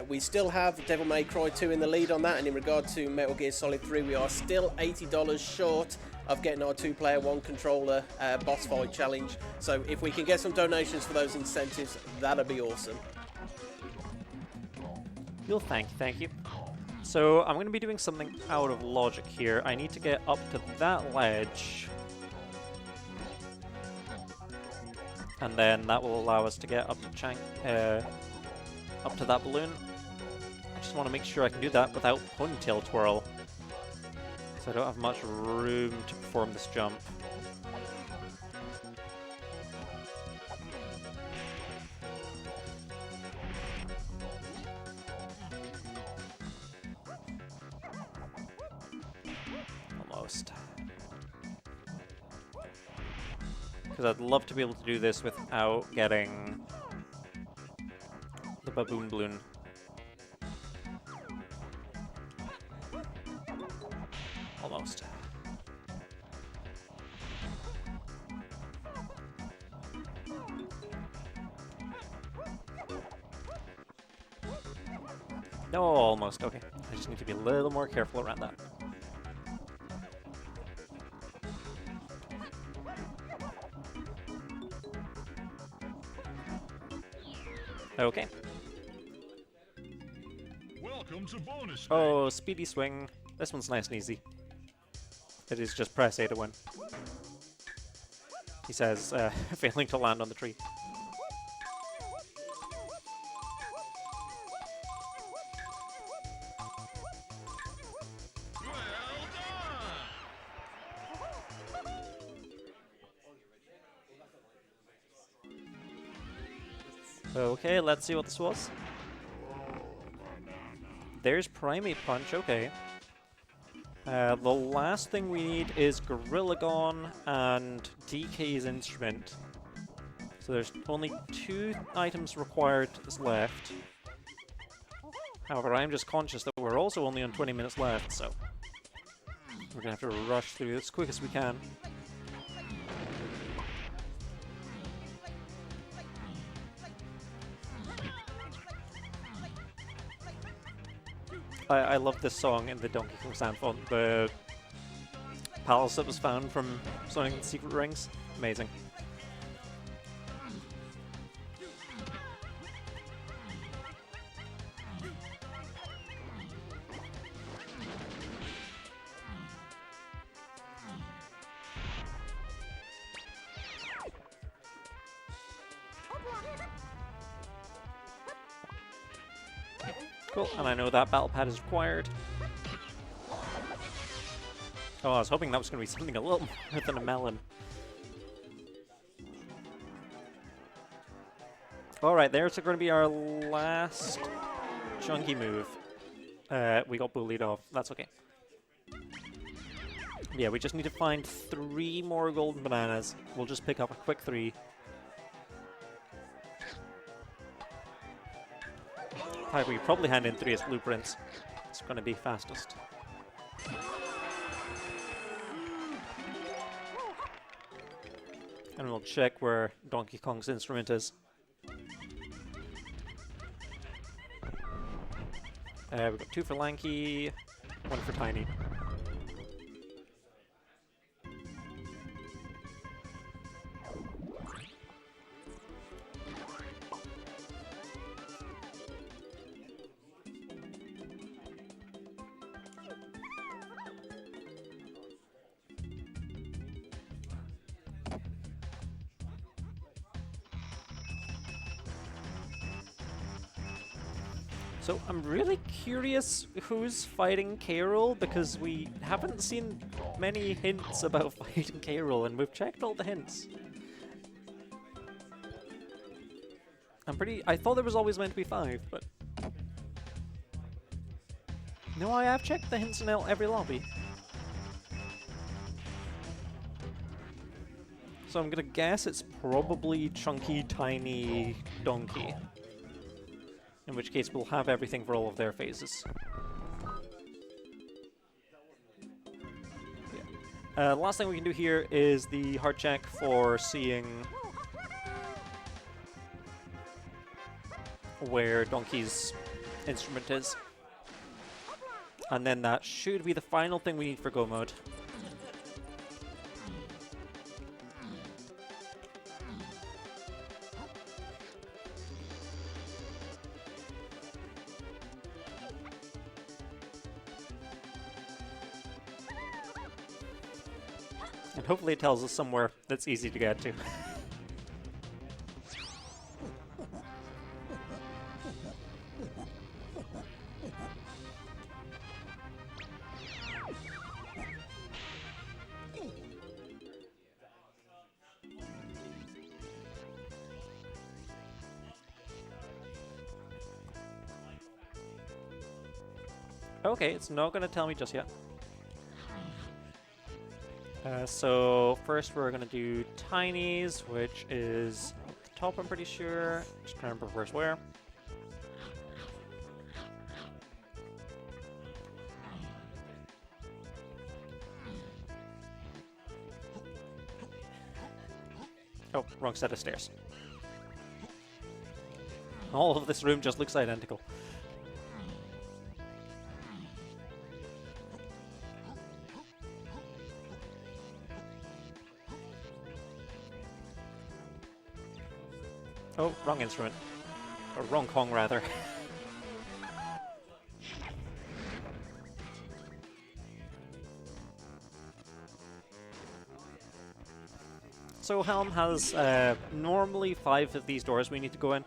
We still have Devil May Cry 2 in the lead on that, and in regard to Metal Gear Solid 3, we are still $80 short of getting our 2-player, 1-controller boss fight challenge. So if we can get some donations for those incentives, that'd be awesome. You'll thank you. So I'm going to be doing something out of logic here. I need to get up to that ledge. And then that will allow us to get up to up to that balloon. I just want to make sure I can do that without ponytail twirl. So I don't have much room to perform this jump. Almost. Because I'd love to be able to do this without getting the baboon balloon. Almost. No, almost. Okay. I just need to be a little more careful around that. Okay. Welcome to bonus. Oh, speedy swing. This one's nice and easy. It is just press A to win. He says, failing to land on the tree. Okay, let's see what this was. There's Primate Punch, okay. The last thing we need is Gorillagon and DK's Instrument. So there's only 2 items required that's left. However, I'm just conscious that we're also only on 20 minutes left, so we're gonna have to rush through this as quick as we can. I love this song in the Donkey Kong sound font. The palace that was found from Sonic and the Secret Rings. Amazing. Cool, and I know that battle pad is required. Oh, I was hoping that was going to be something a little more than a melon. Alright, there's going to be our last chunky move. We got bullied off. That's okay. Yeah, we just need to find 3 more golden bananas. We'll just pick up a quick 3. In fact, we could probably hand in 3 as blueprints. It's going to be fastest. And we'll check where Donkey Kong's instrument is. We've got 2 for Lanky, 1 for Tiny. So I'm really curious who's fighting K. Rool, because we haven't seen many hints about fighting K. Rool, and we've checked all the hints. I thought there was always meant to be 5, but... No, I have checked the hints in every lobby. So I'm gonna guess it's probably Chunky, Tiny, Donkey. In which case we'll have everything for all of their phases. Yeah. Last thing we can do here is the heart check for seeing where Donkey's instrument is. And then that should be the final thing we need for Go mode. And hopefully it tells us somewhere that's easy to get to. Okay, it's not going to tell me just yet. So first we're going to do Tinies, which is at the top, I'm pretty sure. Just trying to remember where's where. Oh, wrong set of stairs. All of this room just looks identical. Oh, wrong instrument. Or wrong Kong, rather. So Helm has normally 5 of these doors we need to go in.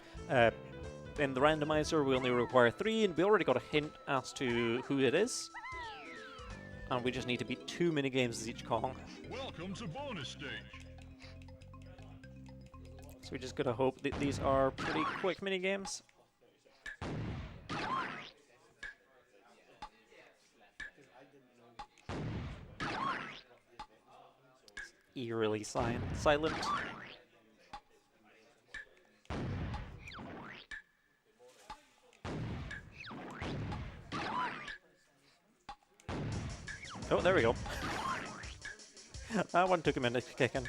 In the randomizer we only require 3, and we already got a hint as to who it is. And we just need to beat 2 minigames as each Kong. Welcome to bonus stage. So we just gotta hope that these are pretty quick minigames. Eerily silent. Oh, there we go. That one took a minute to kick in.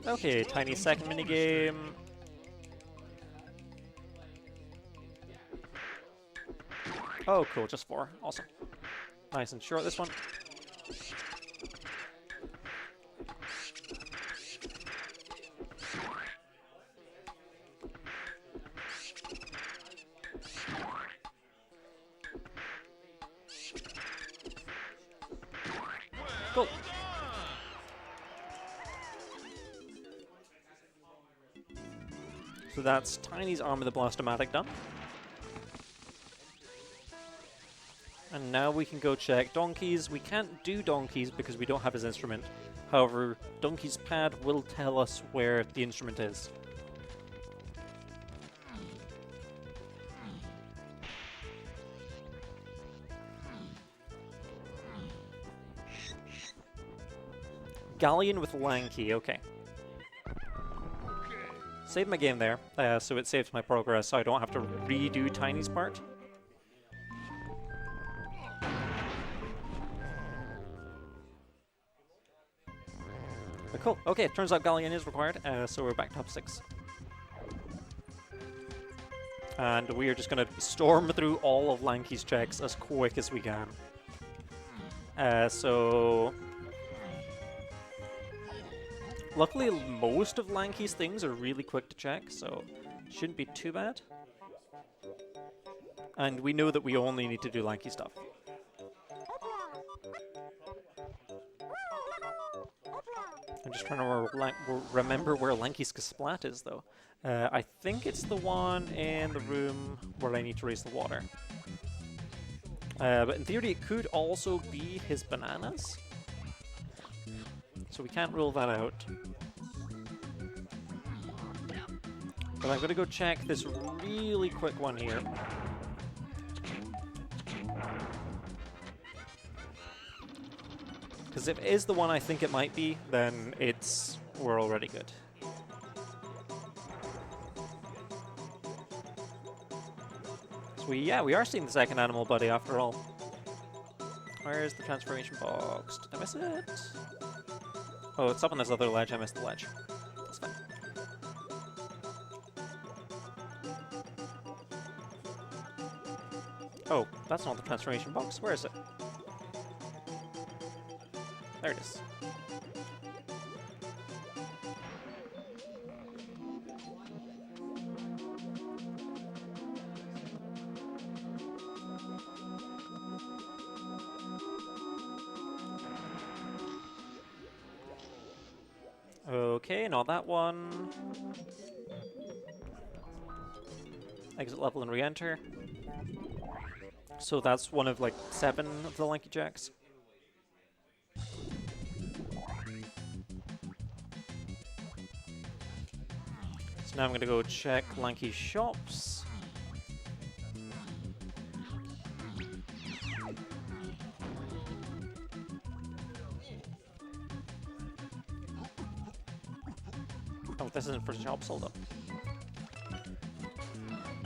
Okay, tiny second minigame. Oh, cool, just 4. Awesome. Nice and short, this one. Cool. So that's Tiny's Arm of the Blastomatic done. And now we can go check Donkey's. We can't do Donkey's because we don't have his instrument. However, Donkey's pad will tell us where the instrument is. Galleon with Lanky, okay. Saved my game there, so it saves my progress so I don't have to redo Tiny's part. But cool, okay, it turns out Galleon is required, so we're back to top 6. And we are just going to storm through all of Lanky's checks as quick as we can. Luckily, most of Lanky's things are really quick to check, so shouldn't be too bad. And we know that we only need to do Lanky stuff. I'm just trying to remember where Lanky's Splat is, though. I think it's the one in the room where I need to raise the water. But in theory, it could also be his bananas. So we can't rule that out. But I'm going to go check this really quick one here. Because if it is the one I think it might be, then we're already good. So we are seeing the second animal buddy after all. Where's the transformation box? Did I miss it? Oh, it's up on this other ledge. I missed the ledge. That's fine. Oh, that's not the transformation box. Where is it? There it is. Okay, not that one. Exit level and re-enter. So that's one of like 7 of the Lanky Jacks. So now I'm going to go check Lanky shops. Oh, this isn't for shops, hold up.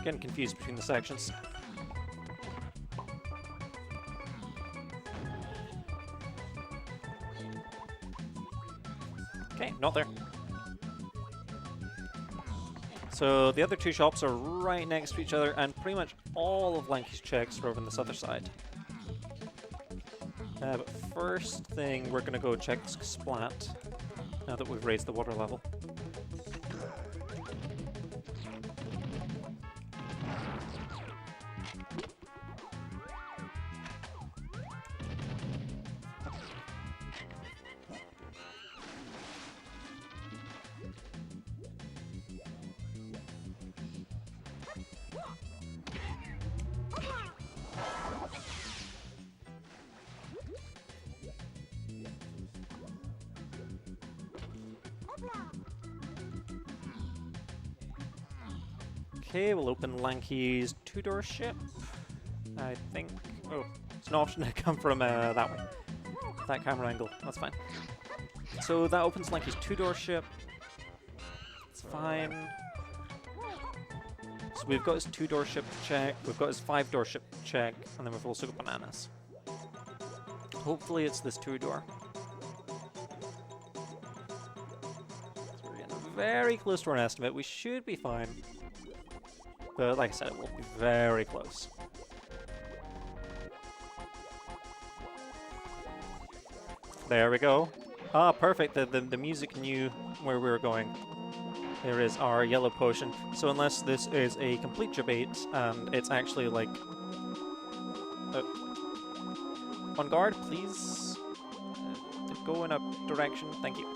Getting confused between the sections. Okay, not there. So the other 2 shops are right next to each other, and pretty much all of Lanky's checks are over on this other side. But first thing, we're going to go check Splat, now that we've raised the water level. Okay, we'll open Lanky's 2-door ship. I think... Oh, it's an option to come from that way. That camera angle. That's fine. So that opens Lanky's 2-door ship. It's fine. So we've got his 2-door ship to check, we've got his 5-door ship to check, and then we've also got bananas. Hopefully it's this 2-door. So we're getting very close to our estimate. We should be fine. But like I said, it will be very close. There we go. Ah, perfect. The music knew where we were going. There is our yellow potion. So unless this is a complete debate, and it's actually like... on guard, please. Go in a direction. Thank you.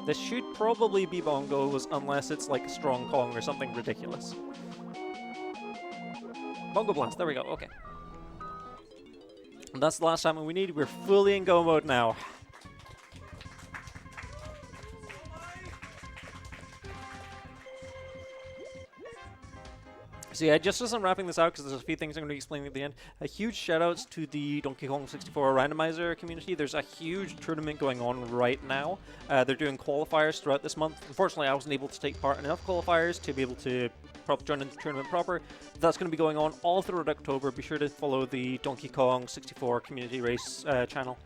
This should probably be bongos unless it's like Strong Kong or something ridiculous. Bongo Blast, there we go, okay. And that's the last time we need. We're fully in go mode now. So yeah, just as I'm wrapping this out, because there's a few things I'm going to be explaining at the end, a huge shout-outs to the Donkey Kong 64 Randomizer community. There's a huge tournament going on right now. They're doing qualifiers throughout this month. Unfortunately, I wasn't able to take part in enough qualifiers to be able to join in the tournament proper. That's going to be going on all throughout October. Be sure to follow the Donkey Kong 64 Community Race channel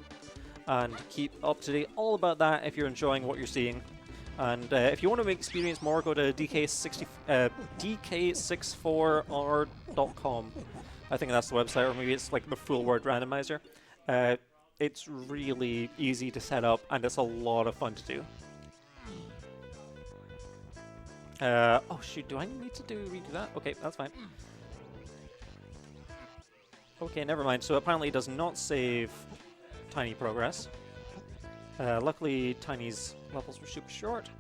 and keep up to date all about that if you're enjoying what you're seeing. And if you want to experience more, go to dk64r.com. I think that's the website, or maybe it's like the full word randomizer. It's really easy to set up, and it's a lot of fun to do. Oh shoot, do I need to redo that? Okay, that's fine. Okay, never mind. So apparently it does not save Tiny progress. Luckily, Tiny's levels were super short.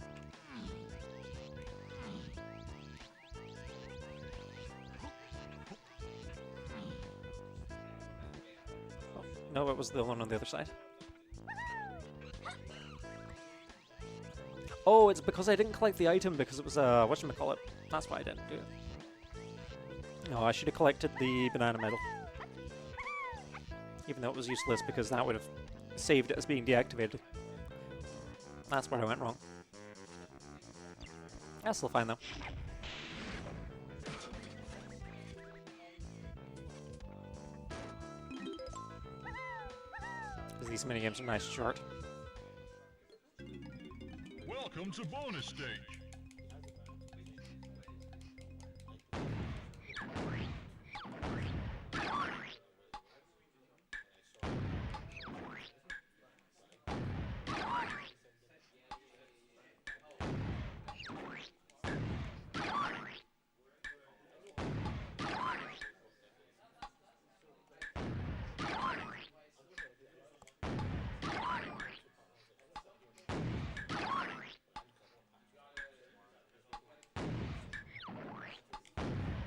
Oh, no, it was the one on the other side. Oh, it's because I didn't collect the item because it was whatchamacallit. That's why I didn't do it. No, I should have collected the banana medal. Even though it was useless because that would have saved it as being deactivated. That's where I went wrong. That's still fine though. Because these minigames are nice and short. Welcome to bonus stage.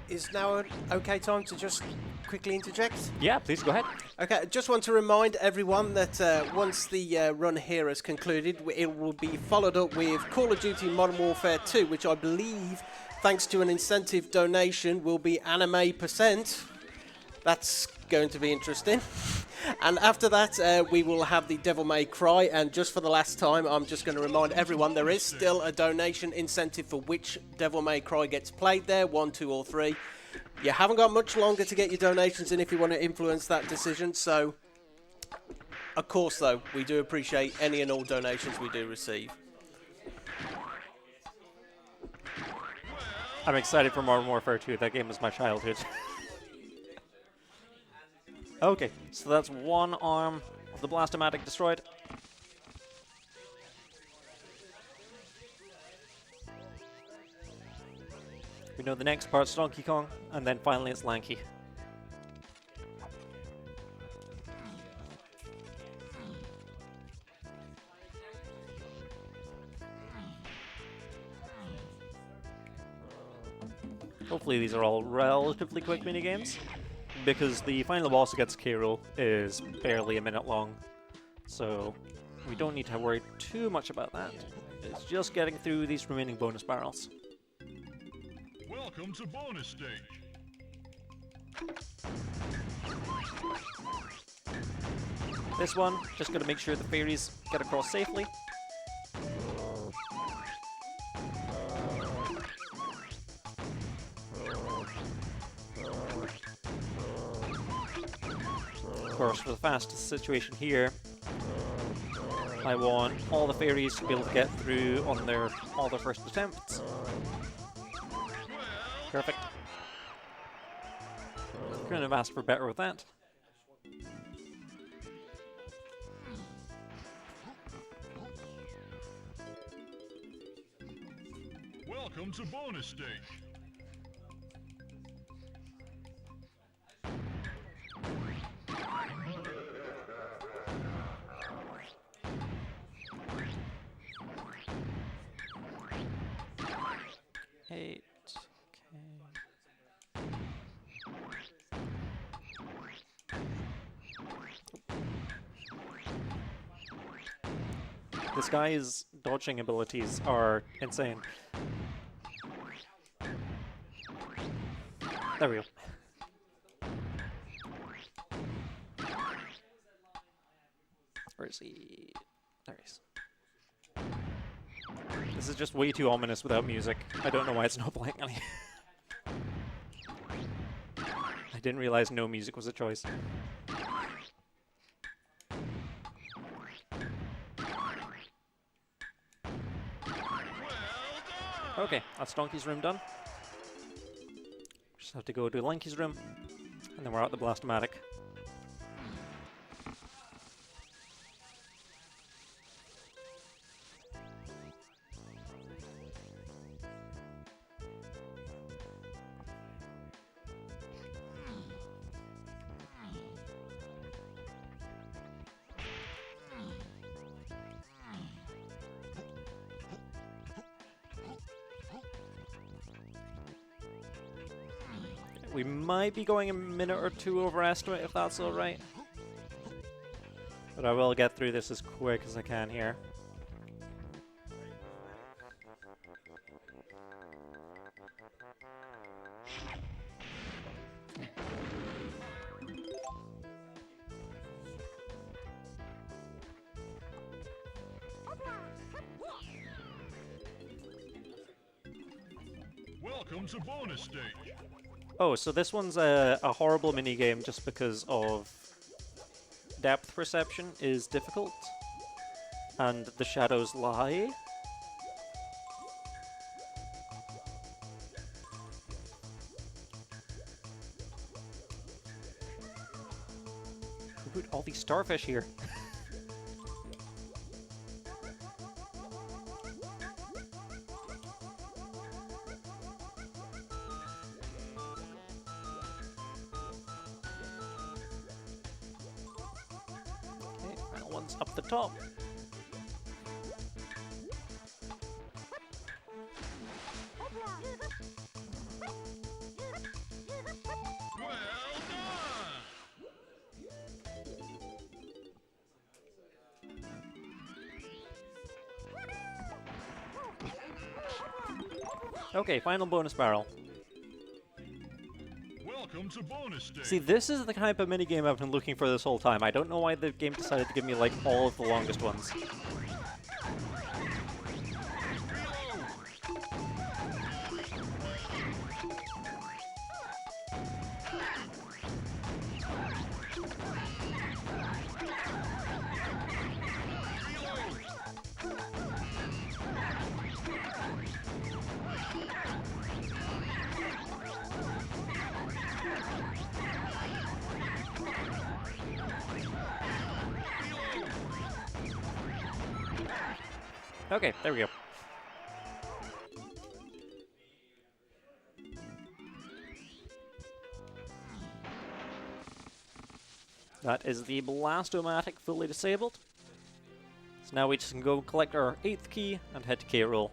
Is now an okay time to just quickly interject? Yeah, please go ahead. Okay, I just want to remind everyone that once the run here has concluded, it will be followed up with Call of Duty Modern Warfare 2, which I believe, thanks to an incentive donation, will be anime %. That's going to be interesting. And after that, we will have the Devil May Cry, and just for the last time, I'm just going to remind everyone there is still a donation incentive for which Devil May Cry gets played there, 1, 2 or 3. You haven't got much longer to get your donations in if you want to influence that decision, so of course though, we do appreciate any and all donations we do receive. I'm excited for Modern Warfare 2. That game was my childhood. Okay, so that's one arm of the Blastomatic destroyed. We know the next part's Donkey Kong, and then finally it's Lanky. Hopefully these are all relatively quick minigames, because the final boss against Kiro is barely a minute long, so we don't need to worry too much about that. It's just getting through these remaining bonus barrels. Welcome to bonus stage. This one, just gotta make sure the fairies get across safely. Of course, for the fastest situation here, I want all the fairies to be able to get through on all their first attempts. Perfect. Couldn't have asked for better with that. Welcome to bonus stage. 8. Okay. This guy's dodging abilities are insane. There we go. Where is he? There he is. This is just way too ominous without music. I don't know why it's not playing any. I didn't realize no music was a choice. Okay, that's Donkey's room done. Just have to go to Lanky's room, and then we're out the Blastomatic. We might be going a minute or two over estimate if that's alright. But I will get through this as quick as I can here. Welcome to bonus stage. Oh, so this one's a horrible minigame just because of depth perception is difficult, and the shadows lie. Who put all these starfish here? Up the top. Well done! Okay, final bonus barrel. Welcome to bonus stage. See, this is the type of minigame I've been looking for this whole time. I don't know why the game decided to give me, like, all of the longest ones. Okay, there we go. That is the Blastomatic fully disabled. So now we just can go collect our 8th key and head to K-Roll.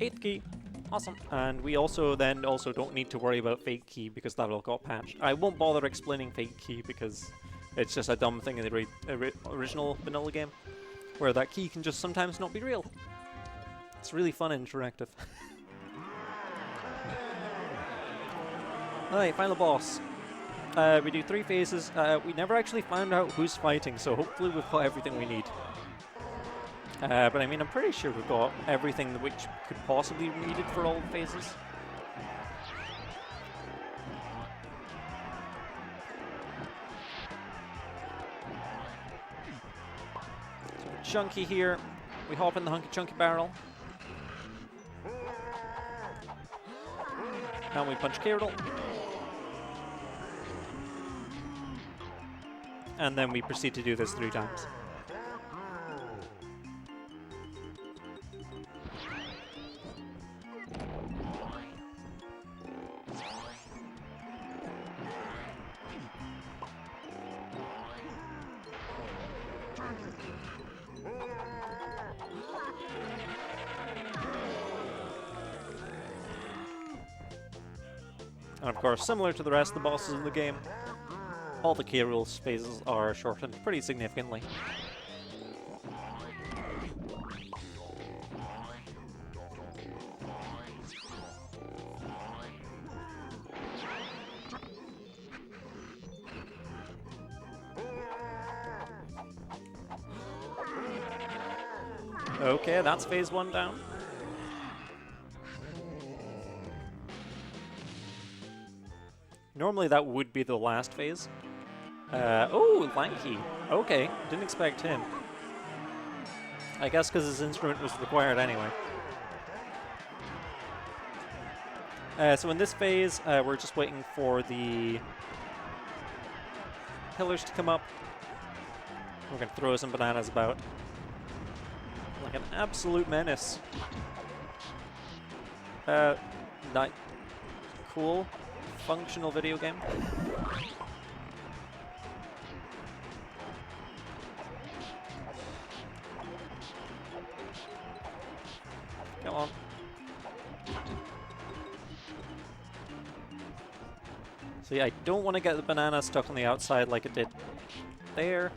Eighth key. Awesome. And we also don't need to worry about fake key because that all got patched. I won't bother explaining fake key because it's just a dumb thing in the original vanilla game where that key can just sometimes not be real. It's really fun and interactive. Alright, final boss. We do 3 phases. We never actually found out who's fighting, so hopefully we've got everything we need. But I mean, I'm pretty sure we've got everything which could possibly be needed for all the phases. chunky here. We hop in the hunky chunky barrel. And we punch K-Riddle. And then we proceed to do this 3 times. And of course, similar to the rest of the bosses in the game, all the K-Rool phases are shortened pretty significantly. Okay, that's phase 1 down. Normally that would be the last phase. Oh, Lanky. Okay, didn't expect him. I guess because his instrument was required anyway. So in this phase, we're just waiting for the pillars to come up. We're going to throw some bananas about. Like an absolute menace. Cool. Functional video game. Come on. See, I don't want to get the banana stuck on the outside like it did there.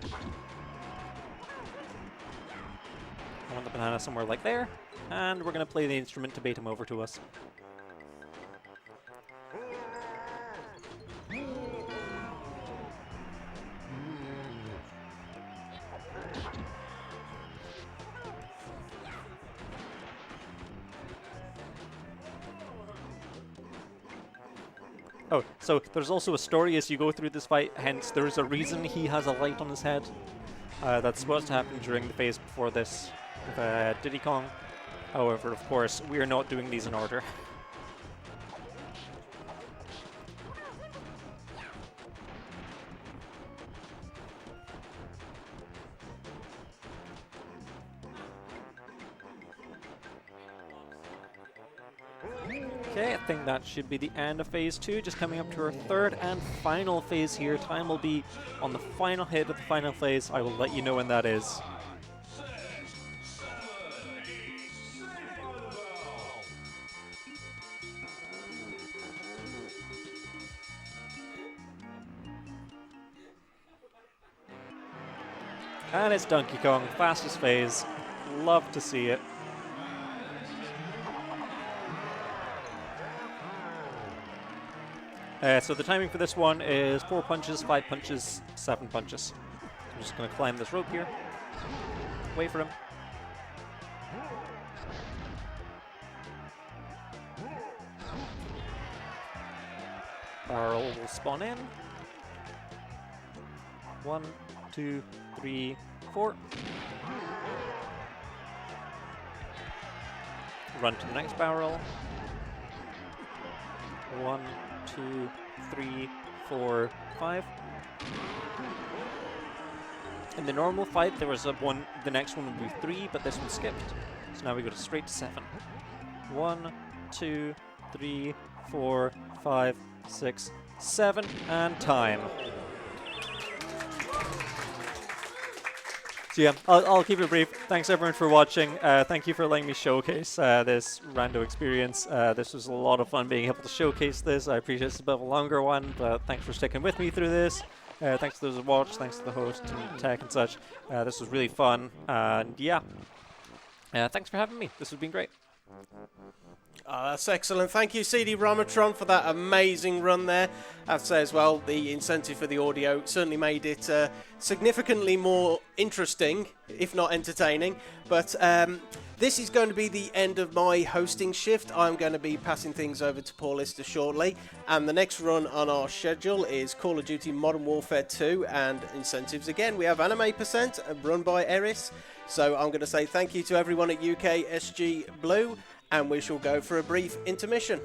I want the banana somewhere like there. And we're going to play the instrument to bait him over to us. Oh, so there's also a story as you go through this fight, hence there's a reason he has a light on his head. That's supposed to happen during the phase before this with Diddy Kong. However, of course, we are not doing these in order. Okay, I think that should be the end of phase 2, just coming up to our 3rd and final phase here. Time will be on the final hit of the final phase. I will let you know when that is. And it's Donkey Kong, fastest phase. Love to see it. So the timing for this one is 4 punches, 5 punches, 7 punches. I'm just going to climb this rope here. Wait for him. Barrel will spawn in. 1, 2, 3, 4. Run to the next barrel. 1, 2, 3, 4, 5. In the normal fight, there was a 1. The next one would be 3, but this one skipped. So now we go to straight to 7. 1, 2, 3, 4, 5, 6, 7, and time. So yeah, I'll keep it brief. Thanks everyone for watching. Thank you for letting me showcase this rando experience. This was a lot of fun being able to showcase this. I appreciate it's a bit of a longer one, but thanks for sticking with me through this. Thanks to those who watched, thanks to the host and tech and such. This was really fun, and yeah. Thanks for having me. This has been great. Oh, that's excellent. Thank you, CDRomatron, for that amazing run there. I have to say as well, the incentive for the audio certainly made it significantly more interesting, if not entertaining. But this is going to be the end of my hosting shift. I'm going to be passing things over to Paul Lister shortly. And the next run on our schedule is Call of Duty Modern Warfare 2 and incentives again. We have Anime Percent run by Eris. So I'm going to say thank you to everyone at UKSG Blue, and we shall go for a brief intermission.